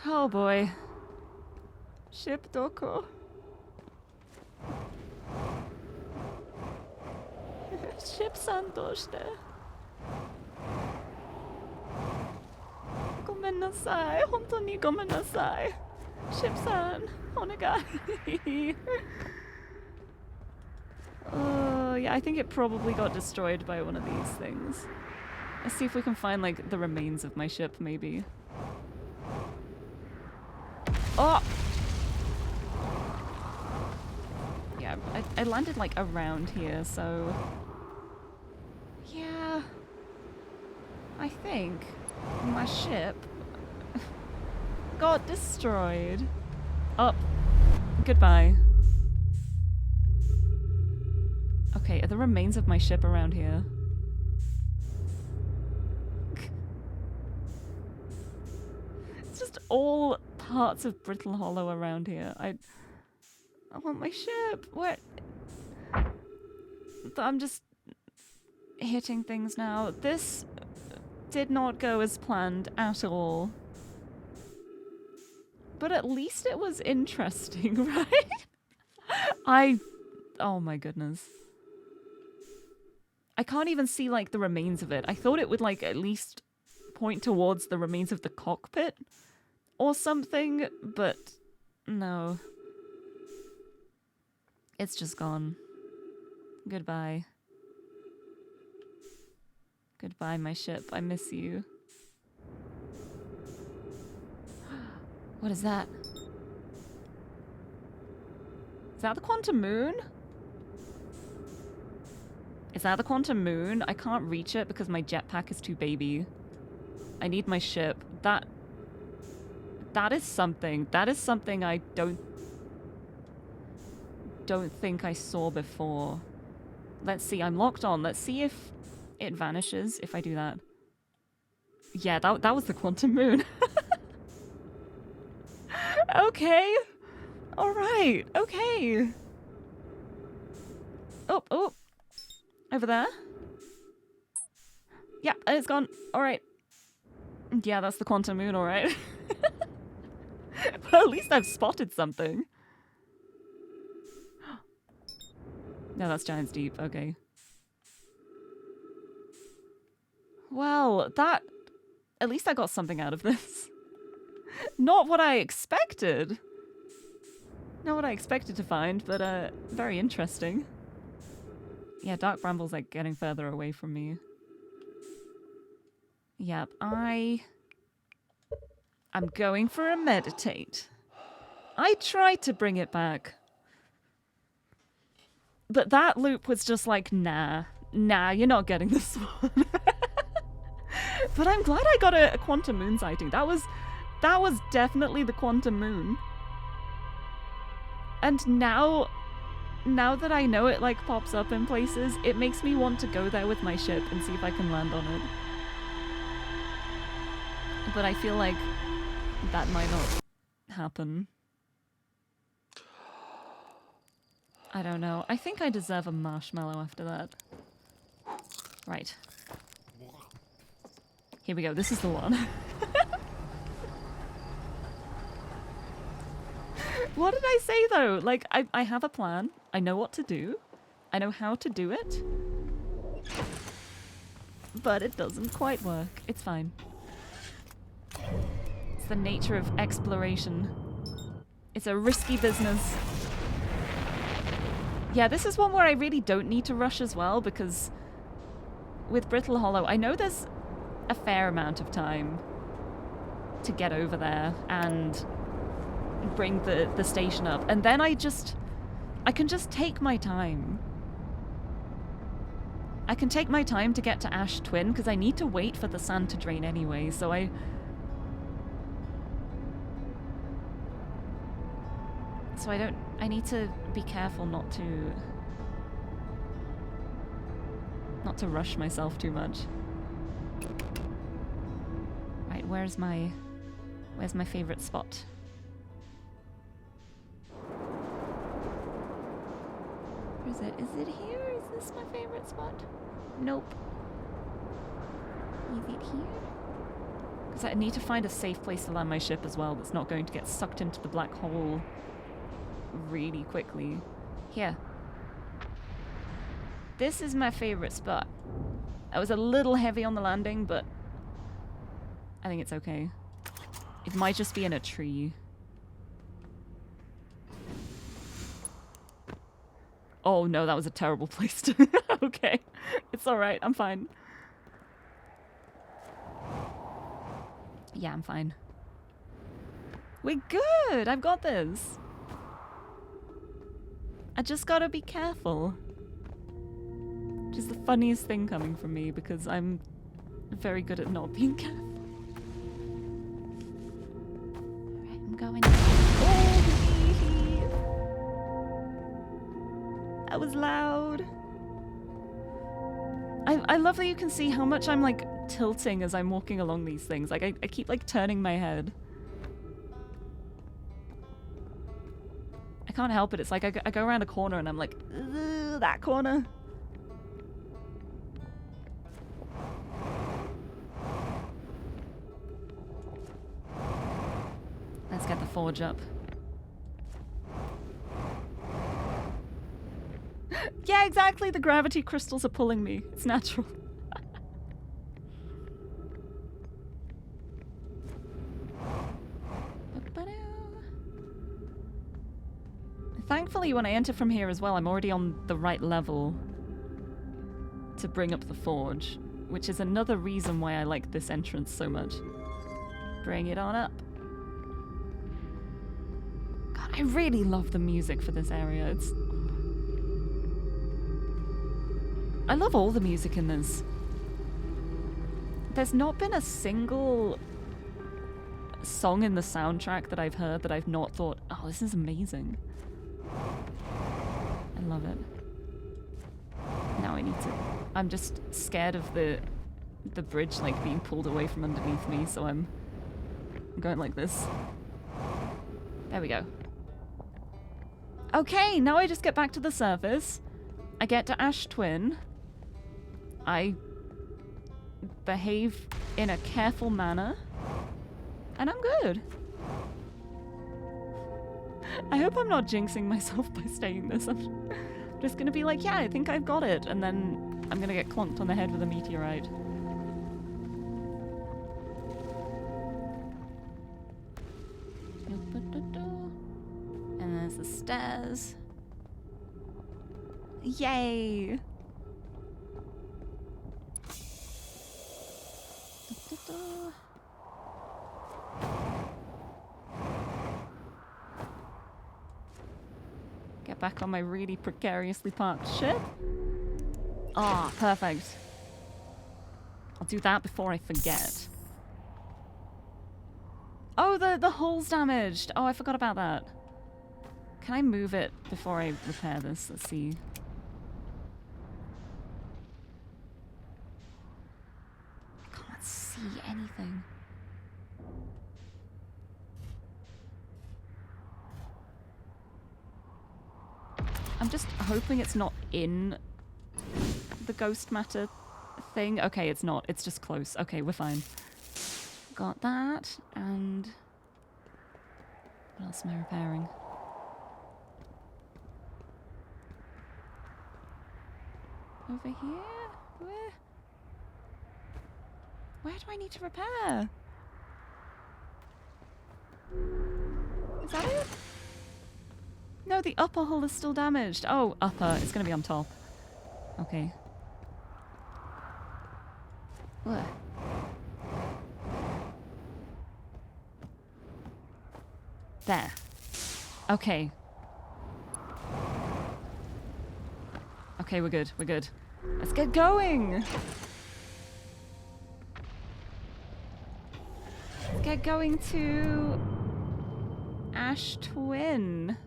Oh boy. Ship doko. Ship san doshite? Gomen nasai. Honto ni gomen nasai. Ship san, onegai. Yeah, I think it probably got destroyed by one of these things. Let's see if we can find like the remains of my ship maybe. Oh! Yeah, I landed like around here, so... Yeah... I think my ship got destroyed. Oh, goodbye. Okay, are the remains of my ship around here? It's just all parts of Brittle Hollow around here. I want my ship. What? I'm just hitting things now. This did not go as planned at all. But at least it was interesting, right? Oh my goodness. I can't even see, like, the remains of it. I thought it would, like, at least point towards the remains of the cockpit or something, but no. It's just gone. Goodbye. Goodbye, my ship. I miss you. What is that? Is that the Quantum Moon? Is that the Quantum Moon? I can't reach it because my jetpack is too baby. I need my ship. That is something. That is something I don't think I saw before. Let's see. I'm locked on. Let's see if it vanishes if I do that. Yeah, that was the Quantum Moon. Okay. All right. Okay. Oh. Over there. Yeah, and it's gone. All right. Yeah, that's the Quantum Moon, all right. Well, at least I've spotted something. No, that's Giant's Deep. Okay. Well, that... At least I got something out of this. Not what I expected. Not what I expected to find, but very interesting. Yeah, Dark Bramble's like getting further away from me. Yep, I'm going for a meditate. I tried to bring it back. But that loop was just like, nah, you're not getting this one. But I'm glad I got a Quantum Moon sighting. That was definitely the Quantum Moon. And now that I know it like pops up in places, it makes me want to go there with my ship and see if I can land on it. But I feel like that might not happen. I don't know. I think I deserve a marshmallow after that. Right. Here we go. This is the one. What did I say though? Like, I have a plan. I know what to do. I know how to do it. But it doesn't quite work. It's fine. It's the nature of exploration. It's a risky business. Yeah, this is one where I really don't need to rush as well, because with Brittle Hollow, I know there's a fair amount of time to get over there and bring the station up. And then I can just take my time. I can take my time to get to Ash Twin, because I need to wait for the sand to drain anyway, so I need to be careful not to rush myself too much. Right, where's my favorite spot? Where is it? Is it here? Is this my favorite spot? Nope. Is it here? Because I need to find a safe place to land my ship as well that's not going to get sucked into the black hole really quickly. Here. This is my favorite spot. I was a little heavy on the landing, but I think it's okay. It might just be in a tree. Oh no, that was a terrible place to... Okay. It's alright, I'm fine. Yeah, I'm fine. We're good! I've got this! I just gotta be careful. Which is the funniest thing coming from me, because I'm very good at not being careful. Alright, I'm going... Oh, that was loud. I love that you can see how much I'm like tilting as I'm walking along these things. Like I keep like turning my head. I can't help it. It's like I go around a corner and I'm like, ugh, that corner. Let's get the forge up. Yeah, exactly. The gravity crystals are pulling me. It's natural. Thankfully, when I enter from here as well, I'm already on the right level to bring up the forge, which is another reason why I like this entrance so much. Bring it on up. God, I really love the music for this area. I love all the music in this. There's not been a single song in the soundtrack that I've heard that I've not thought, oh, this is amazing. I love it. Now I need to... I'm just scared of the bridge like being pulled away from underneath me, so I'm going like this. There we go. Okay, now I just get back to the surface. I get to Ash Twin. I behave in a careful manner. And I'm good. I hope I'm not jinxing myself by saying this. I'm just gonna be like, yeah, I think I've got it. And then I'm gonna get clonked on the head with a meteorite. And there's the stairs. Yay! Get back on my really precariously parked ship. Ah, perfect. I'll do that before I forget. Oh, the hull's damaged. Oh, I forgot about that. Can I move it before I repair this? Let's see. I can't see anything. I'm just hoping it's not in the ghost matter thing. Okay, it's not. It's just close. Okay, we're fine. Got that, and... what else am I repairing? Over here? Where do I need to repair? Is that it? No, the upper hull is still damaged. Oh, upper. It's going to be on top. Okay. Where? There. Okay. Okay, we're good. We're good. Let's get going! Let's get going to... Ash Twin.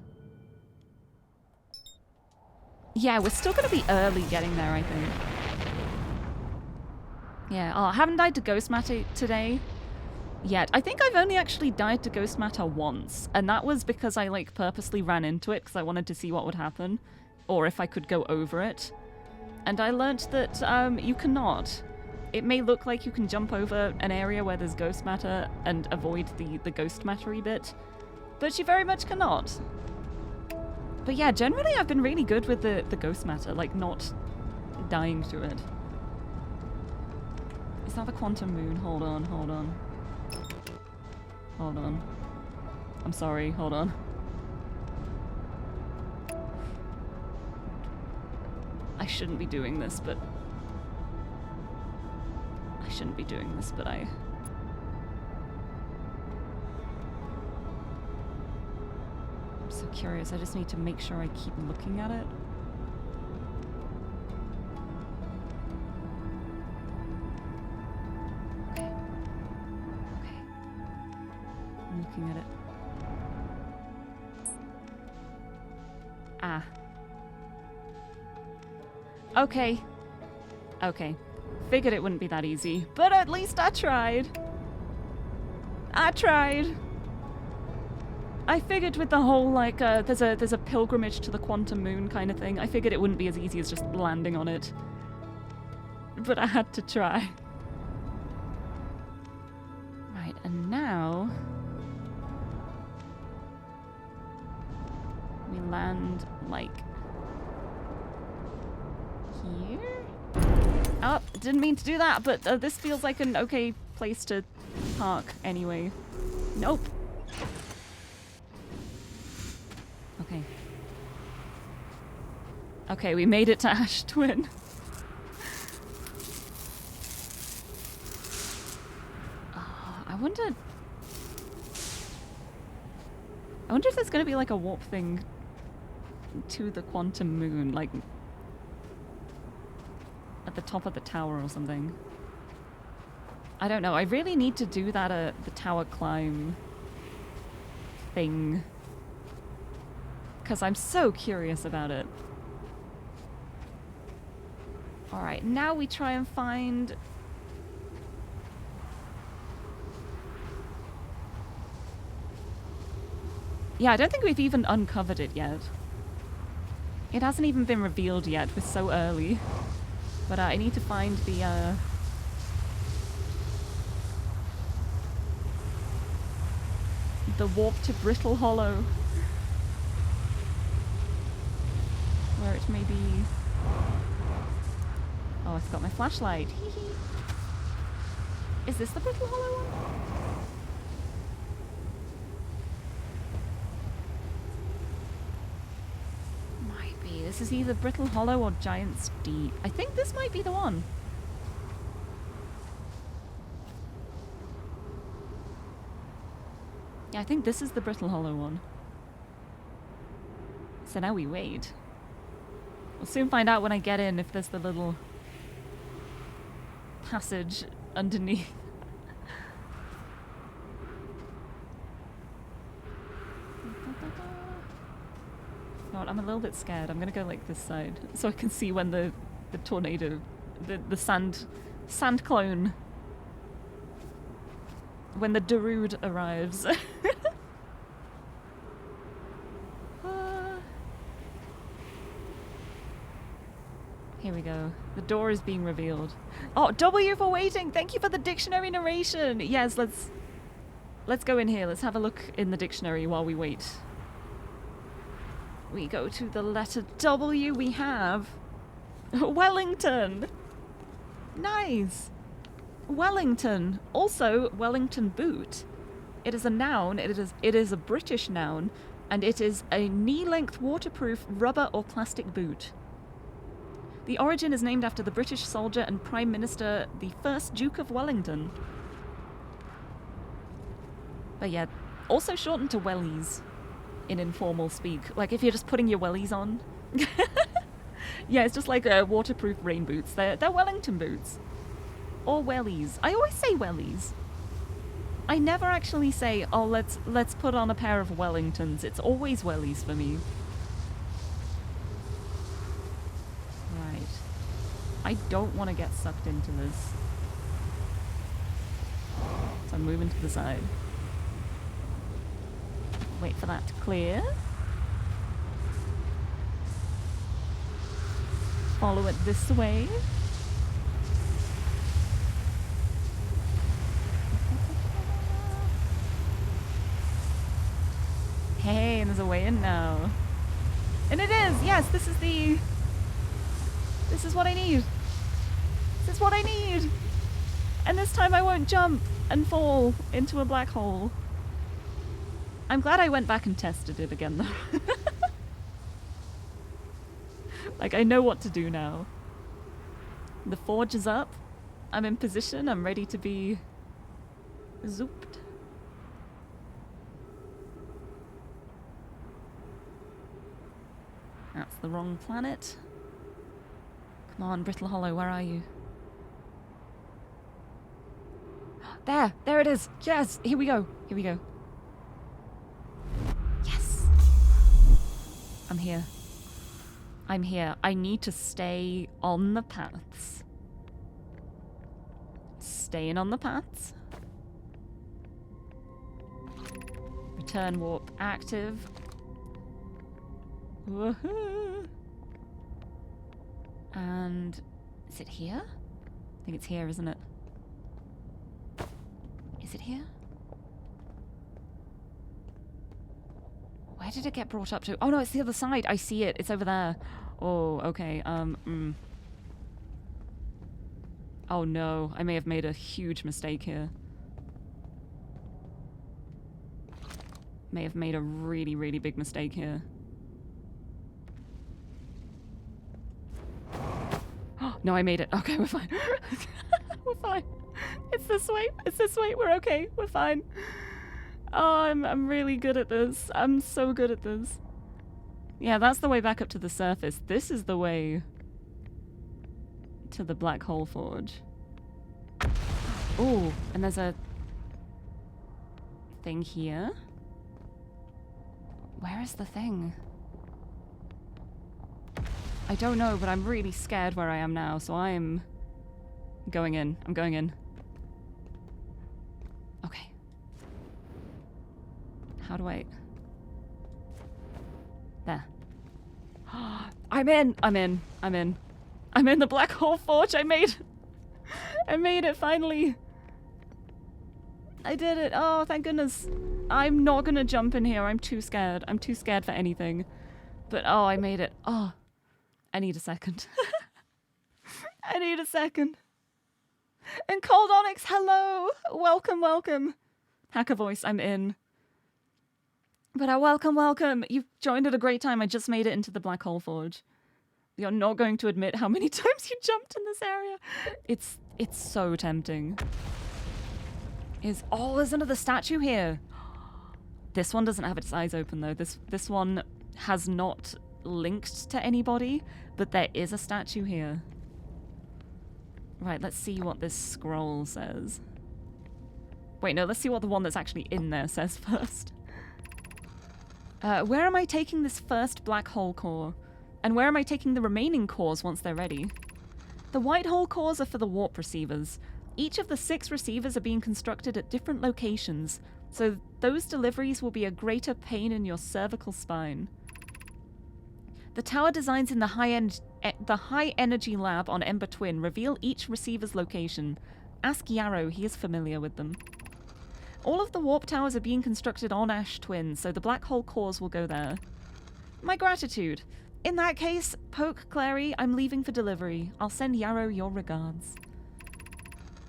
Yeah, we're still going to be early getting there, I think. Yeah. Oh, I haven't died to Ghost Matter today yet. I think I've only actually died to Ghost Matter once, and that was because I, like, purposely ran into it because I wanted to see what would happen, or if I could go over it. And I learnt that you cannot. It may look like you can jump over an area where there's Ghost Matter and avoid the Ghost Matter-y bit, but you very much cannot. But yeah, generally I've been really good with the Ghost Matter, like not dying to it. Is that the Quantum Moon? Hold on, hold on. Hold on. I'm sorry, hold on. I shouldn't be doing this, but... I shouldn't be doing this, but I... I'm so curious, I just need to make sure I keep looking at it. Okay. Okay. I'm looking at it. Ah. Okay. Okay. Figured it wouldn't be that easy, but at least I tried. I tried. I figured with the whole, like, there's a pilgrimage to the quantum moon kind of thing, I figured it wouldn't be as easy as just landing on it. But I had to try. Right, and now... we land, like... here? Oh, didn't mean to do that, but this feels like an okay place to park anyway. Nope. Okay. Okay, we made it to Ash Twin. I wonder if there's gonna be like a warp thing to the quantum moon, like at the top of the tower or something. I don't know. I really need to do that the tower climb thing, because I'm so curious about it. Alright, now we try and find... yeah, I don't think we've even uncovered it yet. It hasn't even been revealed yet. We're so early. But I need to find the warp to Brittle Hollow. Where it may be... oh, I forgot my flashlight. Is this the Brittle Hollow one? Might be. This is either Brittle Hollow or Giant's Deep. I think this might be the one. Yeah, I think this is the Brittle Hollow one. So now we wait. We'll soon find out when I get in if there's the little passage underneath. You know what, I'm a little bit scared. I'm gonna go like this side so I can see when the tornado, the sand clone, when the Darude arrives. Here we go. The door is being revealed. Oh, W for waiting! Thank you for the dictionary narration! Yes, let's go in here. Let's have a look in the dictionary while we wait. We go to the letter W. We have... Wellington! Nice! Wellington. Also, Wellington boot. It is a noun. It is a British noun. And it is a knee-length waterproof rubber or plastic boot. The origin is named after the British soldier and Prime Minister, the 1st Duke of Wellington. But yeah, also shortened to wellies in informal speak. Like if you're just putting your wellies on. Yeah, it's just like waterproof rain boots. They're Wellington boots. Or wellies. I always say wellies. I never actually say, oh, let's put on a pair of Wellingtons. It's always wellies for me. I don't want to get sucked into this. So I'm moving to the side. Wait for that to clear. Follow it this way. Hey, and there's a way in now. And it is! Yes, this is the... this is what I need. This is what I need. And this time I won't jump and fall into a black hole. I'm glad I went back and tested it again though. Like I know what to do now. The forge is up. I'm in position. I'm ready to be zooped. That's the wrong planet. Come on, Brittle Hollow, where are you? There it is. Yes, here we go. Here we go. Yes. I'm here. I'm here. I need to stay on the paths. Staying on the paths. Return warp active. Woohoo! And is it here? I think it's here, isn't it? Is it here? Where did it get brought up to? Oh no, it's the other side. I see it. It's over there. Oh, okay. Oh no, I may have made a huge mistake here. May have made a really, really big mistake here. No, I made it. Okay, we're fine. We're fine. It's this way. It's this way. We're okay. We're fine. Oh, I'm really good at this. I'm so good at this. Yeah, that's the way back up to the surface. This is the way to the black hole forge. Oh, and there's a thing here. Where is the thing? I don't know, but I'm really scared where I am now, so I'm going in. I'm going in. Okay. How do I... There. I'm in! I'm in. I'm in. I'm in the black hole forge! I made it, finally! I did it! Oh, thank goodness. I'm not gonna jump in here. I'm too scared. I'm too scared for anything. But, oh, I made it. Oh. I need a second. I need a second. And Cold Onyx, hello! Welcome, welcome. Hacker Voice, I'm in. But welcome, welcome. You've joined at a great time. I just made it into the Black Hole Forge. You're not going to admit how many times you jumped in this area. It's so tempting. Oh, there's another statue here. This one doesn't have its eyes open, though. This one has not linked to anybody, but there is a statue here. Right, let's see what this scroll says. Wait, no, let's see what the one that's actually in there says first. Where am I taking this first black hole core? And where am I taking the remaining cores once they're ready? The white hole cores are for the warp receivers. Each of the 6 receivers are being constructed at different locations, so those deliveries will be a greater pain in your cervical spine. The tower designs in the high energy lab on Ember Twin reveal each receiver's location. Ask Yarrow, he is familiar with them. All of the warp towers are being constructed on Ash Twin, so the black hole cores will go there. My gratitude. In that case, Poke, Clary, I'm leaving for delivery. I'll send Yarrow your regards.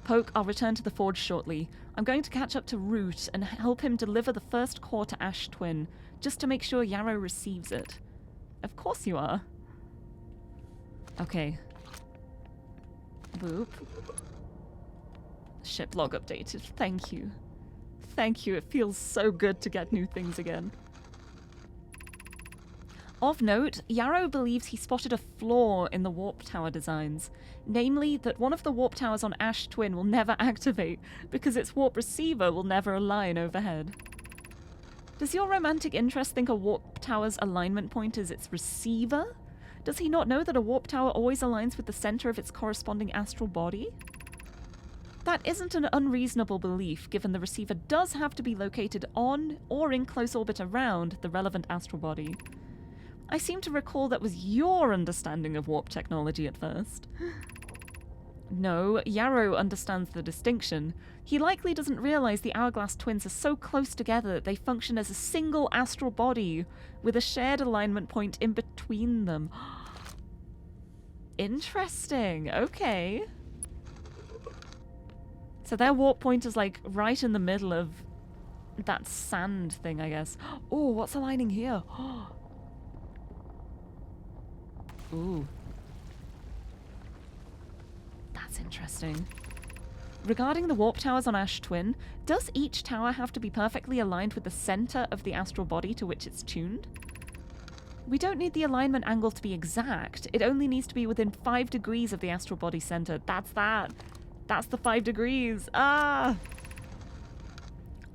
Poke, I'll return to the forge shortly. I'm going to catch up to Root and help him deliver the first core to Ash Twin, just to make sure Yarrow receives it. Of course you are. Okay. Boop. Ship log updated. Thank you. Thank you. It feels so good to get new things again. Of note, Yarrow believes he spotted a flaw in the warp tower designs. Namely, that one of the warp towers on Ash Twin will never activate because its warp receiver will never align overhead. Does your romantic interest think a warp tower's alignment point is its receiver? Does he not know that a warp tower always aligns with the center of its corresponding astral body? That isn't an unreasonable belief, given the receiver does have to be located on or in close orbit around the relevant astral body. I seem to recall that was your understanding of warp technology at first. No, Yarrow understands the distinction. He likely doesn't realize the Hourglass twins are so close together that they function as a single astral body, with a shared alignment point in between them. Interesting, okay. So their warp point is like right in the middle of that sand thing, I guess. Oh, what's aligning here? Ooh. That's interesting. Regarding the warp towers on Ash Twin, does each tower have to be perfectly aligned with the center of the astral body to which it's tuned? We don't need the alignment angle to be exact. It only needs to be within 5 degrees of the astral body center. That's that. That's the 5 degrees. Ah!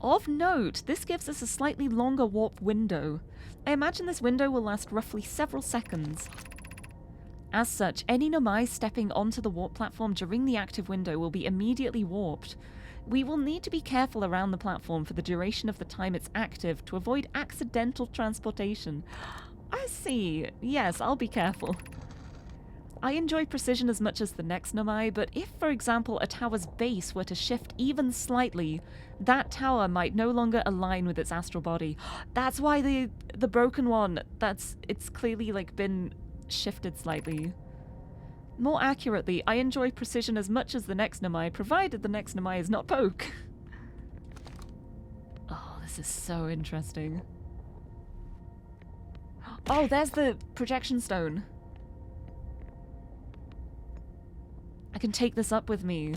Of note, this gives us a slightly longer warp window. I imagine this window will last roughly several seconds. As such, any Nomai stepping onto the warp platform during the active window will be immediately warped. We will need to be careful around the platform for the duration of the time it's active to avoid accidental transportation. I see. Yes, I'll be careful. I enjoy precision as much as the next Nomai, but if, for example, a tower's base were to shift even slightly, that tower might no longer align with its astral body. That's why the broken one, it's clearly like been shifted slightly. More accurately, I enjoy precision as much as the next Nomai, provided the next Nomai is not poke. Oh, this is so interesting. Oh, there's the projection stone. I can take this up with me.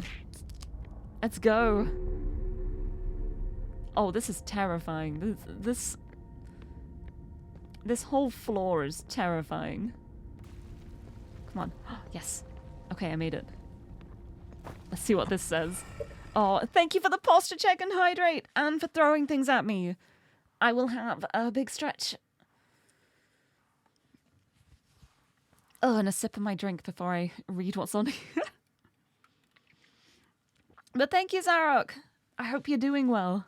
Let's go. Oh, this is terrifying. This whole floor is terrifying. Come on. Yes. Okay, I made it. Let's see what this says. Oh, thank you for the posture check and hydrate, and for throwing things at me. I will have a big stretch. Oh, and a sip of my drink before I read what's on here. But thank you, Zarok. I hope you're doing well.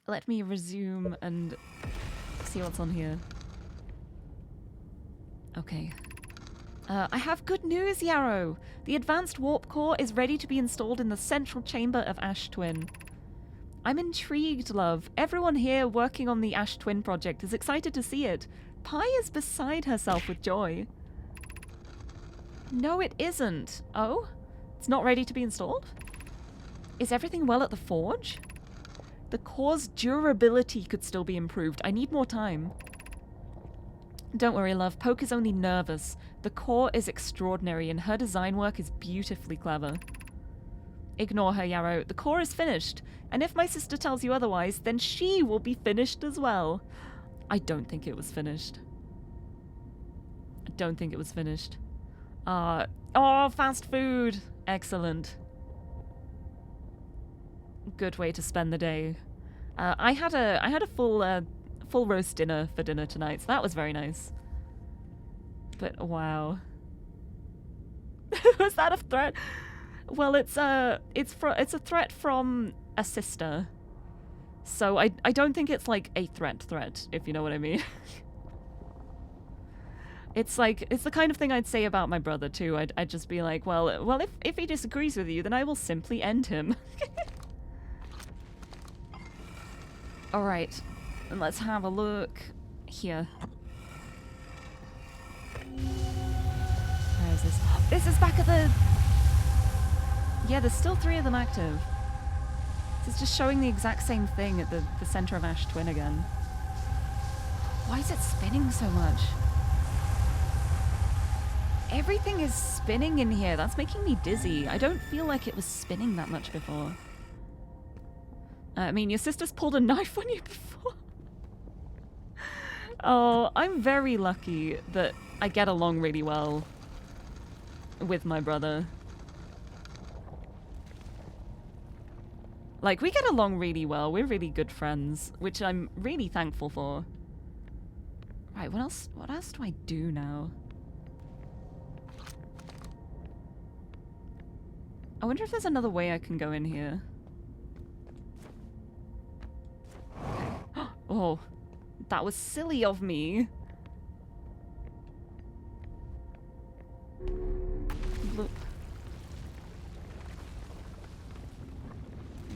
Let me resume and see what's on here. Okay. I have good news, Yarrow. The advanced warp core is ready to be installed in the central chamber of Ash Twin. I'm intrigued, love. Everyone here working on the Ash Twin project is excited to see it. Pi is beside herself with joy. No, it isn't. Oh? It's not ready to be installed? Is everything well at the forge? The core's durability could still be improved. I need more time. Don't worry, love. Poke is only nervous. The core is extraordinary and her design work is beautifully clever. Ignore her, Yarrow. The core is finished. And if my sister tells you otherwise, then she will be finished as well. I don't think it was finished. I don't think it was finished. Oh, fast food. Excellent. Good way to spend the day. I had a full roast dinner for dinner tonight, so that was very nice. But wow. Was that a threat? Well, it's a threat from a sister. So I don't think it's like a threat, if you know what I mean. It's the kind of thing I'd say about my brother too. I'd just be like, well, if he disagrees with you, then I will simply end him. All right, and let's have a look here. Where is this? This is back at the... Yeah, there's still 3 of them active. This is just showing the exact same thing at the center of Ash Twin again. Why is it spinning so much? Everything is spinning in here. That's making me dizzy. I don't feel like it was spinning that much before. I mean, your sister's pulled a knife on you before. Oh, I'm very lucky that I get along really well with my brother. Like, we get along really well. We're really good friends, which I'm really thankful for. Right, what else do I do now? I wonder if there's another way I can go in here. Oh, that was silly of me. Look.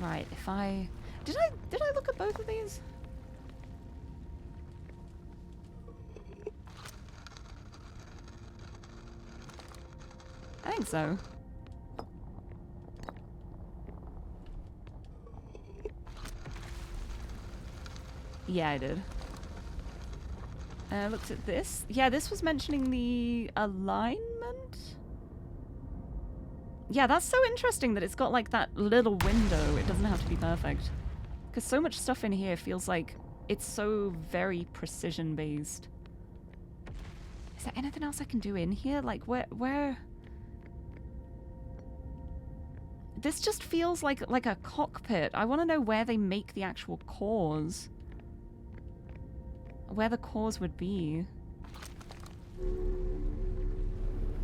Right, if I... Did I look at both of these? I think so. Yeah, I did. Looked at this. Yeah, this was mentioning the alignment? Yeah, that's so interesting that it's got like that little window. It doesn't have to be perfect. Because so much stuff in here feels like it's so very precision based. Is there anything else I can do in here? Like where... This just feels like a cockpit. I want to know where they make the actual cores. Where the cores would be.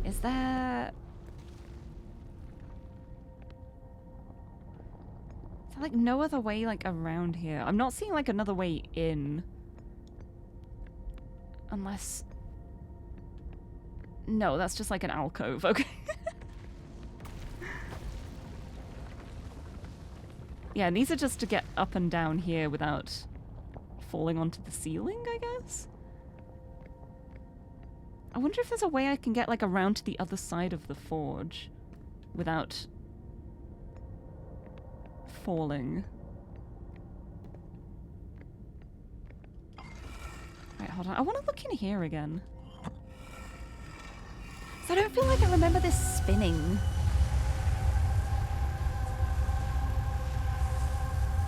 Is there... Like, no other way, like, around here. I'm not seeing, like, another way in. Unless... No, that's just, like, an alcove. Okay. Yeah, and these are just to get up and down here without falling onto the ceiling, I guess? I wonder if there's a way I can get, like, around to the other side of the forge without falling. Right, hold on. I want to look in here again. So I don't feel like I remember this spinning.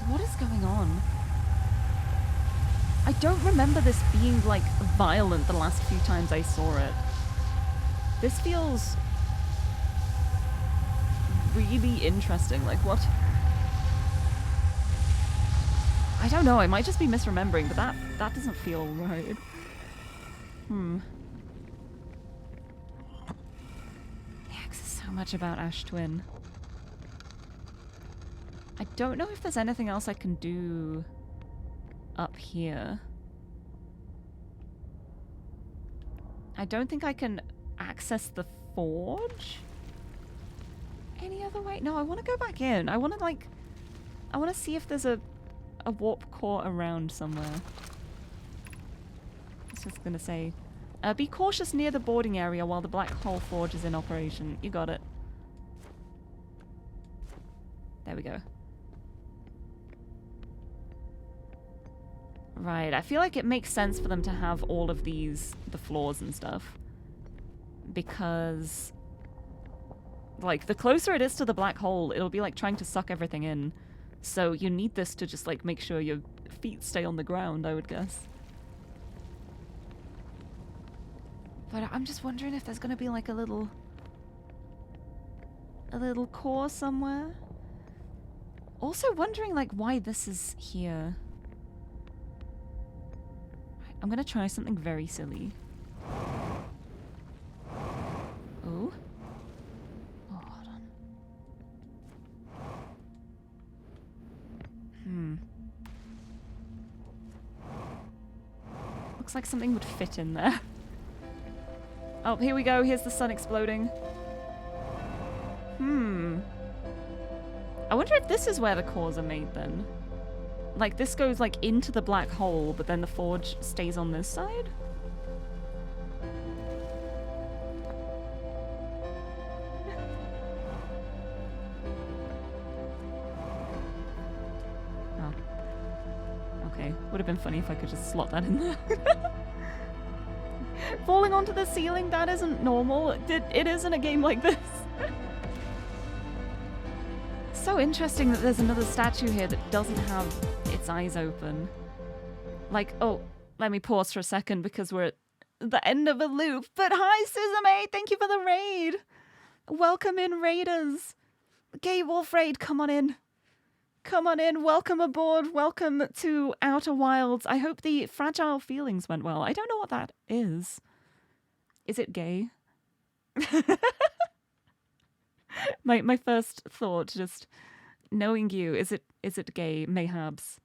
What is going on? I don't remember this being, like, violent the last few times I saw it. This feels really interesting. Like, what? I don't know. I might just be misremembering, but that doesn't feel right. Yeah, 'cause there's so much about Ash Twin. I don't know if there's anything else I can do up here. I don't think I can access the forge any other way. No, I want to go back in. I want to, like, I want to see if there's a warp core around somewhere. I was just gonna say, be cautious near the boarding area while the black hole forge is in operation. You got it. There we go. Right, I feel like it makes sense for them to have all of these, the floors and stuff. Because, like, the closer it is to the black hole, it'll be like trying to suck everything in. So you need this to just, like, make sure your feet stay on the ground, I would guess. But I'm just wondering if there's gonna be, like, a little core somewhere. Also wondering, like, why this is here. I'm gonna try something very silly. Oh. Oh, hold on. Looks like something would fit in there. Oh, here we go. Here's the sun exploding. I wonder if this is where the cores are made then. Like, this goes, like, into the black hole, but then the forge stays on this side? Oh. Okay. Would have been funny if I could just slot that in there. Falling onto the ceiling, that isn't normal. It is in a game like this. So interesting that there's another statue here that doesn't have its eyes open. Like, oh, let me pause for a second because we're at the end of a loop. But hi, Suzume! Thank you for the raid! Welcome in, raiders! Gay Wolf Raid, come on in. Come on in, welcome aboard, welcome to Outer Wilds. I hope the fragile feelings went well. I don't know what that is. Is it gay? My first thought, just knowing you, is it gay? Mayhaps.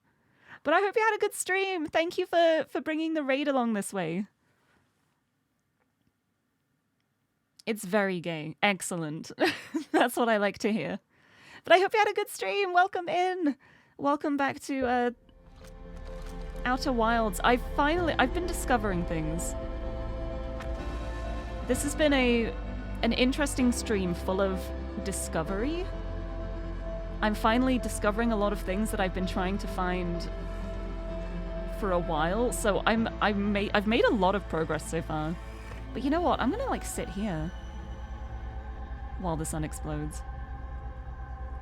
But I hope you had a good stream. Thank you for bringing the raid along this way. It's very gay. Excellent. That's what I like to hear. But I hope you had a good stream. Welcome in. Welcome back to Outer Wilds. I've been discovering things. This has been an interesting stream full of discovery. I'm finally discovering a lot of things that I've been trying to find for a while. So I've made a lot of progress so far. But you know what? I'm gonna like sit here while the sun explodes.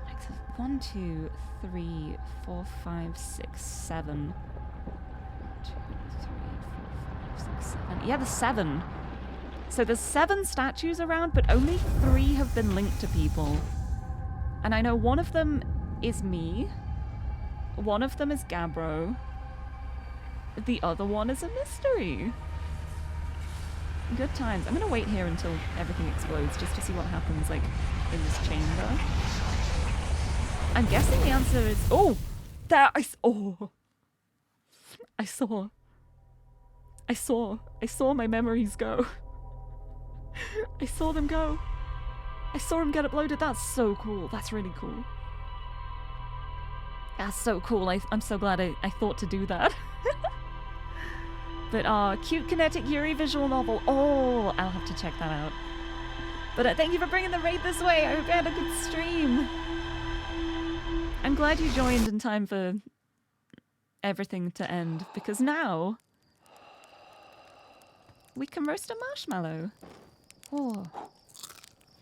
Like 1, 2, 3, 4, 5, 6, 7. 1, 2, 3, 4, 5, 6, 7. Yeah, there's 7. So there's 7 statues around, but only 3 have been linked to people. And I know one of them is me. One of them is Gabbro. The other one is a mystery. Good times. I'm gonna wait here until everything explodes just to see what happens, like, in this chamber. I'm guessing the answer is... Oh! There! Oh! I saw my memories go. I saw them go. I saw them get uploaded. That's so cool. That's really cool. That's so cool. I'm so glad I thought to do that. But, cute kinetic Lirie visual novel. Oh, I'll have to check that out. But thank you for bringing the raid this way. I hope you had a good stream. I'm glad you joined in time for everything to end, because now we can roast a marshmallow. Oh,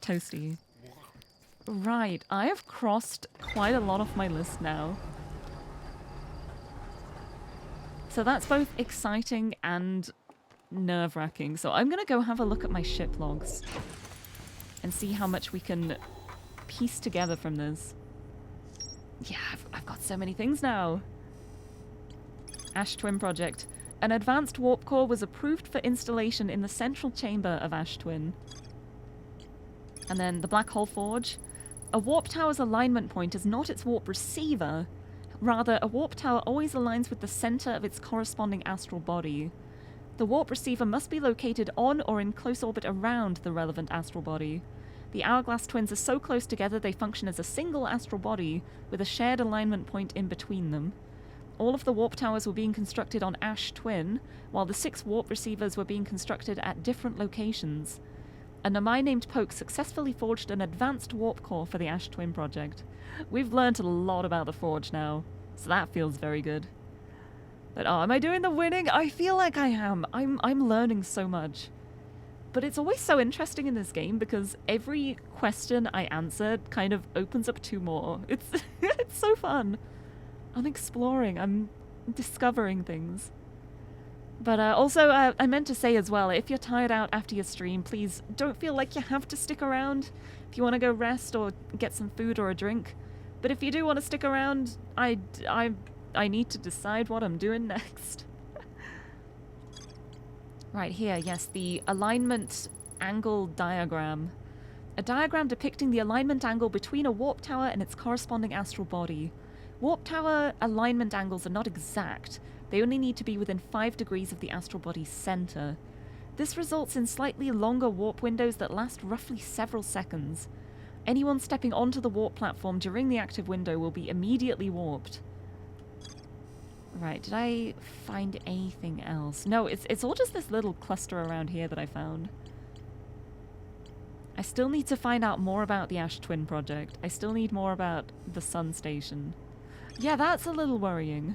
toasty. Right, I have crossed quite a lot off my list now. So that's both exciting and nerve-wracking. So I'm gonna go have a look at my ship logs and see how much we can piece together from this. Yeah, I've got so many things now. Ash Twin Project. An advanced warp core was approved for installation in the central chamber of Ash Twin. And then the Black Hole Forge. A warp tower's alignment point is not its warp receiver. Rather, a warp tower always aligns with the center of its corresponding astral body. The warp receiver must be located on or in close orbit around the relevant astral body. The Hourglass twins are so close together they function as a single astral body, with a shared alignment point in between them. All of the warp towers were being constructed on Ash Twin, while the 6 warp receivers were being constructed at different locations. A Namai named Poke successfully forged an advanced warp core for the Ash Twin project. We've learnt a lot about the Forge now, so that feels very good. But am I doing the winning? I feel like I am. I'm learning so much. But it's always so interesting in this game because every question I answered kind of opens up 2 more. It's it's so fun. I'm exploring. I'm discovering things. But also, I meant to say as well, if you're tired out after your stream, please don't feel like you have to stick around. If you want to go rest or get some food or a drink. But if you do want to stick around, I need to decide what I'm doing next. Right here, yes, the alignment angle diagram. A diagram depicting the alignment angle between a warp tower and its corresponding astral body. Warp tower alignment angles are not exact. They only need to be within 5 degrees of the astral body's center. This results in slightly longer warp windows that last roughly several seconds. Anyone stepping onto the warp platform during the active window will be immediately warped. Right, did I find anything else? No, it's all just this little cluster around here that I found. I still need to find out more about the Ash Twin project. I still need more about the Sun Station. Yeah, that's a little worrying.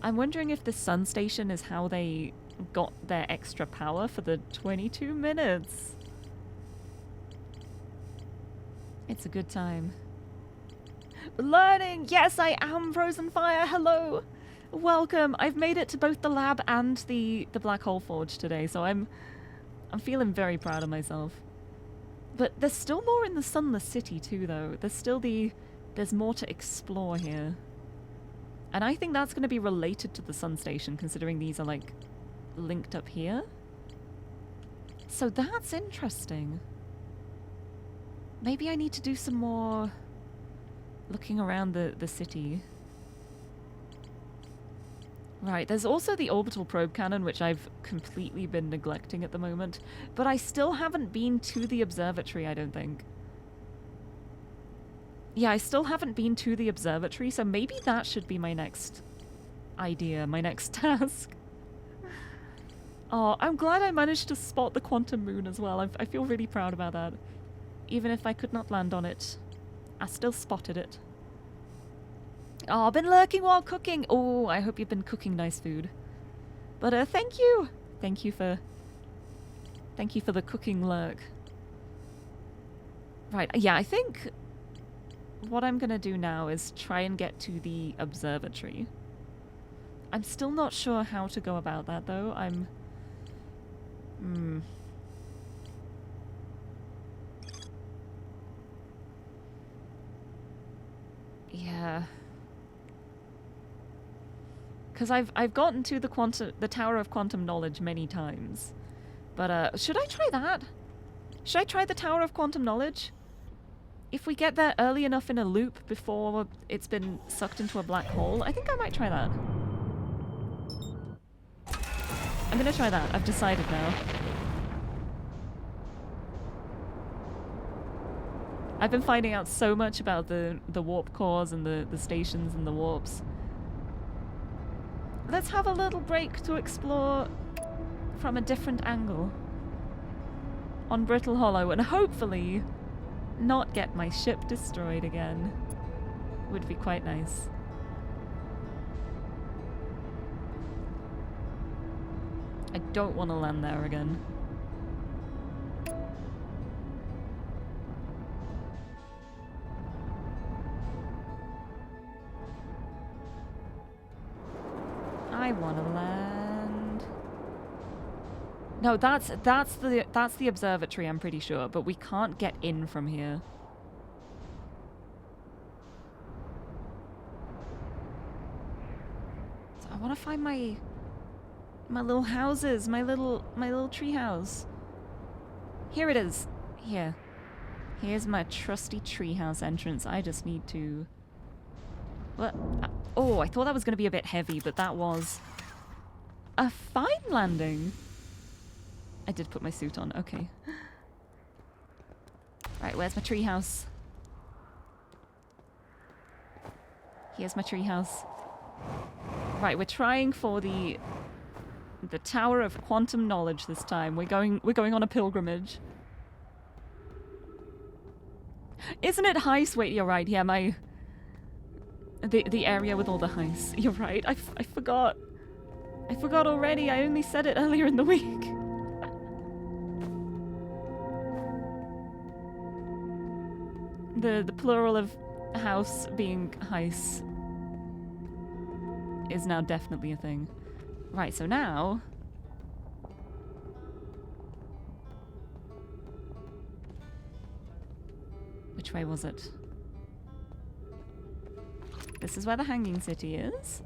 I'm wondering if the Sun Station is how they got their extra power for the 22 minutes. It's a good time. Learning! Yes, I am Frozen Fire. Hello! Welcome! I've made it to both the lab and the Black Hole Forge today, so I'm feeling very proud of myself. But there's still more in the Sunless City too, though. There's more to explore here. And I think that's going to be related to the Sun Station, considering these are, like, linked up here. So that's interesting. Maybe I need to do some more looking around the city. Right, there's also the orbital probe cannon, which I've completely been neglecting at the moment. But I still haven't been to the observatory, I don't think. Yeah, I still haven't been to the observatory, so maybe that should be my next idea, my next task. Oh, I'm glad I managed to spot the quantum moon as well. I feel really proud about that. Even if I could not land on it, I still spotted it. Oh, I've been lurking while cooking. Oh, I hope you've been cooking nice food. But thank you. Thank you for the cooking lurk. Right, yeah, I think what I'm gonna do now is try and get to the observatory. I'm still not sure how to go about that, though. Yeah. Because I've gotten to the Tower of Quantum Knowledge many times. But should I try that? Should I try the Tower of Quantum Knowledge? if we get there early enough in a loop before it's been sucked into a black hole, I think I might try that. I'm gonna try that. I've decided now. I've been finding out so much about the warp cores and the stations and the warps. Let's have a little break to explore from a different angle on Brittle Hollow and hopefully not get my ship destroyed again. Would be quite nice. I don't want to land there again. I want to land. No, that's the observatory, I'm pretty sure, but we can't get in from here. So I want to find my little houses, my little tree house. Here it is. Here. Here's my trusty treehouse entrance. I just need to... What? Oh, I thought that was going to be a bit heavy, but that was a fine landing. I did put my suit on. Okay. Right, where's my treehouse? Here's my treehouse. Right, we're trying for the Tower of Quantum Knowledge this time. We're going on a pilgrimage. Isn't it heist? Wait, you're right. Yeah, the area with all the heists. You're right. I forgot. I forgot already. I only said it earlier in the week. The plural of house being heist is now definitely a thing. Right, so now... Which way was it? This is where the Hanging City is.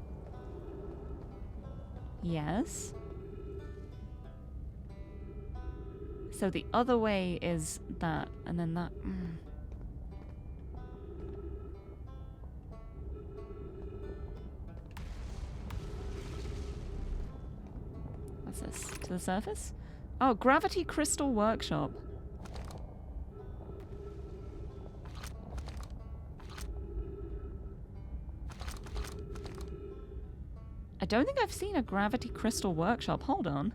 Yes. So the other way is that, and then that... What's this? To the surface? Oh, Gravity Crystal Workshop. I don't think I've seen a Gravity Crystal Workshop. Hold on.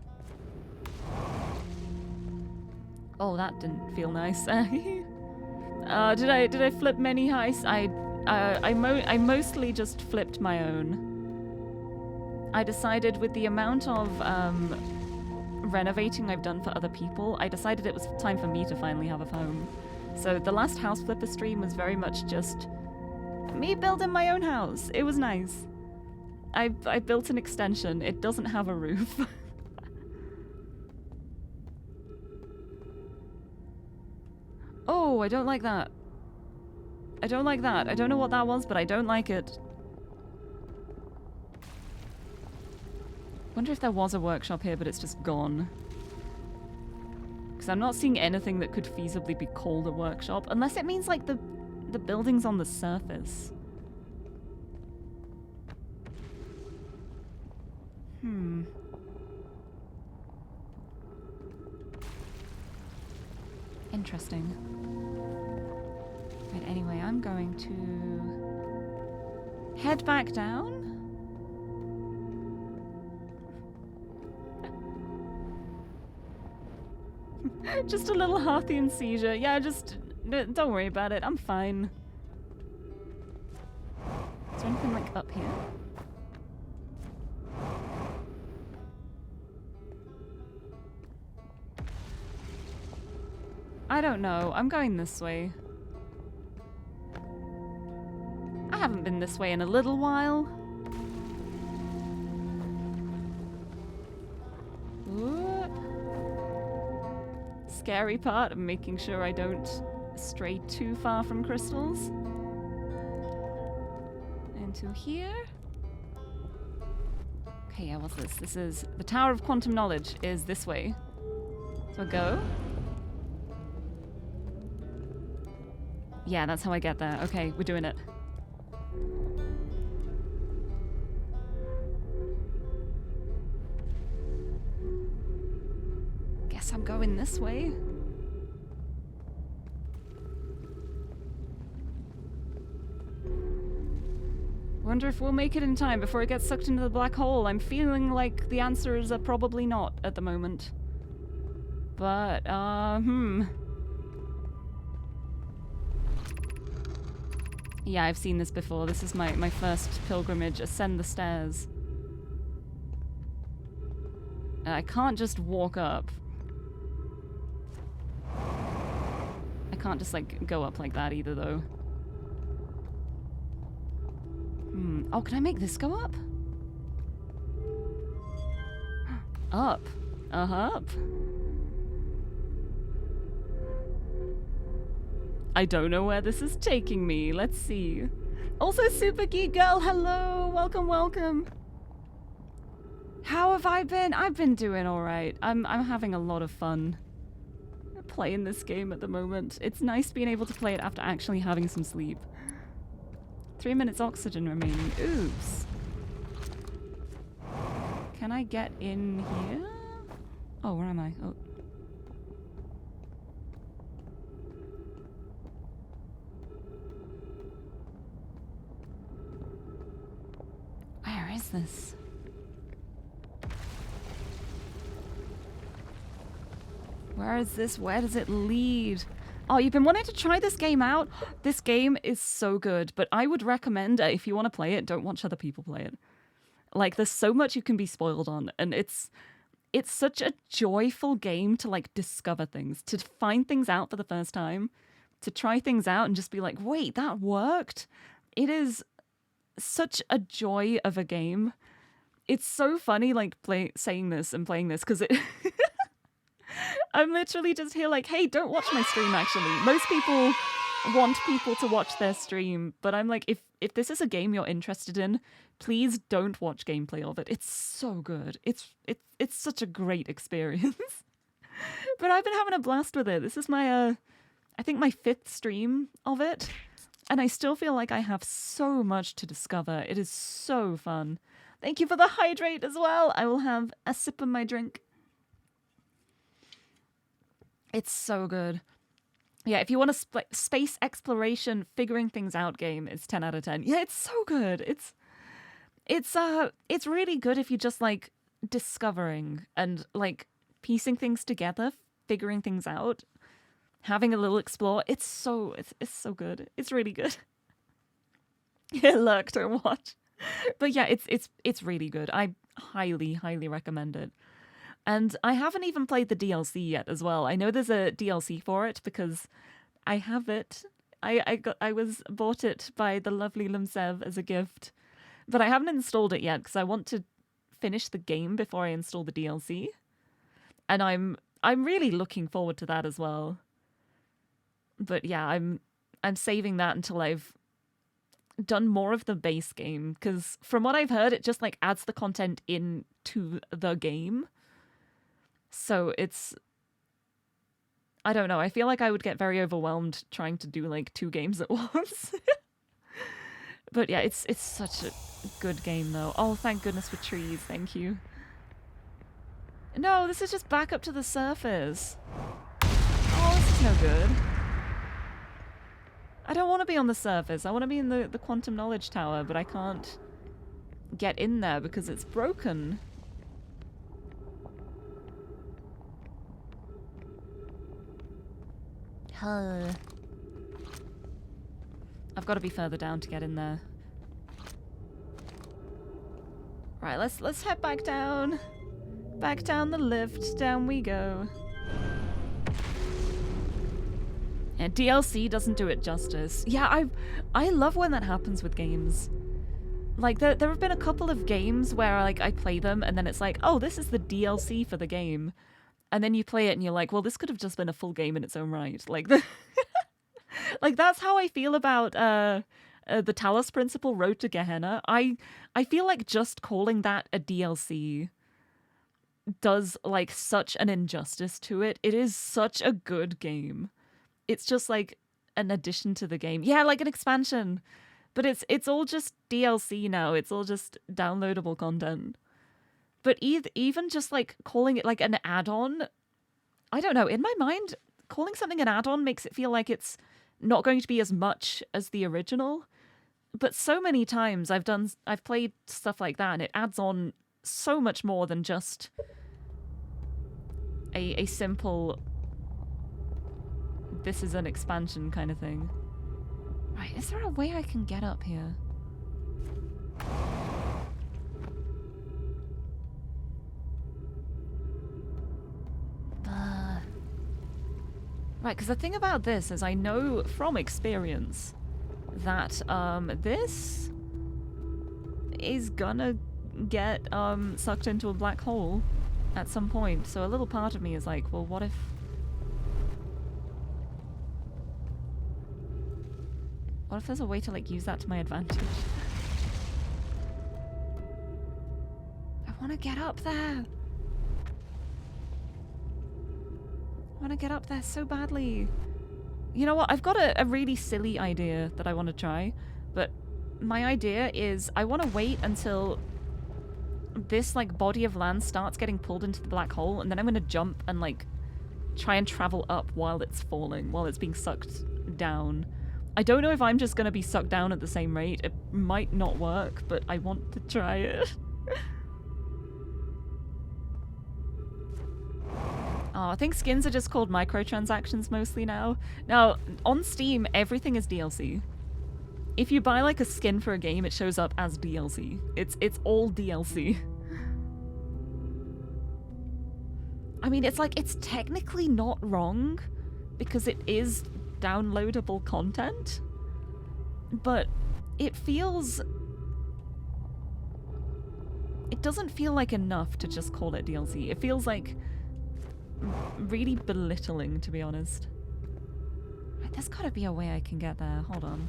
Oh, that didn't feel nice. Did I flip many heists? I mostly just flipped my own. I decided with the amount of renovating I've done for other people, I decided it was time for me to finally have a home. So the last house flipper stream was very much just me building my own house. It was nice. I built an extension. It doesn't have a roof. Oh, I don't like that. I don't like that. I don't know what that was, but I don't like it. Wonder if there was a workshop here, but it's just gone. Because I'm not seeing anything that could feasibly be called a workshop, unless it means like the building's on the surface. Interesting. Right, anyway, I'm going to head back down. Just a little Harthian seizure. Yeah, just don't worry about it. I'm fine. Is there anything like up here? I don't know. I'm going this way. I haven't been this way in a little while. Ooh. Scary part of making sure I don't stray too far from crystals. Into here. Okay, yeah, what's this? This is the Tower of Quantum Knowledge is this way. So go. Yeah, that's how I get there. Okay, we're doing it. Guess I'm going this way. Wonder if we'll make it in time before it gets sucked into the black hole. I'm feeling like the answers are probably not at the moment. But, Yeah, I've seen this before. This is my first pilgrimage. Ascend the stairs. And I can't just walk up. I can't just, like, go up like that either, though. Oh, can I make this go up? Up. Up. I don't know where this is taking me. Let's see. Also, Super Geek Girl, hello. Welcome, welcome. How have I been? I've been doing all right. I'm having a lot of fun playing this game at the moment. It's nice being able to play it after actually having some sleep. 3 minutes oxygen remaining. Oops. Can I get in here? Oh, where am I? Oh. Where is this? Where is this? Where does it lead? Oh, you've been wanting to try this game out? This game is so good, but I would recommend if you want to play it, don't watch other people play it. Like, there's so much you can be spoiled on, and it's such a joyful game to, like, discover things, to find things out for the first time, to try things out and just be like, wait, that worked? It is such a joy of a game. It's so funny, like, saying this and playing this, because it... I'm literally just here like, hey, don't watch my stream, actually. Most people want people to watch their stream, but I'm like, if this is a game you're interested in, please don't watch gameplay of it. It's so good. It's such a great experience. But I've been having a blast with it. This is my, I think my 5th stream of it, and I still feel like I have so much to discover. It is so fun. Thank you for the hydrate as well. I will have a sip of my drink. It's so good. Yeah, if you want a space exploration, figuring things out game, it's 10 out of 10. Yeah, it's so good. It's really good if you just like discovering and like piecing things together, figuring things out, having a little explore. It's so good. It's really good. Yeah, look, don't watch. But yeah, it's really good. I highly recommend it. And I haven't even played the DLC yet as well. I know there's a DLC for it because I have it. I was bought it by the lovely Lumsev as a gift. But I haven't installed it yet because I want to finish the game before I install the DLC. And I'm really looking forward to that as well. But yeah, I'm saving that until I've done more of the base game, because from what I've heard, it just like adds the content into the game. So it's, I don't know, I feel like I would get very overwhelmed trying to do like 2 games at once. But yeah, it's such a good game though. Oh, thank goodness for trees, thank you. No, this is just back up to the surface. Oh, this is no good. I don't want to be on the surface. I want to be in the quantum knowledge tower, but I can't get in there because it's broken. I've got to be further down to get in there. Right, let's head back down. Back down the lift. Down we go. Yeah, DLC doesn't do it justice. Yeah, I love when that happens with games. Like, there have been a couple of games where like I play them and then it's like, oh, this is the DLC for the game. And then you play it and you're like, well, this could have just been a full game in its own right. Like, like that's how I feel about the Talos Principle Road to Gehenna. I feel like just calling that a DLC does like such an injustice to it. It is such a good game. It's just like an addition to the game. Yeah, like an expansion. But it's all just DLC now. It's all just downloadable content. But even just like calling it like an add-on, I don't know. In my mind, calling something an add-on makes it feel like it's not going to be as much as the original. But so many times I've played stuff like that, and it adds on so much more than just a simple this is an expansion kind of thing. Right, is there a way I can get up here? Right, because the thing about this is I know from experience that this is gonna get sucked into a black hole at some point. So a little part of me is like, well, what if there's a way to like use that to my advantage? I want to get up there. I want to get up there so badly. You know what? I've got a really silly idea that I want to try. But my idea is I want to wait until this like body of land starts getting pulled into the black hole. And then I'm going to jump and like try and travel up while it's falling, while it's being sucked down. I don't know if I'm just going to be sucked down at the same rate. It might not work, but I want to try it. Oh, I think skins are just called microtransactions mostly now. Now, on Steam, everything is DLC. If you buy like a skin for a game, it shows up as DLC. It's all DLC. I mean, it's like, it's technically not wrong because it is downloadable content, but it doesn't feel like enough to just call it DLC. It feels like really belittling, to be honest. Right, there's gotta be a way I can get there. Hold on.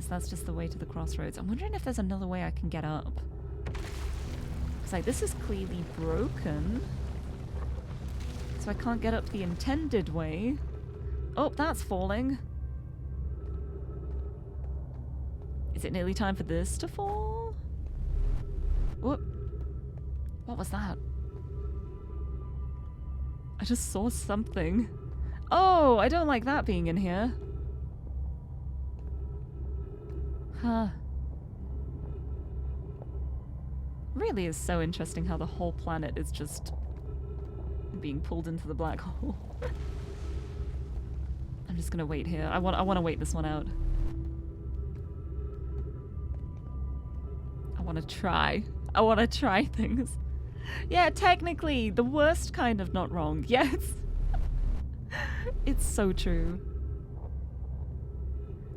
That's just the way to the crossroads. I'm wondering if there's another way I can get up. It's like, this is clearly broken. So I can't get up the intended way. Oh, that's falling. Is it nearly time for this to fall? Whoop. What was that? I just saw something. Oh, I don't like that being in here. Huh. Really is so interesting how the whole planet is just being pulled into the black hole. I'm just gonna wait here. I want to wait this one out. I want to try. I want to try things. Yeah, technically, the worst kind of not wrong. Yes. It's so true.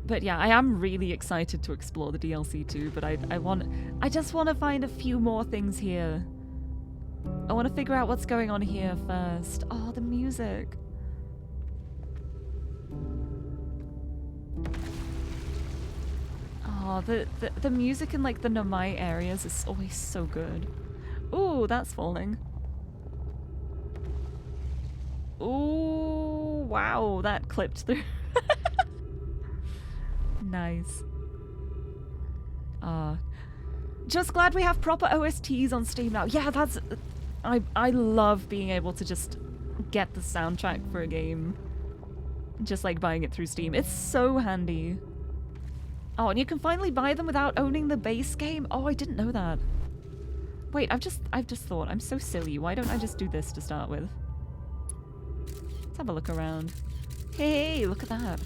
But yeah, I am really excited to explore the DLC too, but I just want to find a few more things here. I want to figure out what's going on here first. Oh, the music. Oh, the music in like the Nomai areas is always so good. Ooh, that's falling. Ooh, wow, that clipped through. Nice. Just glad we have proper OSTs on Steam now. Yeah, that's... I love being able to just get the soundtrack for a game. Just like buying it through Steam. It's so handy. Oh, and you can finally buy them without owning the base game? Oh, I didn't know that. Wait, I've just thought, I'm so silly. Why don't I just do this to start with? Let's have a look around. Hey, look at that.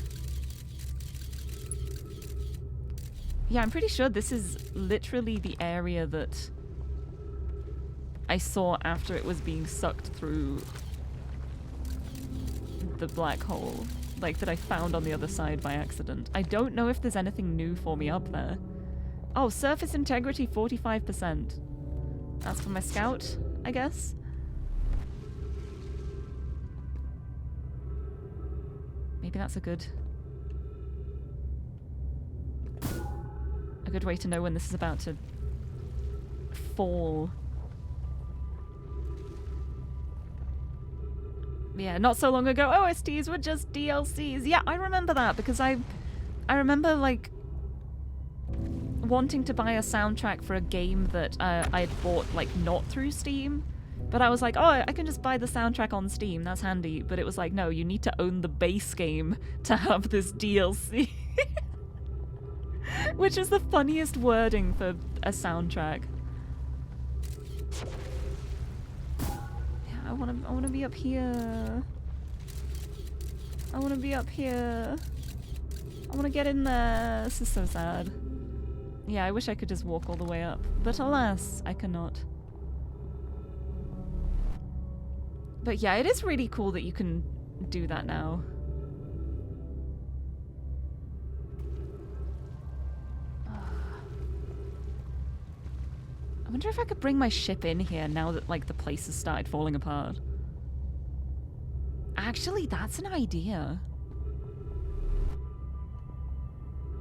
Yeah, I'm pretty sure this is literally the area that I saw after it was being sucked through the black hole. Like, that I found on the other side by accident. I don't know if there's anything new for me up there. Oh, surface integrity 45%. That's for my scout, I guess. Maybe that's a good way to know when this is about to fall. Yeah, not so long ago, OSTs were just DLCs. Yeah, I remember that because I remember like wanting to buy a soundtrack for a game that I had bought like not through Steam. But I was like, oh, I can just buy the soundtrack on Steam, that's handy. But it was like, no, you need to own the base game to have this DLC. Which is the funniest wording for a soundtrack. Yeah, I wanna be up here. I wanna be up here. I wanna get in there. This is so sad. Yeah, I wish I could just walk all the way up. But alas, I cannot. But yeah, it is really cool that you can do that now. I wonder if I could bring my ship in here now that like the place has started falling apart. Actually, that's an idea.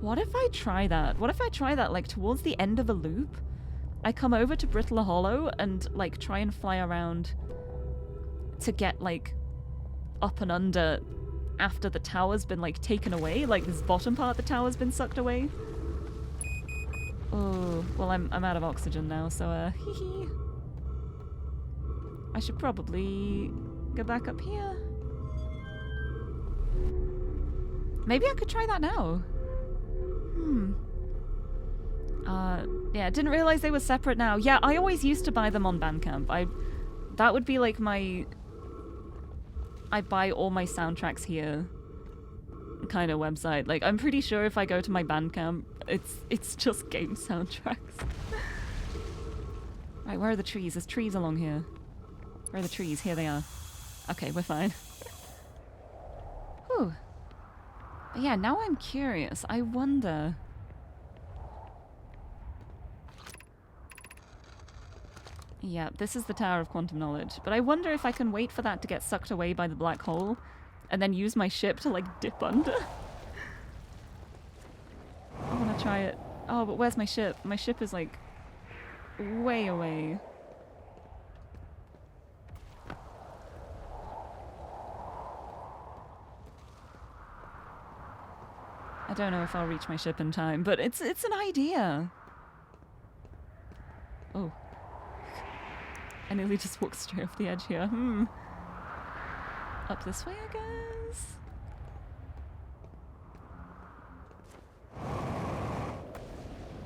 What if I try that? What if I try that like towards the end of a loop? I come over to Brittle Hollow and like try and fly around to get like up and under after the tower's been like taken away, like this bottom part of the tower's been sucked away. Oh, well I'm out of oxygen now, so hee hee. I should probably go back up here. Maybe I could try that now. Yeah, didn't realize they were separate now. Yeah, I always used to buy them on Bandcamp. That would be like my I buy all my soundtracks here kind of website. Like, I'm pretty sure if I go to my Bandcamp, it's just game soundtracks. Right, where are the trees? There's trees along here. Where are the trees? Here they are. Okay, we're fine. Whew. But yeah, now I'm curious. I wonder... Yeah, this is the Tower of Quantum Knowledge. But I wonder if I can wait for that to get sucked away by the black hole and then use my ship to, like, dip under. I want to try it. Oh, but where's my ship? My ship is, like, way away. I don't know if I'll reach my ship in time, but it's an idea. Oh. I nearly just walked straight off the edge here. Up this way, I guess?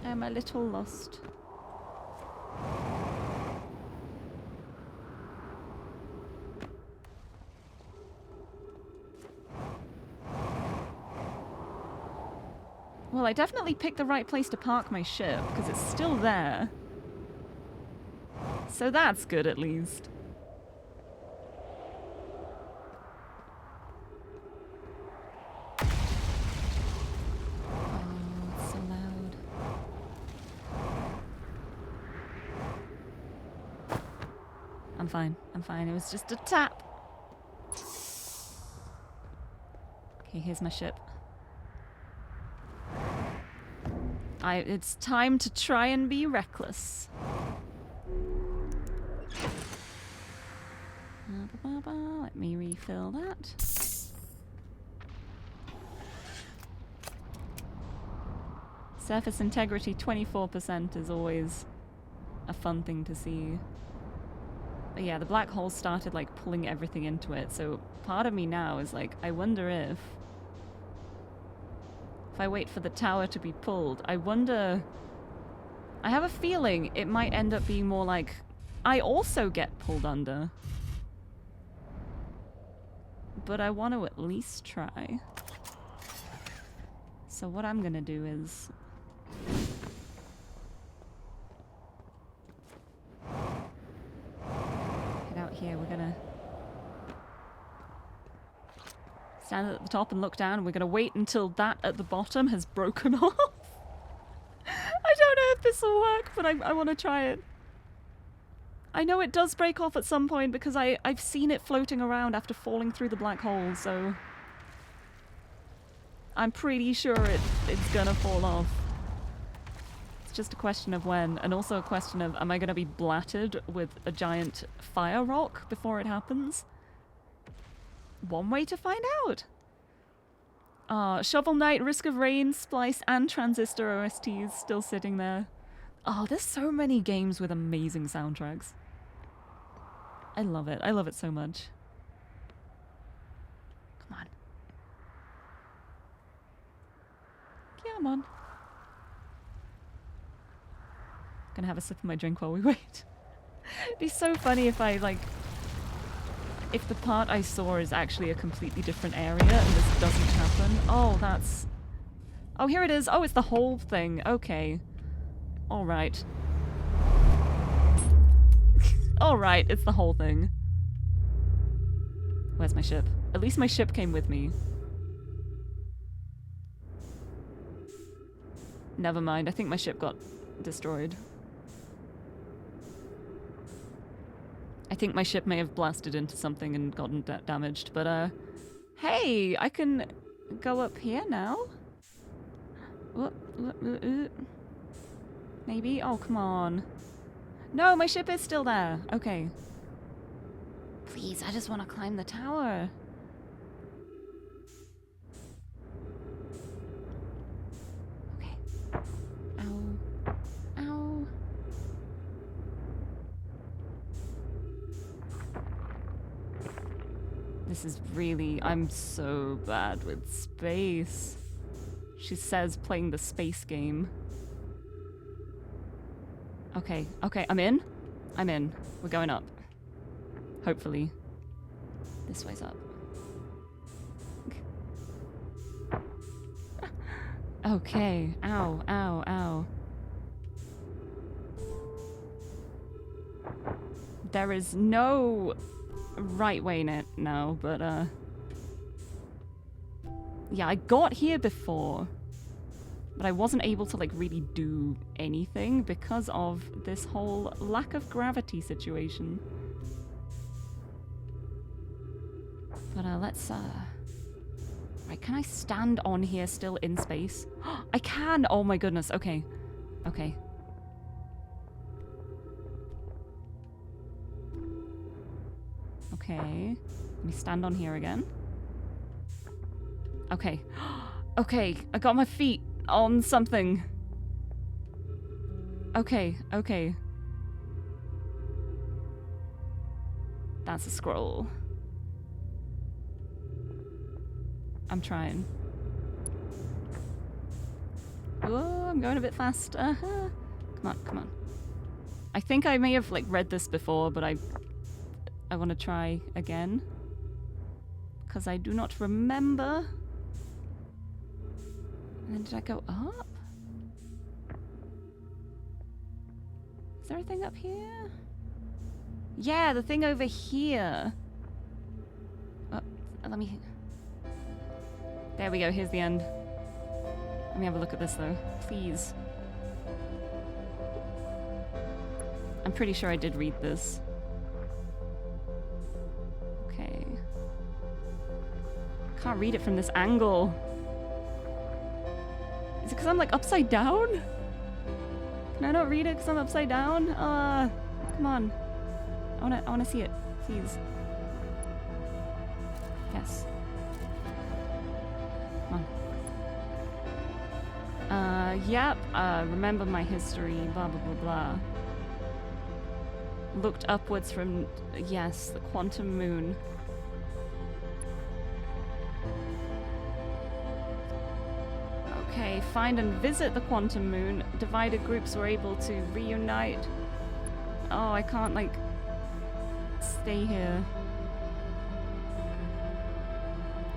I'm a little lost. Well, I definitely picked the right place to park my ship, because it's still there. So that's good, at least. Oh, it's so loud. I'm fine. I'm fine. It was just a tap. Okay, here's my ship. It's time to try and be reckless. Let me refill that. Surface integrity 24% is always a fun thing to see. But yeah, the black hole started like pulling everything into it, so part of me now is like, I wonder if I wait for the tower to be pulled, I wonder... I have a feeling it might end up being more like I also get pulled under. But I want to at least try. So what I'm gonna do is... Get out here, we're gonna... stand at the top and look down, and we're gonna wait until that at the bottom has broken off. I don't know if this will work, but I want to try it. I know it does break off at some point because I've seen it floating around after falling through the black hole, so... I'm pretty sure it's gonna fall off. It's just a question of when, and also a question of, am I gonna be blatted with a giant fire rock before it happens? one way to find out. Shovel Knight, Risk of Rain, Splice, and Transistor OSTs still sitting there. Oh, there's so many games with amazing soundtracks. I love it. I love it so much. Come on. Come on. Gonna have a sip of my drink while we wait. It'd be so funny if I, like... If the part I saw is actually a completely different area and this doesn't happen. Oh, that's... Oh, here it is. Oh, it's the whole thing. Okay. Alright. Alright, it's the whole thing. Where's my ship? At least my ship came with me. Never mind, I think my ship got destroyed. I think my ship may have blasted into something and gotten damaged, but hey, I can go up here now? Maybe? Oh, come on. No, my ship is still there. Okay. Please, I just want to climb the tower. Okay. Ow. Ow. This is really... I'm so bad with space. She says playing the space game. Okay, okay, I'm in. I'm in. We're going up. Hopefully. This way's up. Okay. Ow, ow, ow. There is no right way now, but yeah, I got here before, but I wasn't able to like really do anything because of this whole lack of gravity situation. But let's right, can I stand on here still in space? I can! Oh my goodness, okay. Okay. Okay. Let me stand on here again. Okay. Okay, I got my feet on something. Okay, okay. That's a scroll. I'm trying. Oh, I'm going a bit fast. Come on, come on. I think I may have like read this before, but I want to try again. Because I do not remember. And then did I go up? Is there a thing up here? Yeah, the thing over here. Oh, let me... There we go, here's the end. Let me have a look at this though, please. I'm pretty sure I did read this. Okay. Can't read it from this angle. Is it because I'm like upside down? Can I not read it because I'm upside down? Come on. I wanna see it, please. Yes. Come on. Yep. Remember my history, blah, blah, blah, blah. Looked upwards from, yes, the quantum moon. Okay, find and visit the quantum moon. Divided groups were able to reunite. Oh, I can't, like, stay here.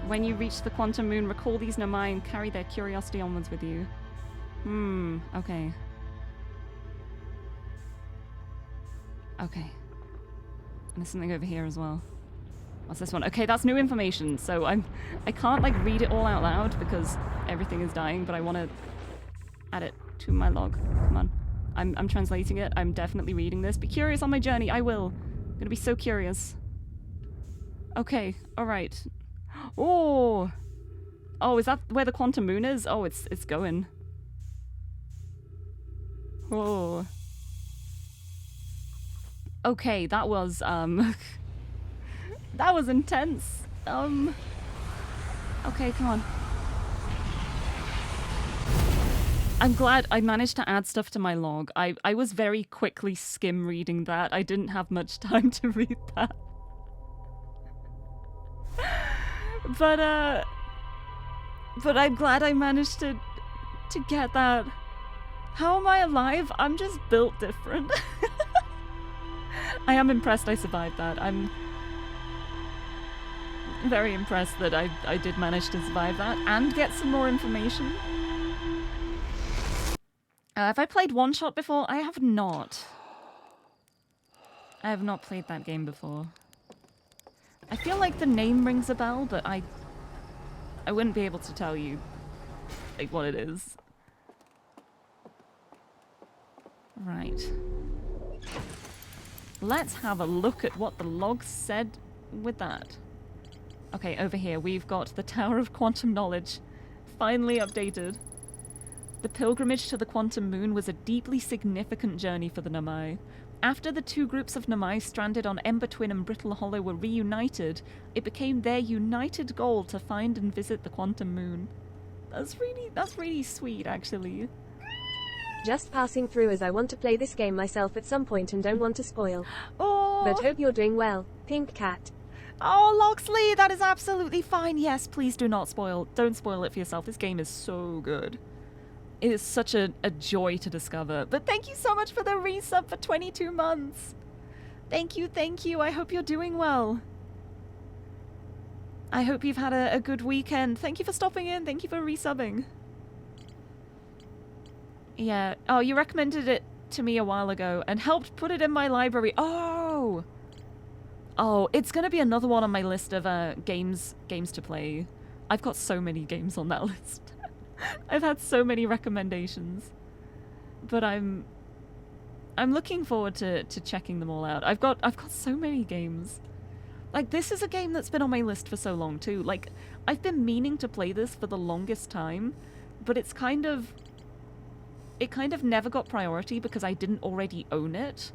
When you reach the quantum moon, recall these Nomai and carry their curiosity onwards with you. Okay. Okay. And there's something over here as well. What's this one? Okay, that's new information, so I can't like read it all out loud because everything is dying, but I want to add it to my log. Come on. I'm translating it. I'm definitely reading this. Be curious on my journey. I will. I'm gonna be so curious. Okay, alright. Oh! Oh, is that where the quantum moon is? Oh, it's going. Oh. Okay, that was, that was intense. Okay, come on. I'm glad I managed to add stuff to my log. I was very quickly skim reading that. I didn't have much time to read that. But I'm glad I managed to get that. How am I alive? I'm just built different. I am impressed I survived that. I'm very impressed that I did manage to survive that and get some more information. Have I played One Shot before? I have not. I have not played that game before. I feel like the name rings a bell, but I wouldn't be able to tell you like what it is. Right. Let's have a look at what the log said with that. Okay, over here we've got the Tower of Quantum Knowledge. Finally updated. The pilgrimage to the Quantum Moon was a deeply significant journey for the Namai. After the two groups of Namai stranded on Ember Twin and Brittle Hollow were reunited, it became their united goal to find and visit the Quantum Moon. That's really sweet, actually. Just passing through as I want to play this game myself at some point and don't want to spoil. Oh! But hope you're doing well, Pink Cat. Oh, Loxley, that is absolutely fine. Yes, please do not spoil. Don't spoil it for yourself. This game is so good. It is such a joy to discover. But thank you so much for the resub for 22 months. Thank you, thank you. I hope you're doing well. I hope you've had a good weekend. Thank you for stopping in. Thank you for resubbing. Yeah. Oh, you recommended it to me a while ago and helped put it in my library. Oh! Oh, it's going to be another one on my list of games to play. I've got so many games on that list. I've had so many recommendations, but I'm looking forward to checking them all out. I've got so many games. Like, this is a game that's been on my list for so long too. Like, I've been meaning to play this for the longest time, but it kind of never got priority because I didn't already own it,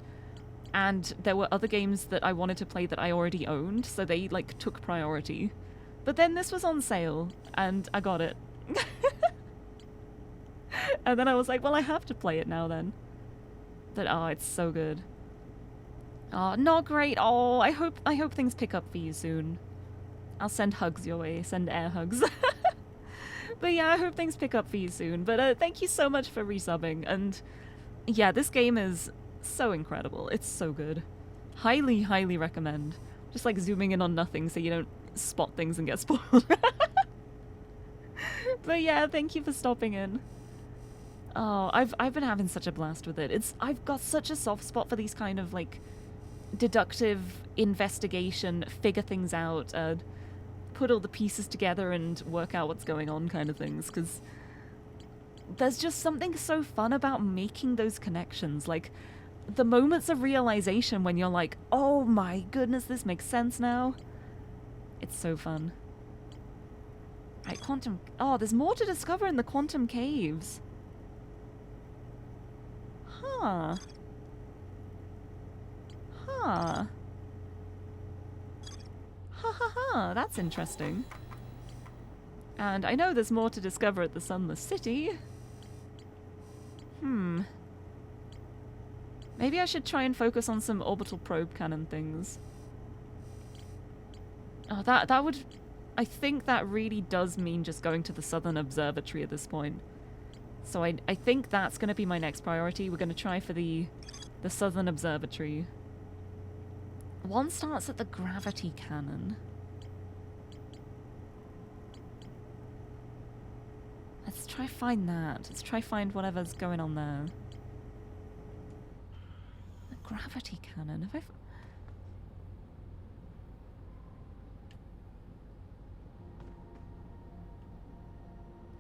and there were other games that I wanted to play that I already owned, so they like took priority. But then this was on sale and I got it. And then I was like, well, I have to play it now then. But oh, it's so good. Oh, not great. Oh, I hope things pick up for you soon. I'll send hugs your way, send air hugs. But yeah, I hope things pick up for you soon. But thank you so much for resubbing. And yeah, this game is so incredible. It's so good. Highly, highly recommend. Just like zooming in on nothing so you don't spot things and get spoiled. But yeah, thank you for stopping in. Oh, I've been having such a blast with it. I've got such a soft spot for these kind of like deductive investigation, figure things out, put all the pieces together and work out what's going on kind of things, because there's just something so fun about making those connections. Like, the moments of realization when you're like, oh my goodness, this makes sense now. It's so fun. Right, quantum... Oh, there's more to discover in the quantum caves. Huh. Huh. Ha ha ha, that's interesting. And I know there's more to discover at the Sunless City. Maybe I should try and focus on some orbital probe cannon things. Oh, that would... I think that really does mean just going to the Southern Observatory at this point. So I think that's going to be my next priority. We're going to try for the Southern Observatory. One starts at the gravity cannon. Let's try find that. Let's try find whatever's going on there. The gravity cannon. Have I...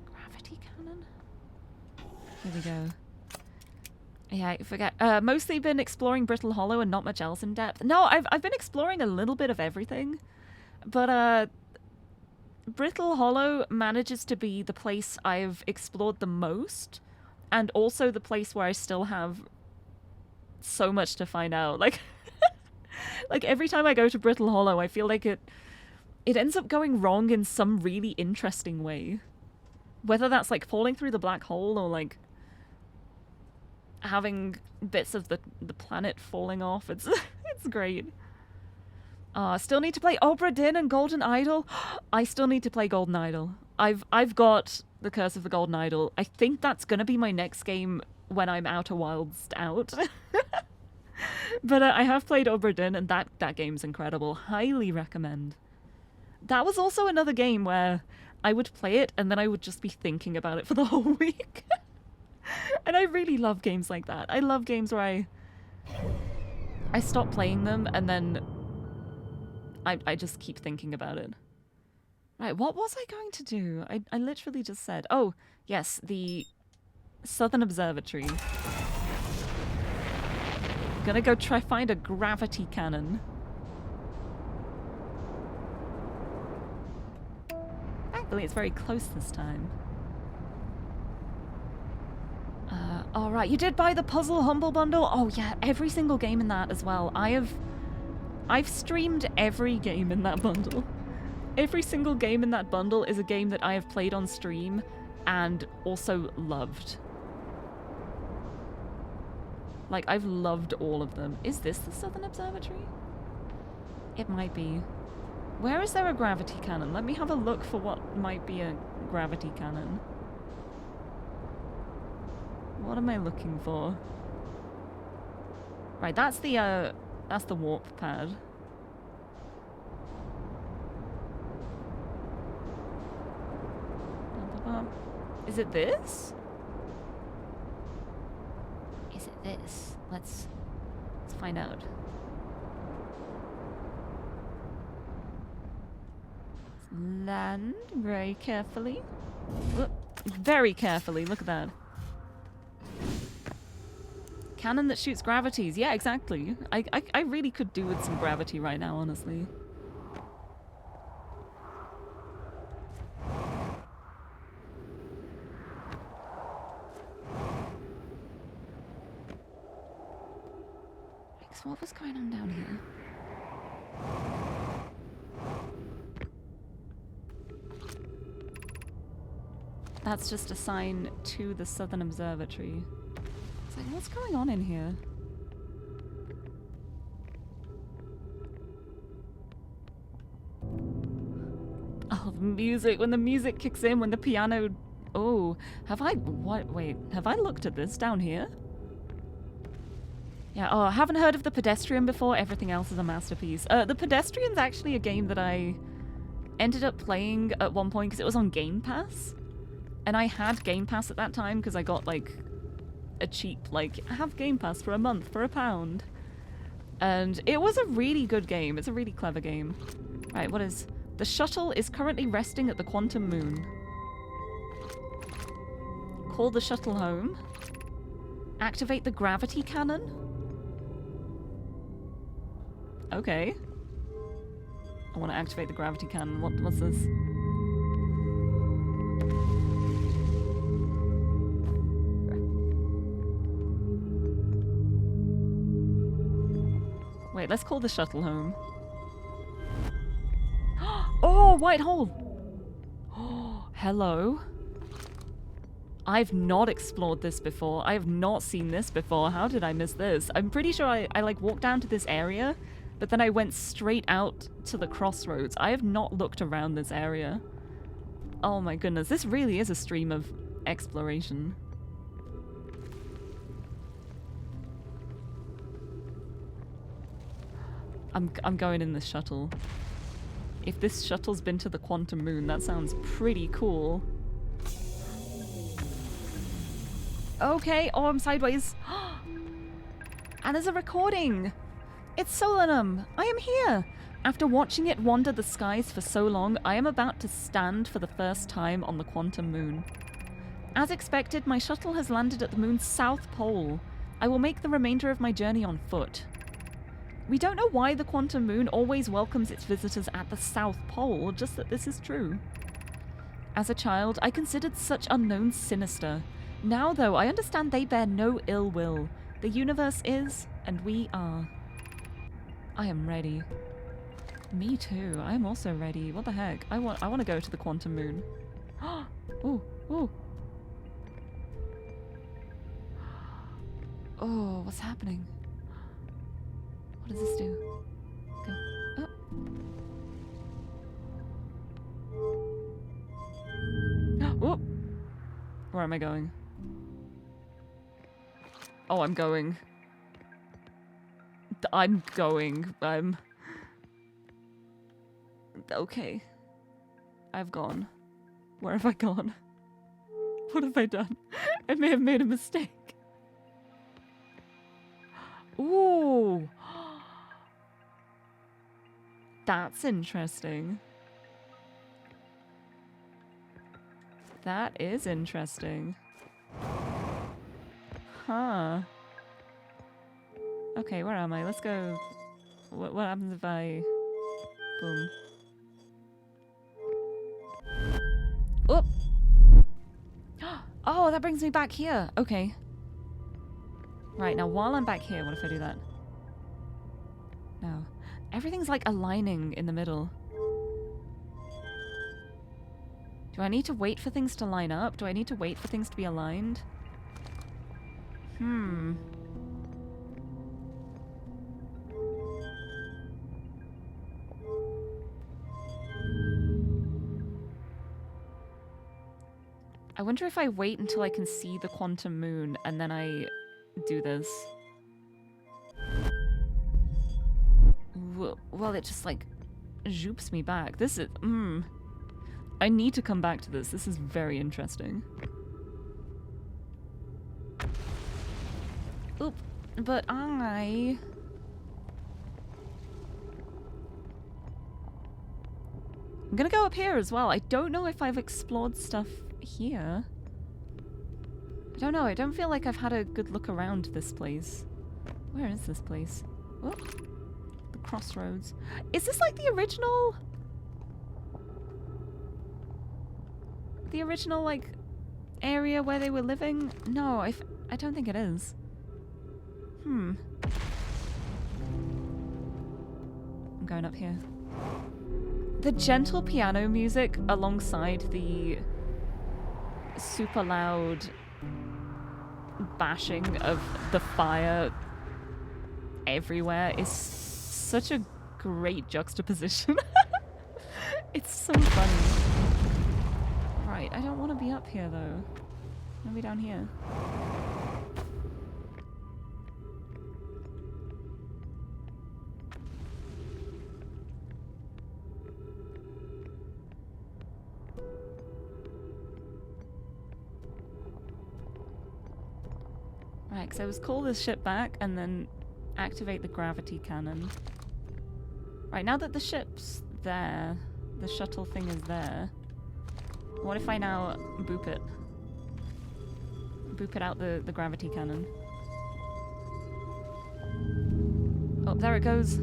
Gravity cannon? Here we go. Yeah, I forget. Mostly been exploring Brittle Hollow and not much else in depth. No, I've been exploring a little bit of everything. But, Brittle Hollow manages to be the place I've explored the most, and also the place where I still have so much to find out. Like, like every time I go to Brittle Hollow, I feel like it ends up going wrong in some really interesting way. Whether that's like falling through the black hole or like having bits of the planet falling off. It's it's great. Still need to play Obra Dinn and Golden Idol. I still need to play Golden Idol. I've got the Curse of the Golden Idol. I think that's gonna be my next game when I'm Outer Wilds out. But I have played Obra Dinn, and that game's incredible. Highly recommend. That was also another game where I would play it and then I would just be thinking about it for the whole week. And I really love games like that. I love games where I stop playing them and then I just keep thinking about it. Right, what was I going to do? I literally just said, oh, yes, the Southern Observatory. Gonna go try find a gravity cannon. Thankfully, it's very close this time. Alright, you did buy the Puzzle Humble Bundle? Oh yeah, every single game in that as well. I've streamed every game in that bundle. Every single game in that bundle is a game that I have played on stream and also loved. Like, I've loved all of them. Is this the Southern Observatory? It might be. Where is there a gravity cannon? Let me have a look for what might be a gravity cannon. What am I looking for? Right, that's the warp pad. Is it this? Is it this? Let's find out. Land very carefully. Very carefully, look at that. Cannon that shoots gravities. Yeah, exactly. I really could do with some gravity right now, honestly. So what was going on down here? That's just a sign to the Southern Observatory. It's like, what's going on in here? Oh, the music. When the music kicks in, when the piano... Oh, have I... What? Wait, have I looked at this down here? Yeah, oh, I haven't heard of The Pedestrian before. Everything else is a masterpiece. The Pedestrian's actually a game that I ended up playing at one point because it was on Game Pass. And I had Game Pass at that time because I got, like, a cheap, like, have Game Pass for a month for £1. And it was a really good game. It's a really clever game. Right, what is... The shuttle is currently resting at the quantum moon. Call the shuttle home. Activate the gravity cannon. Okay. I want to activate the gravity cannon. What's this? Wait, let's call the shuttle home. Oh, white hole! Oh, hello. I've not explored this before. I have not seen this before. How did I miss this? I'm pretty sure I like walked down to this area, but then I went straight out to the crossroads. I have not looked around this area. Oh my goodness, this really is a stream of exploration. I'm going in this shuttle. If this shuttle's been to the quantum moon, that sounds pretty cool. Okay, oh, I'm sideways. And there's a recording. It's Solanum. I am here. After watching it wander the skies for so long, I am about to stand for the first time on the quantum moon. As expected, my shuttle has landed at the moon's south pole. I will make the remainder of my journey on foot. We don't know why the quantum moon always welcomes its visitors at the South Pole, just that this is true. As a child, I considered such unknowns sinister. Now, though, I understand they bear no ill will. The universe is, and we are. I am ready. Me too. I'm also ready. What the heck? I want to go to the quantum moon. Ooh, ooh. Oh, what's happening? What does this do? Go. Oh. Oh. Where am I going? Oh, I'm going. I'm going. I'm... Okay. I've gone. Where have I gone? What have I done? I may have made a mistake. Ooh. That's interesting. That is interesting. Huh. Okay, where am I? Let's go. What happens if I... Boom. Oh! Oh, that brings me back here. Okay. Right, now while I'm back here, what if I do that? No. Everything's like aligning in the middle. Do I need to wait for things to line up? Do I need to wait for things to be aligned? I wonder if I wait until I can see the quantum moon and then I do this. Well, it just like zoops me back. This is... I need to come back to this. This is very interesting. Oop. But I'm gonna go up here as well. I don't know if I've explored stuff here. I don't know. I don't feel like I've had a good look around this place. Where is this place? Oh, the crossroads. Is this like the original? The original, like, area where they were living? No, I don't think it is. I'm going up here. The gentle piano music alongside the super loud bashing of the fire everywhere is such a great juxtaposition. It's so funny. Right, I don't want to be up here though. I want to be down here. Right, because I was call this ship back and then activate the gravity cannon. Right, now that the ship's there, the shuttle thing is there, what if I now boop it? Boop it out the gravity cannon. Oh, there it goes.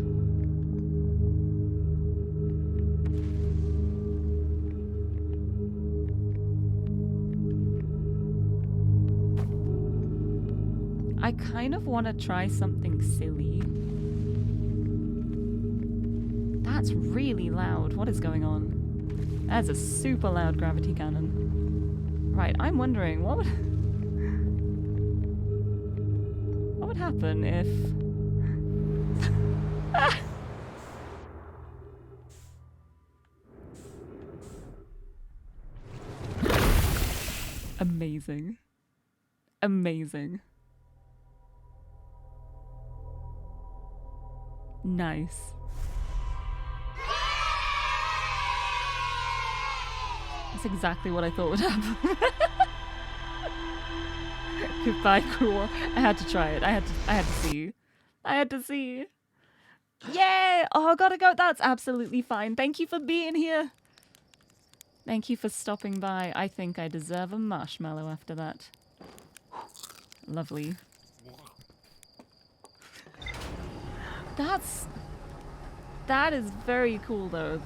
I kind of want to try something silly. That's really loud. What is going on? That's a super loud gravity cannon. Right, I'm wondering what would happen if Amazing. Amazing. Nice. That's exactly what I thought would happen. Goodbye, cruel. I had to try it. I had to see. I had to see. Yeah! Oh, gotta go. That's absolutely fine. Thank you for being here. Thank you for stopping by. I think I deserve a marshmallow after that. Lovely. That is very cool, though.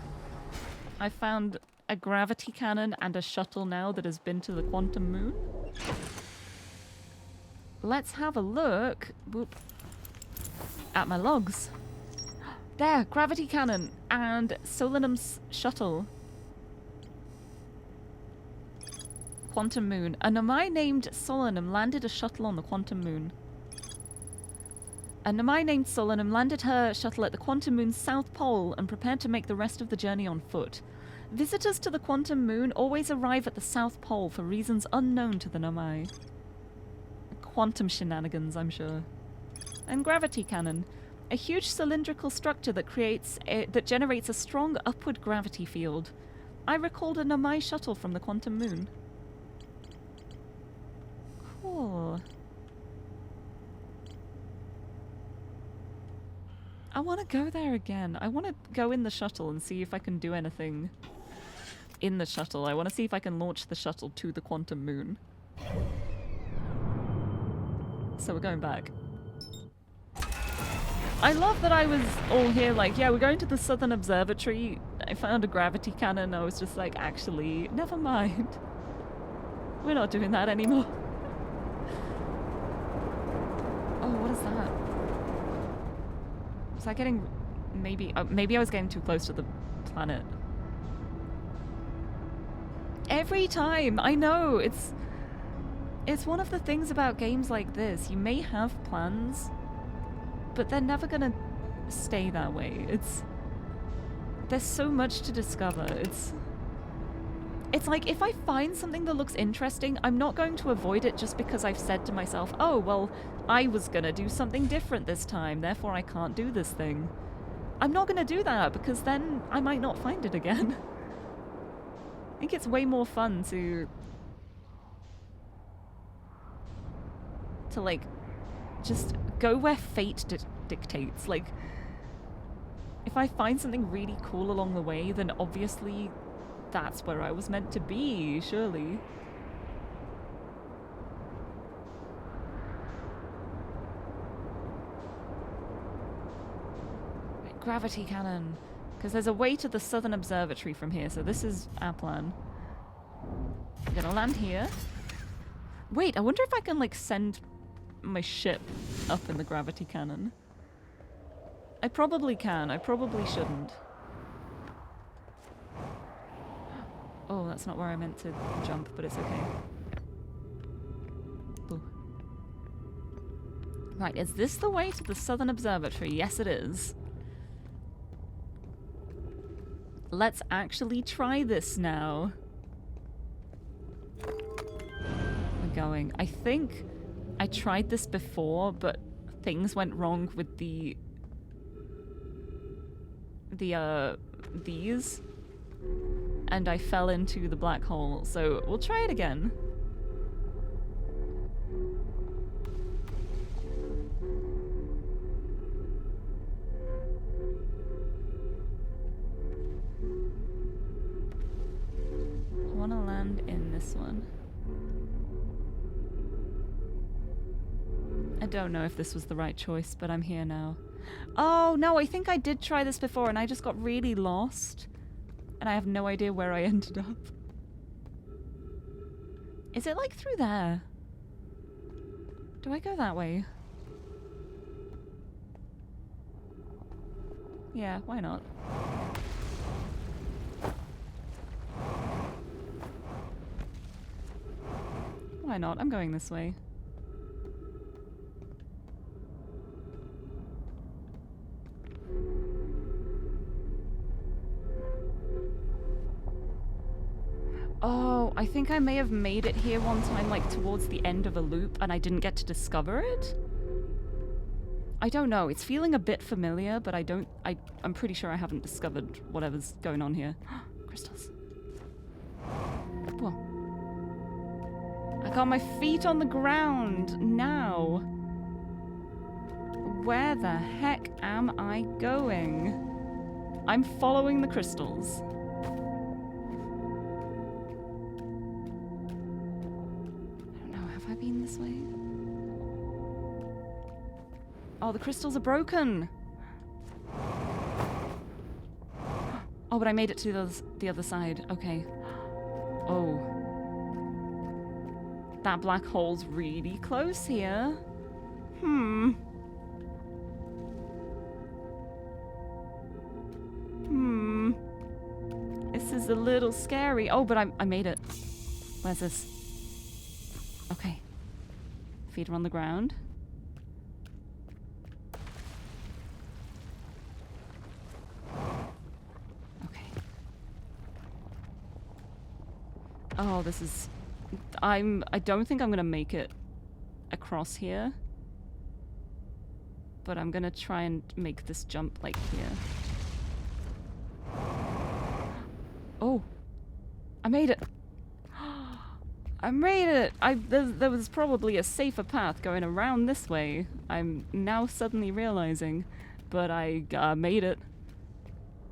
I found a gravity cannon and a shuttle now that has been to the quantum moon. Let's have a look at my logs. There, gravity cannon and Solanum's shuttle. Quantum moon. A Nomai named Solanum landed a shuttle on the quantum moon. A Nomai named Solanum landed her shuttle at the quantum moon's south pole and prepared to make the rest of the journey on foot. Visitors to the quantum moon always arrive at the south pole for reasons unknown to the Nomai. Quantum shenanigans, I'm sure. And gravity cannon. A huge cylindrical structure that generates a strong upward gravity field. I recalled a Nomai shuttle from the quantum moon. Cool. I want to go there again. I want to go in the shuttle and see if I can do anything in the shuttle. I want to see if I can launch the shuttle to the quantum moon. So we're going back. I love that I was all here like, yeah, we're going to the Southern Observatory. I found a gravity cannon. I was just like, actually, never mind. We're not doing that anymore. Oh, what is that? Was I getting... maybe I was getting too close to the planet. Every time! I know! It's one of the things about games like this. You may have plans, but they're never gonna stay that way. There's so much to discover. It's like, if I find something that looks interesting, I'm not going to avoid it just because I've said to myself, oh, well, I was gonna do something different this time, therefore I can't do this thing. I'm not gonna do that, because then I might not find it again. I think it's way more fun to like, just go where fate dictates. Like, if I find something really cool along the way, then obviously that's where I was meant to be, surely. Right, gravity cannon. Because there's a way to the Southern Observatory from here, so this is our plan. I'm gonna land here. Wait, I wonder if I can, like, send my ship up in the gravity cannon. I probably can. I probably shouldn't. Oh, that's not where I meant to jump, but it's okay. Ooh. Right, is this the way to the Southern Observatory? Yes, it is. Let's actually try this now. We're going. I think I tried this before, but things went wrong with these. And I fell into the black hole, so we'll try it again. I want to land in this one. I don't know if this was the right choice, but I'm here now. Oh, no, I think I did try this before and I just got really lost. And I have no idea where I ended up. Is it like through there? Do I go that way? Yeah, why not? Why not? I'm going this way. Oh, I think I may have made it here one time, like, towards the end of a loop, and I didn't get to discover it? I don't know. It's feeling a bit familiar, but I'm pretty sure I haven't discovered whatever's going on here. Crystals. Whoa. I got my feet on the ground now. Where the heck am I going? I'm following the crystals. Been this way? Oh, the crystals are broken. Oh, but I made it to the other side. Okay. Oh. That black hole's really close here. a little scary. Oh, but I made it. Where's this? Okay. Feet are on the ground. Okay. Oh, this is... I don't think I'm gonna make it across here. But I'm gonna try and make this jump like here. Oh. I made it. I made it! There was probably a safer path going around this way. I'm now suddenly realizing. But I made it.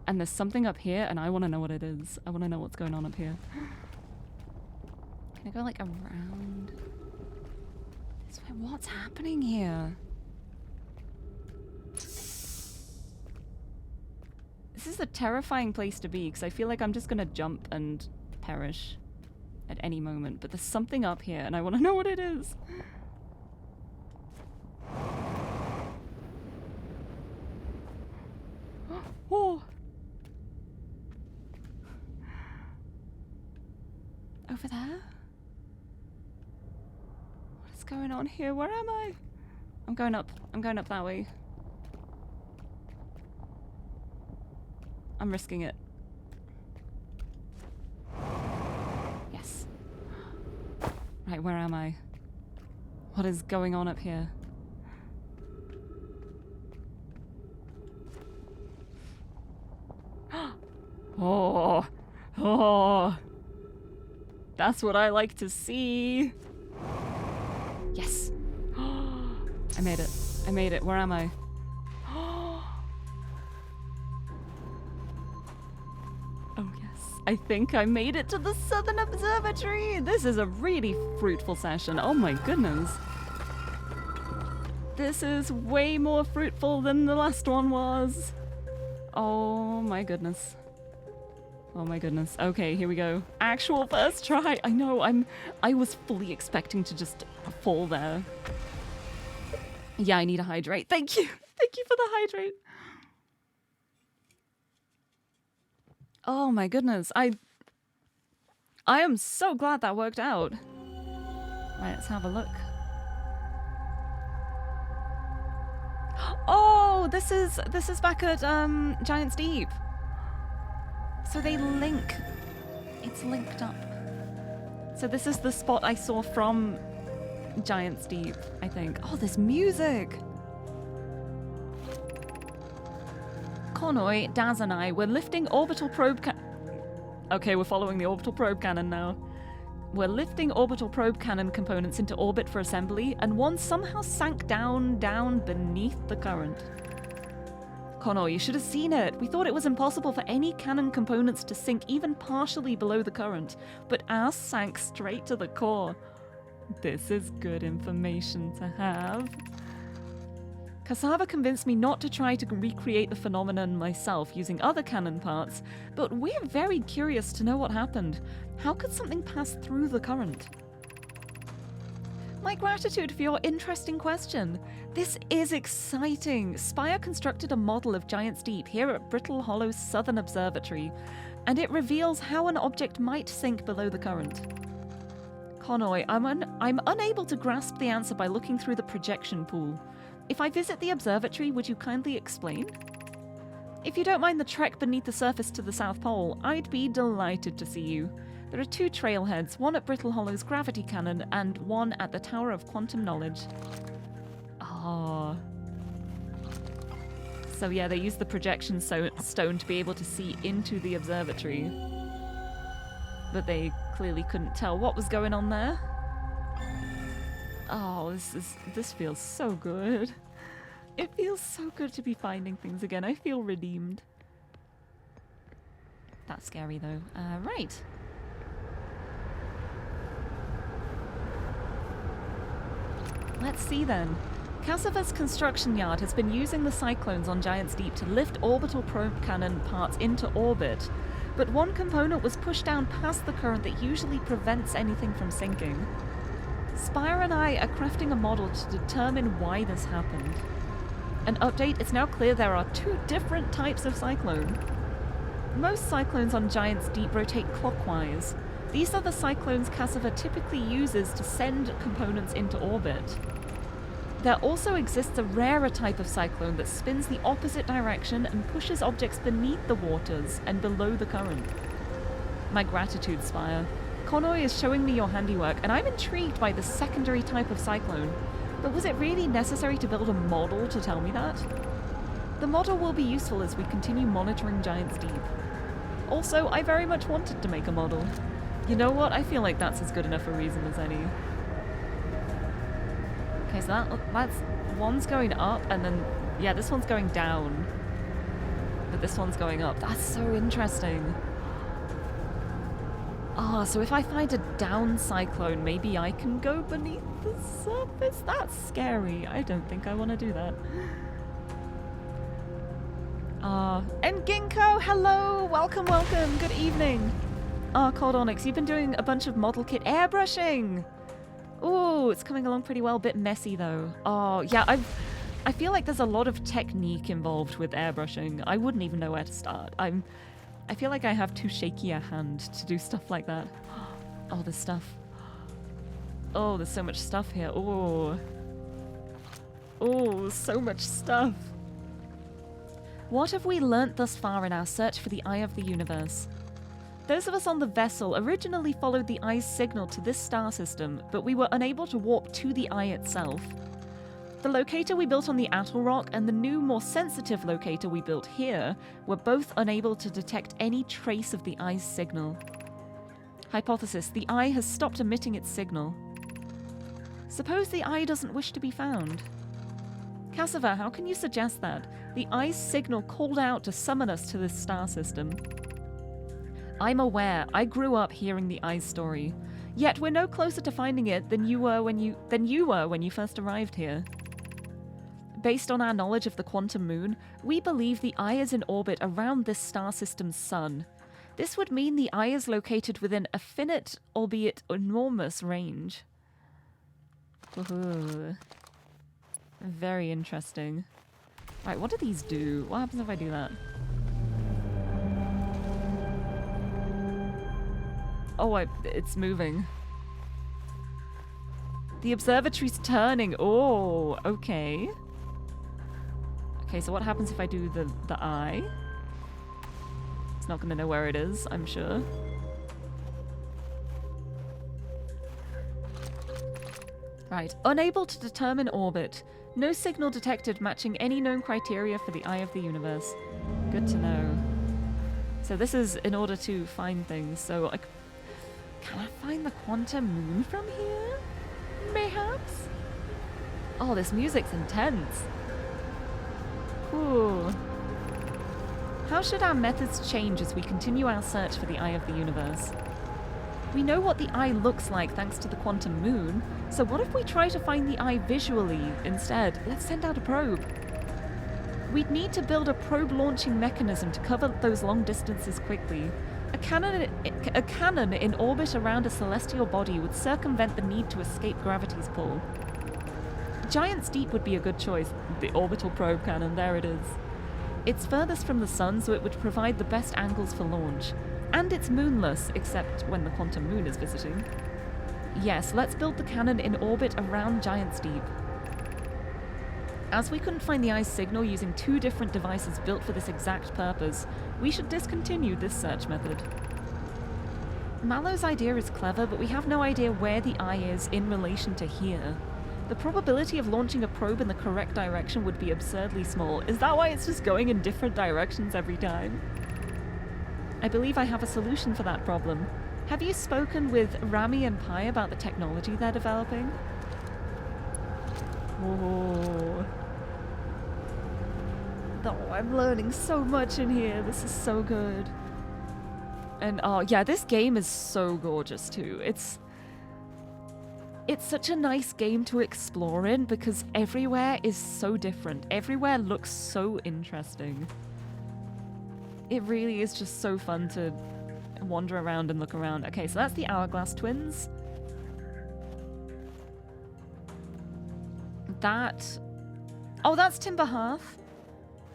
And there's something up here, and I want to know what it is. I want to know what's going on up here. Can I go, like, around? This way? What's happening here? This is a terrifying place to be, because I feel like I'm just gonna jump and perish at any moment. But there's something up here, and I want to know what it is. Oh! Over there? What is going on here? Where am I? I'm going up. I'm going up that way. I'm risking it. Yes. Right, where am I? What is going on up here? Oh. Oh. That's what I like to see. Yes. I made it. I made it. Where am I? Oh, yes. I think I made it to the Southern Observatory. This is a really fruitful session. Oh my goodness. This is way more fruitful than the last one was. Oh my goodness. Oh my goodness. Okay, here we go. Actual first try. I know, I was fully expecting to just fall there. Yeah, I need a hydrate. Thank you. Thank you for the hydrate. Oh my goodness. I am so glad that worked out. Right, let's have a look. Oh, this is back at Giant's Deep. So they link. It's linked up. So this is the spot I saw from Giant's Deep, I think. Oh, there's music! Cornoy, Daz and I were lifting orbital probe Okay, we're following the orbital probe cannon now. We're lifting orbital probe cannon components into orbit for assembly, and one somehow sank down beneath the current. Connor, you should have seen it. We thought it was impossible for any cannon components to sink even partially below the current, but ours sank straight to the core. This is good information to have. Cassava convinced me not to try to recreate the phenomenon myself using other cannon parts, but we're very curious to know what happened. How could something pass through the current? My gratitude for your interesting question. This is exciting. Spire constructed a model of Giant's Deep here at Brittle Hollow's Southern Observatory, and it reveals how an object might sink below the current. Connoy, I'm unable to grasp the answer by looking through the projection pool. If I visit the observatory, would you kindly explain? If you don't mind the trek beneath the surface to the South Pole, I'd be delighted to see you. There are 2 trailheads, one at Brittle Hollow's gravity cannon and one at the Tower of Quantum Knowledge. Ah. So yeah, they used the projection stone to be able to see into the observatory. But they clearly couldn't tell what was going on there. Oh, this feels so good. It feels so good to be finding things again. I feel redeemed. That's scary though. Right. Let's see then. Cassava's construction yard has been using the cyclones on Giant's Deep to lift orbital probe cannon parts into orbit, but one component was pushed down past the current that usually prevents anything from sinking. Spire and I are crafting a model to determine why this happened. An update, it's now clear there are 2 different types of cyclone. Most cyclones on Giant's Deep rotate clockwise. These are the cyclones Cassava typically uses to send components into orbit. There also exists a rarer type of cyclone that spins the opposite direction and pushes objects beneath the waters and below the current. My gratitude, Spire. Connoy is showing me your handiwork, and I'm intrigued by the secondary type of cyclone. But was it really necessary to build a model to tell me that? The model will be useful as we continue monitoring Giant's Deep. Also, I very much wanted to make a model. You know what? I feel like that's as good enough a reason as any. Okay, so that's one's going up, and then, yeah, this one's going down. But this one's going up. That's so interesting. Ah, so if I find a down cyclone, maybe I can go beneath the surface? That's scary. I don't think I want to do that. And Ginkgo, hello! Welcome, welcome! Good evening! Cold Onyx, you've been doing a bunch of model kit airbrushing! Ooh, it's coming along pretty well. Bit messy, though. Oh, yeah, I feel like there's a lot of technique involved with airbrushing. I wouldn't even know where to start. I feel like I have too shaky a hand to do stuff like that. Oh, there's stuff. Oh, there's so much stuff here. Oh. Oh, so much stuff. What have we learnt thus far in our search for the Eye of the Universe? Those of us on the vessel originally followed the Eye's signal to this star system, but we were unable to warp to the Eye itself. The locator we built on the Atoll Rock and the new, more sensitive locator we built here were both unable to detect any trace of the Eye's signal. Hypothesis: the Eye has stopped emitting its signal. Suppose the Eye doesn't wish to be found. Cassava, how can you suggest that? The Eye's signal called out to summon us to this star system. I'm aware. I grew up hearing the Eye's story. Yet we're no closer to finding it than you were when you first arrived here. Based on our knowledge of the quantum moon, we believe the Eye is in orbit around this star system's sun. This would mean the Eye is located within a finite, albeit enormous, range. Ooh. Very interesting. Right, what do these do? What happens if I do that? Oh, it's moving. The observatory's turning. Oh, okay. Okay, so what happens if I do the Eye? It's not going to know where it is, I'm sure. Right, unable to determine orbit. No signal detected matching any known criteria for the Eye of the Universe. Good to know. So this is in order to find things. So can I find the quantum moon from here? Mayhaps? Oh, this music's intense. Cool. How should our methods change as we continue our search for the Eye of the Universe? We know what the Eye looks like thanks to the quantum moon, so what if we try to find the Eye visually instead? Let's send out a probe. We'd need to build a probe launching mechanism to cover those long distances quickly. A cannon in orbit around a celestial body would circumvent the need to escape gravity's pull. Giant's Deep would be a good choice. The orbital probe cannon, there it is. It's furthest from the sun, so it would provide the best angles for launch. And it's moonless, except when the quantum moon is visiting. Yes, let's build the cannon in orbit around Giant's Deep. As we couldn't find the Eye's signal using two different devices built for this exact purpose, we should discontinue this search method. Mallow's idea is clever, but we have no idea where the Eye is in relation to here. The probability of launching a probe in the correct direction would be absurdly small. Is that why it's just going in different directions every time? I believe I have a solution for that problem. Have you spoken with Rami and Pai about the technology they're developing? Oh. Oh, I'm learning so much in here. This is so good. And oh yeah, this game is so gorgeous too. It's such a nice game to explore in because everywhere is so different. Everywhere looks so interesting. It really is just so fun to wander around and look around. Okay, so that's the Hourglass Twins. Oh, that's Timber Hearth.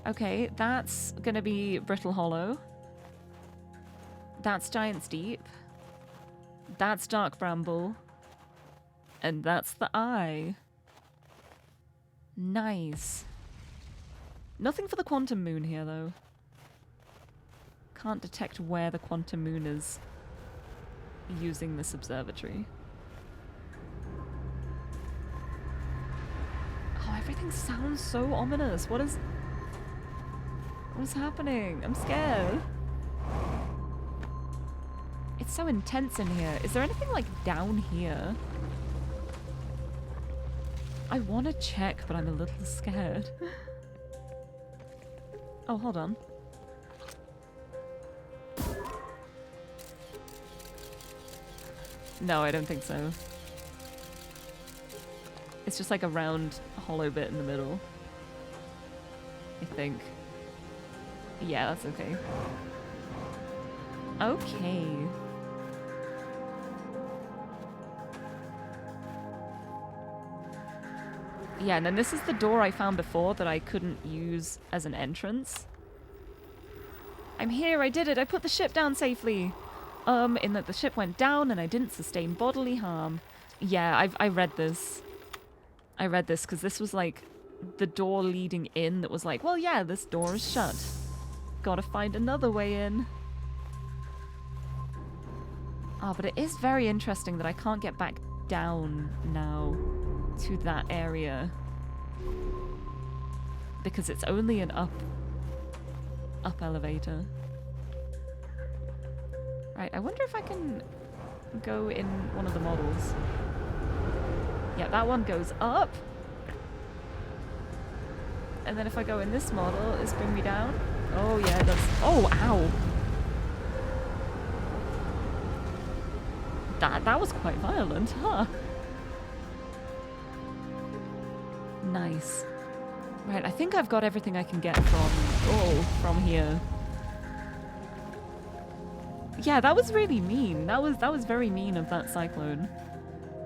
Okay, that's gonna be Brittle Hollow. That's Giant's Deep. That's Dark Bramble. And that's the eye. Nice. Nothing for the Quantum Moon here, though. Can't detect where the Quantum Moon is using this observatory. Oh, everything sounds so ominous. What is happening? I'm scared. It's so intense in here. Is there anything like down here? I want to check, but I'm a little scared. Oh, hold on. No, I don't think so. It's just like a round, hollow bit in the middle. I think. Yeah, that's okay. Okay. Yeah, and then this is the door I found before that I couldn't use as an entrance. I'm here, I did it, I put the ship down safely. In that the ship went down and I didn't sustain bodily harm. Yeah, I read this. I read this because this was like the door leading in that was like, well, yeah, this door is shut. Gotta find another way in. Oh, but it is very interesting that I can't get back down now to that area. Because it's only an up elevator. Right, I wonder if I can go in one of the models. Yeah, that one goes up. And then if I go in this model, it's bring me down. Oh yeah, it does. Oh, ow. That was quite violent, huh? Nice. Right, I think I've got everything I can get from here. Yeah, that was really mean. That was very mean of that cyclone.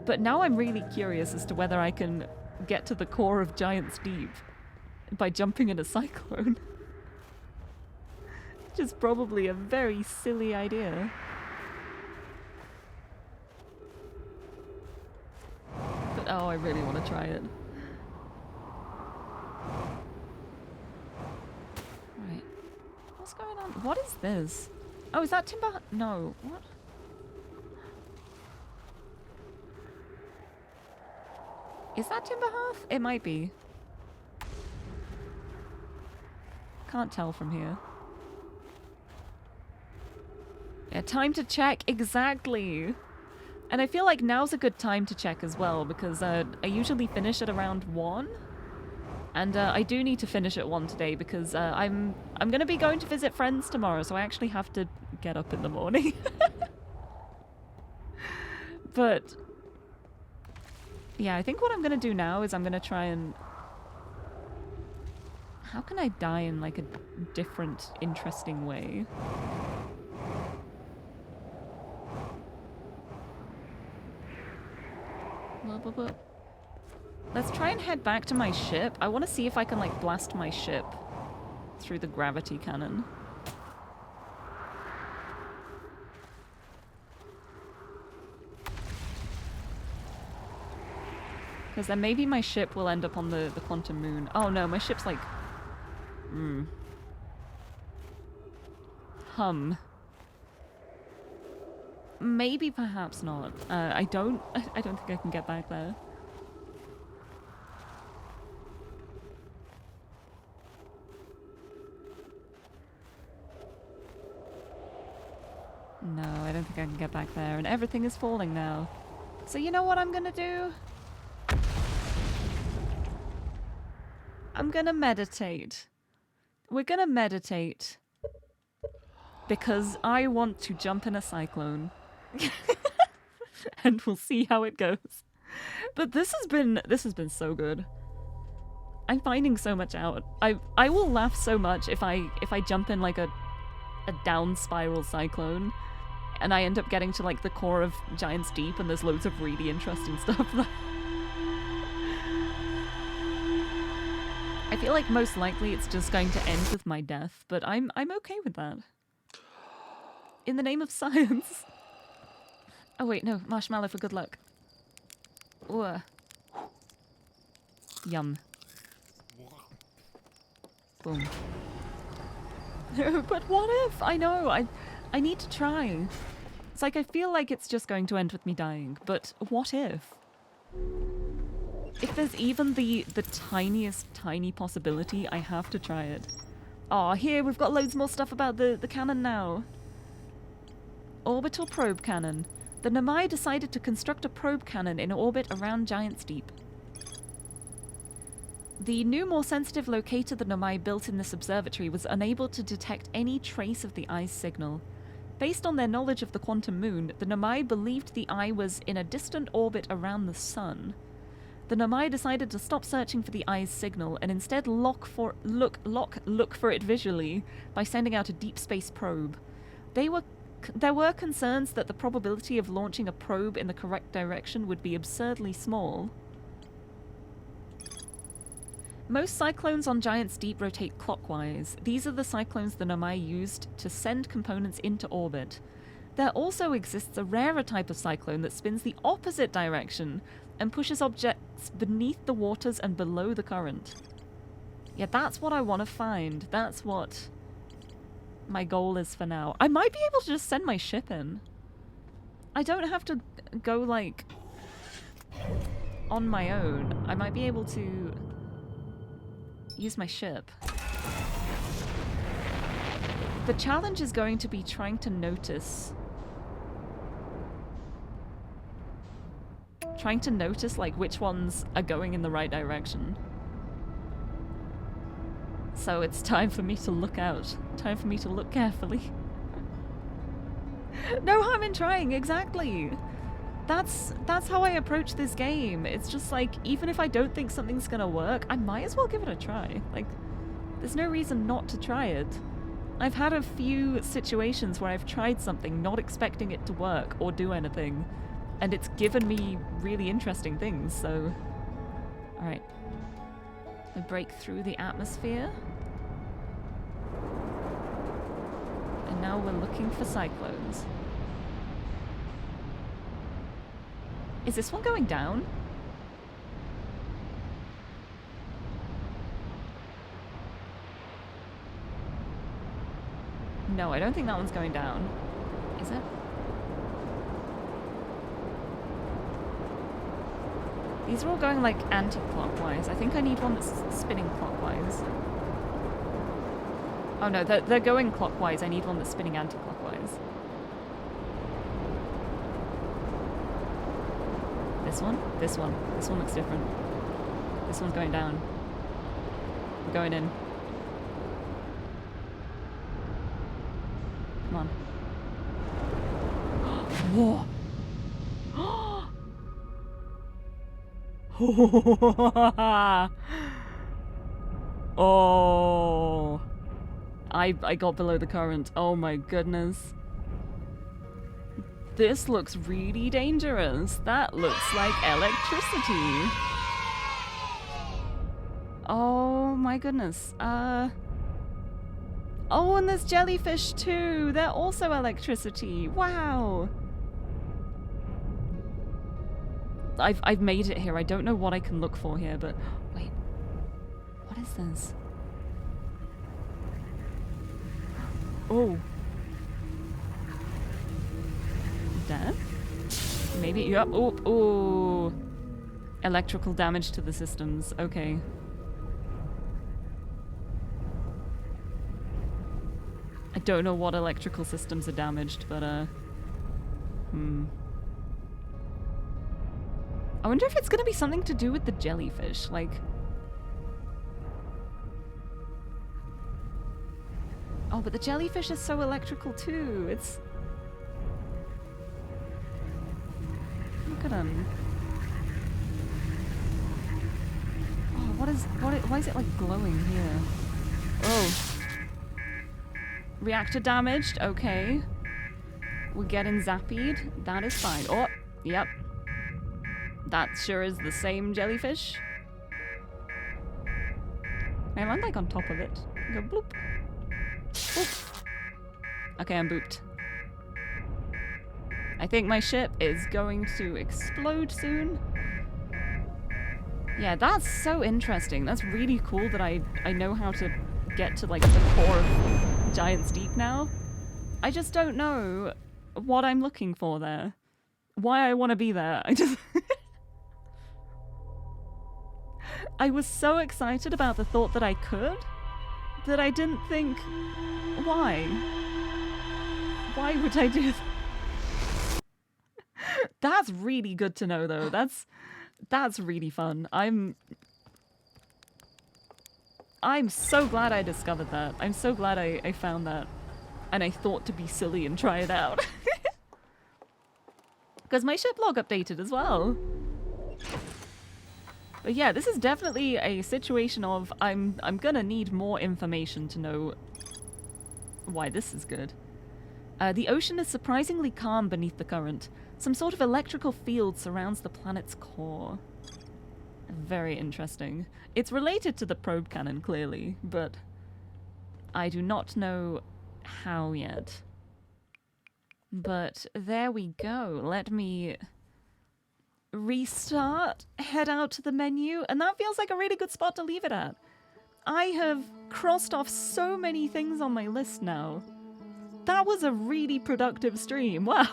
But now I'm really curious as to whether I can get to the core of Giant's Deep by jumping in a cyclone. Which is probably a very silly idea. But oh, I really want to try it. Right. What's going on? What is this? Oh, is that timber? No. What? Is that timber hearth? It might be. Can't tell from here. Yeah, time to check. Exactly. And I feel like now's a good time to check as well because I usually finish at around 1. And I do need to finish at 1 today because I'm going to be going to visit friends tomorrow, so I actually have to get up in the morning. But yeah, I think what I'm going to do now is I'm going to try and... How can I die in like a different, interesting way? Let's try and head back to my ship. I want to see if I can like blast my ship through the gravity cannon. Because then maybe my ship will end up on the Quantum Moon. Oh no, my ship's like... Maybe, perhaps not. I don't think I can get back there. No, I don't think I can get back there, and everything is falling now. So you know what I'm gonna do? I'm gonna meditate. We're gonna meditate. Because I want to jump in a cyclone. And we'll see how it goes. But this has been so good. I'm finding so much out. I will laugh so much if I jump in like a down spiral cyclone and I end up getting to like the core of Giant's Deep and there's loads of really interesting stuff there. I feel like most likely it's just going to end with my death, but I'm okay with that. in the name of science. Oh wait, no, marshmallow for good luck. Ooh. Yum. Boom. But what if? I know, I need to try. It's like I feel like it's just going to end with me dying, but what if? If there's even the tiniest tiny possibility, I have to try it. Aw, here, we've got loads more stuff about the cannon now. Orbital probe cannon. The Nomai decided to construct a probe cannon in orbit around Giant's Deep. The new, more sensitive locator the Nomai built in this observatory was unable to detect any trace of the eye's signal. Based on their knowledge of the quantum moon, the Nomai believed the eye was in a distant orbit around the sun. The Nomai decided to stop searching for the eye's signal and instead look for it visually by sending out a deep space probe. There were concerns that the probability of launching a probe in the correct direction would be absurdly small. Most cyclones on Giant's Deep rotate clockwise. These are the cyclones the Nomai used to send components into orbit. There also exists a rarer type of cyclone that spins the opposite direction and pushes objects beneath the waters and below the current. Yeah, that's what I want to find. That's what my goal is for now. I might be able to just send my ship in. I don't have to go, like, on my own. I might be able to use my ship. The challenge is going to be trying to notice... like, which ones are going in the right direction. So it's time for me to look out. Time for me to look carefully. No harm in trying, exactly! That's how I approach this game. It's just like, even if I don't think something's gonna work, I might as well give it a try. Like, there's no reason not to try it. I've had a few situations where I've tried something not expecting it to work or do anything, and it's given me really interesting things, so... Alright. I break through the atmosphere. And now we're looking for cyclones. Is this one going down? No, I don't think that one's going down. Is it? These are all going, like, anti-clockwise. I think I need one that's spinning clockwise. Oh no, they're going clockwise. I need one that's spinning anti-clockwise. This one? This one. This one looks different. This one's going down. I'm going in. Come on. Whoa! Oh, I got below the current. Oh my goodness. This looks really dangerous. That looks like electricity. Oh my goodness. Oh, and there's jellyfish too. They're also electricity. Wow. I've made it here. I don't know what I can look for here, but wait. What is this? Oh. Dead? Maybe. Yep. Oh. Oh. Electrical damage to the systems. Okay. I don't know what electrical systems are damaged, but I wonder if it's gonna be something to do with the jellyfish, like... Oh, but the jellyfish is so electrical too, it's... Look at him. Oh, why is it like glowing here? Oh. Reactor damaged, okay. We're getting zappied, that is fine. Oh, yep. That sure is the same jellyfish. Can I land like on top of it? Go bloop. Boop. Okay, I'm booped. I think my ship is going to explode soon. Yeah, that's so interesting. That's really cool that I know how to get to like the core of Giant's Deep now. I just don't know what I'm looking for there. Why I want to be there. I was so excited about the thought that I could that I didn't think, why? Why would I do that? That's really good to know though. That's really fun. I'm so glad I discovered that. I'm so glad I found that. And I thought to be silly and try it out. Because my ship log updated as well. But yeah, this is definitely a situation of I'm gonna need more information to know why this is good. The ocean is surprisingly calm beneath the current. Some sort of electrical field surrounds the planet's core. Very interesting. It's related to the probe cannon, clearly, but I do not know how yet. But there we go. Let me restart, head out to the menu, and that feels like a really good spot to leave it at. I have crossed off so many things on my list now. That was a really productive stream. Wow.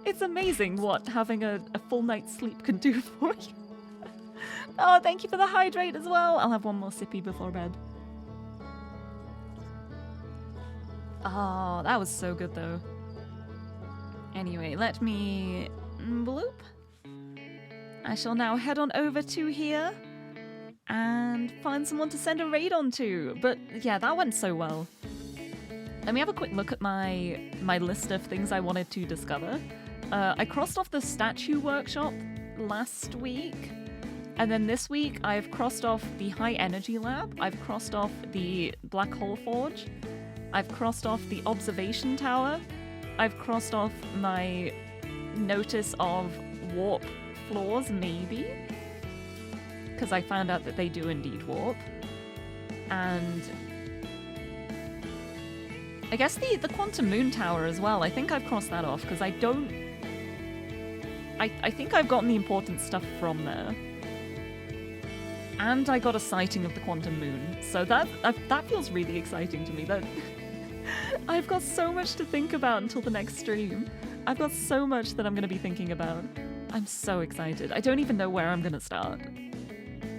It's amazing what having a full night's sleep can do for you. Oh, thank you for the hydrate as well. I'll have one more sippy before bed. Oh, that was so good though. Anyway, let me bloop. I shall now head on over to here and find someone to send a raid on to. But yeah, that went so well. Let me have a quick look at my list of things I wanted to discover. I crossed off the statue workshop last week, and then this week I've crossed off the high energy lab, I've crossed off the black hole forge, I've crossed off the observation tower, I've crossed off my notice of warp floors, maybe, because I found out that they do indeed warp, and I guess the quantum moon tower as well. I think I've crossed that off because I think I've gotten the important stuff from there. And I got a sighting of the quantum moon. So that feels really exciting to me. That I've got so much to think about until the next stream. I've got so much that I'm going to be thinking about. I'm so excited. I don't even know where I'm going to start.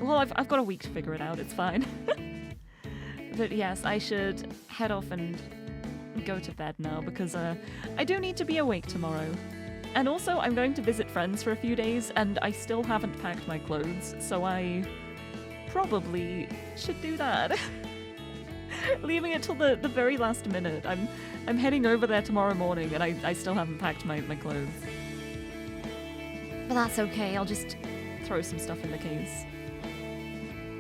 Well, I've got a week to figure it out. It's fine. But yes, I should head off and go to bed now because I do need to be awake tomorrow. And also, I'm going to visit friends for a few days, and I still haven't packed my clothes, so I probably should do that. Leaving it till the very last minute. I'm heading over there tomorrow morning, and I still haven't packed my clothes. But that's okay, I'll just throw some stuff in the case.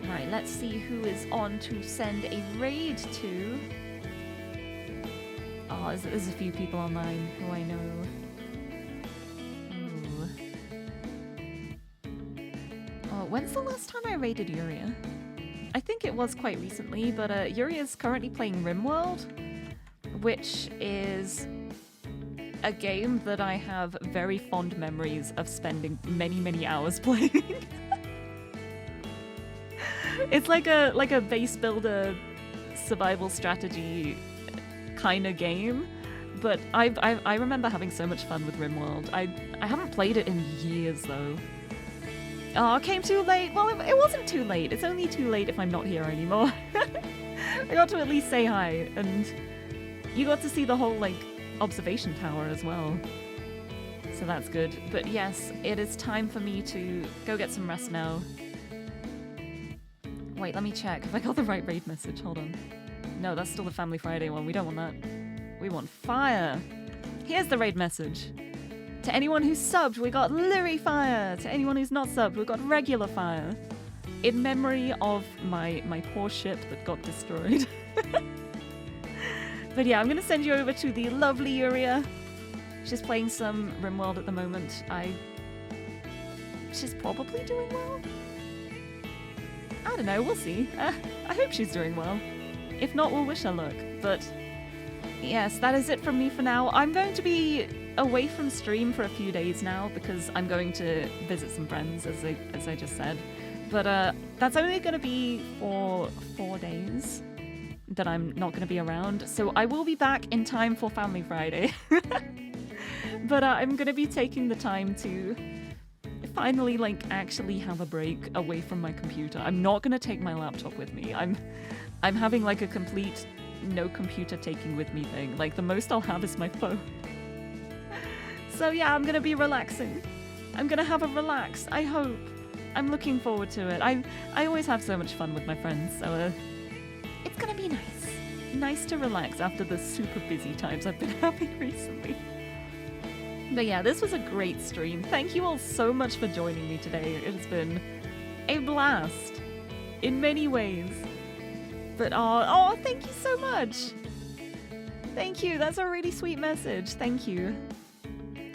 Right, let's see who is on to send a raid to. Oh, there's a few people online who I know. When's the last time I raided Yuria? I think it was quite recently, but Yuria's currently playing RimWorld, which is a game that I have very fond memories of spending many, many hours playing. It's like a base builder survival strategy kind of game, but I remember having so much fun with RimWorld. I haven't played it in years though. Oh, it came too late. Well, it wasn't too late. It's only too late if I'm not here anymore. I got to at least say hi, and you got to see the whole, like, observation tower as well. So that's good. But yes, it is time for me to go get some rest now. Wait, let me check. Have I got the right raid message? Hold on. No, that's still the Family Friday one. We don't want that. We want fire. Here's the raid message. To anyone who's subbed, we got Lirie fire. To anyone who's not subbed, we got regular fire. In memory of my poor ship that got destroyed. But yeah, I'm going to send you over to the lovely Yuria. She's playing some RimWorld at the moment. She's probably doing well? I don't know, we'll see. I hope she's doing well. If not, we'll wish her luck. But yes, that is it from me for now. I'm going to be away from stream for a few days now because I'm going to visit some friends, as I just said. But that's only going to be for 4 days that I'm not going to be around. So I will be back in time for Family Friday. But I'm going to be taking the time to finally, like, actually have a break away from my computer. I'm not going to take my laptop with me. I'm having, like, a complete no computer taking with me thing. Like, the most I'll have is my phone. So yeah, I'm going to be relaxing. I'm going to have a relax, I hope. I'm looking forward to it. I always have so much fun with my friends, so it's going to be nice. Nice to relax after the super busy times I've been having recently. But yeah, this was a great stream. Thank you all so much for joining me today. It has been a blast in many ways. But oh, thank you so much. Thank you. That's a really sweet message. Thank you.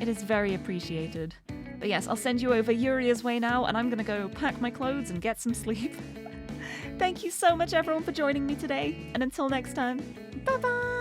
It is very appreciated. But yes, I'll send you over Lirie's way now, and I'm gonna go pack my clothes and get some sleep. Thank you so much, everyone, for joining me today. And until next time, bye-bye.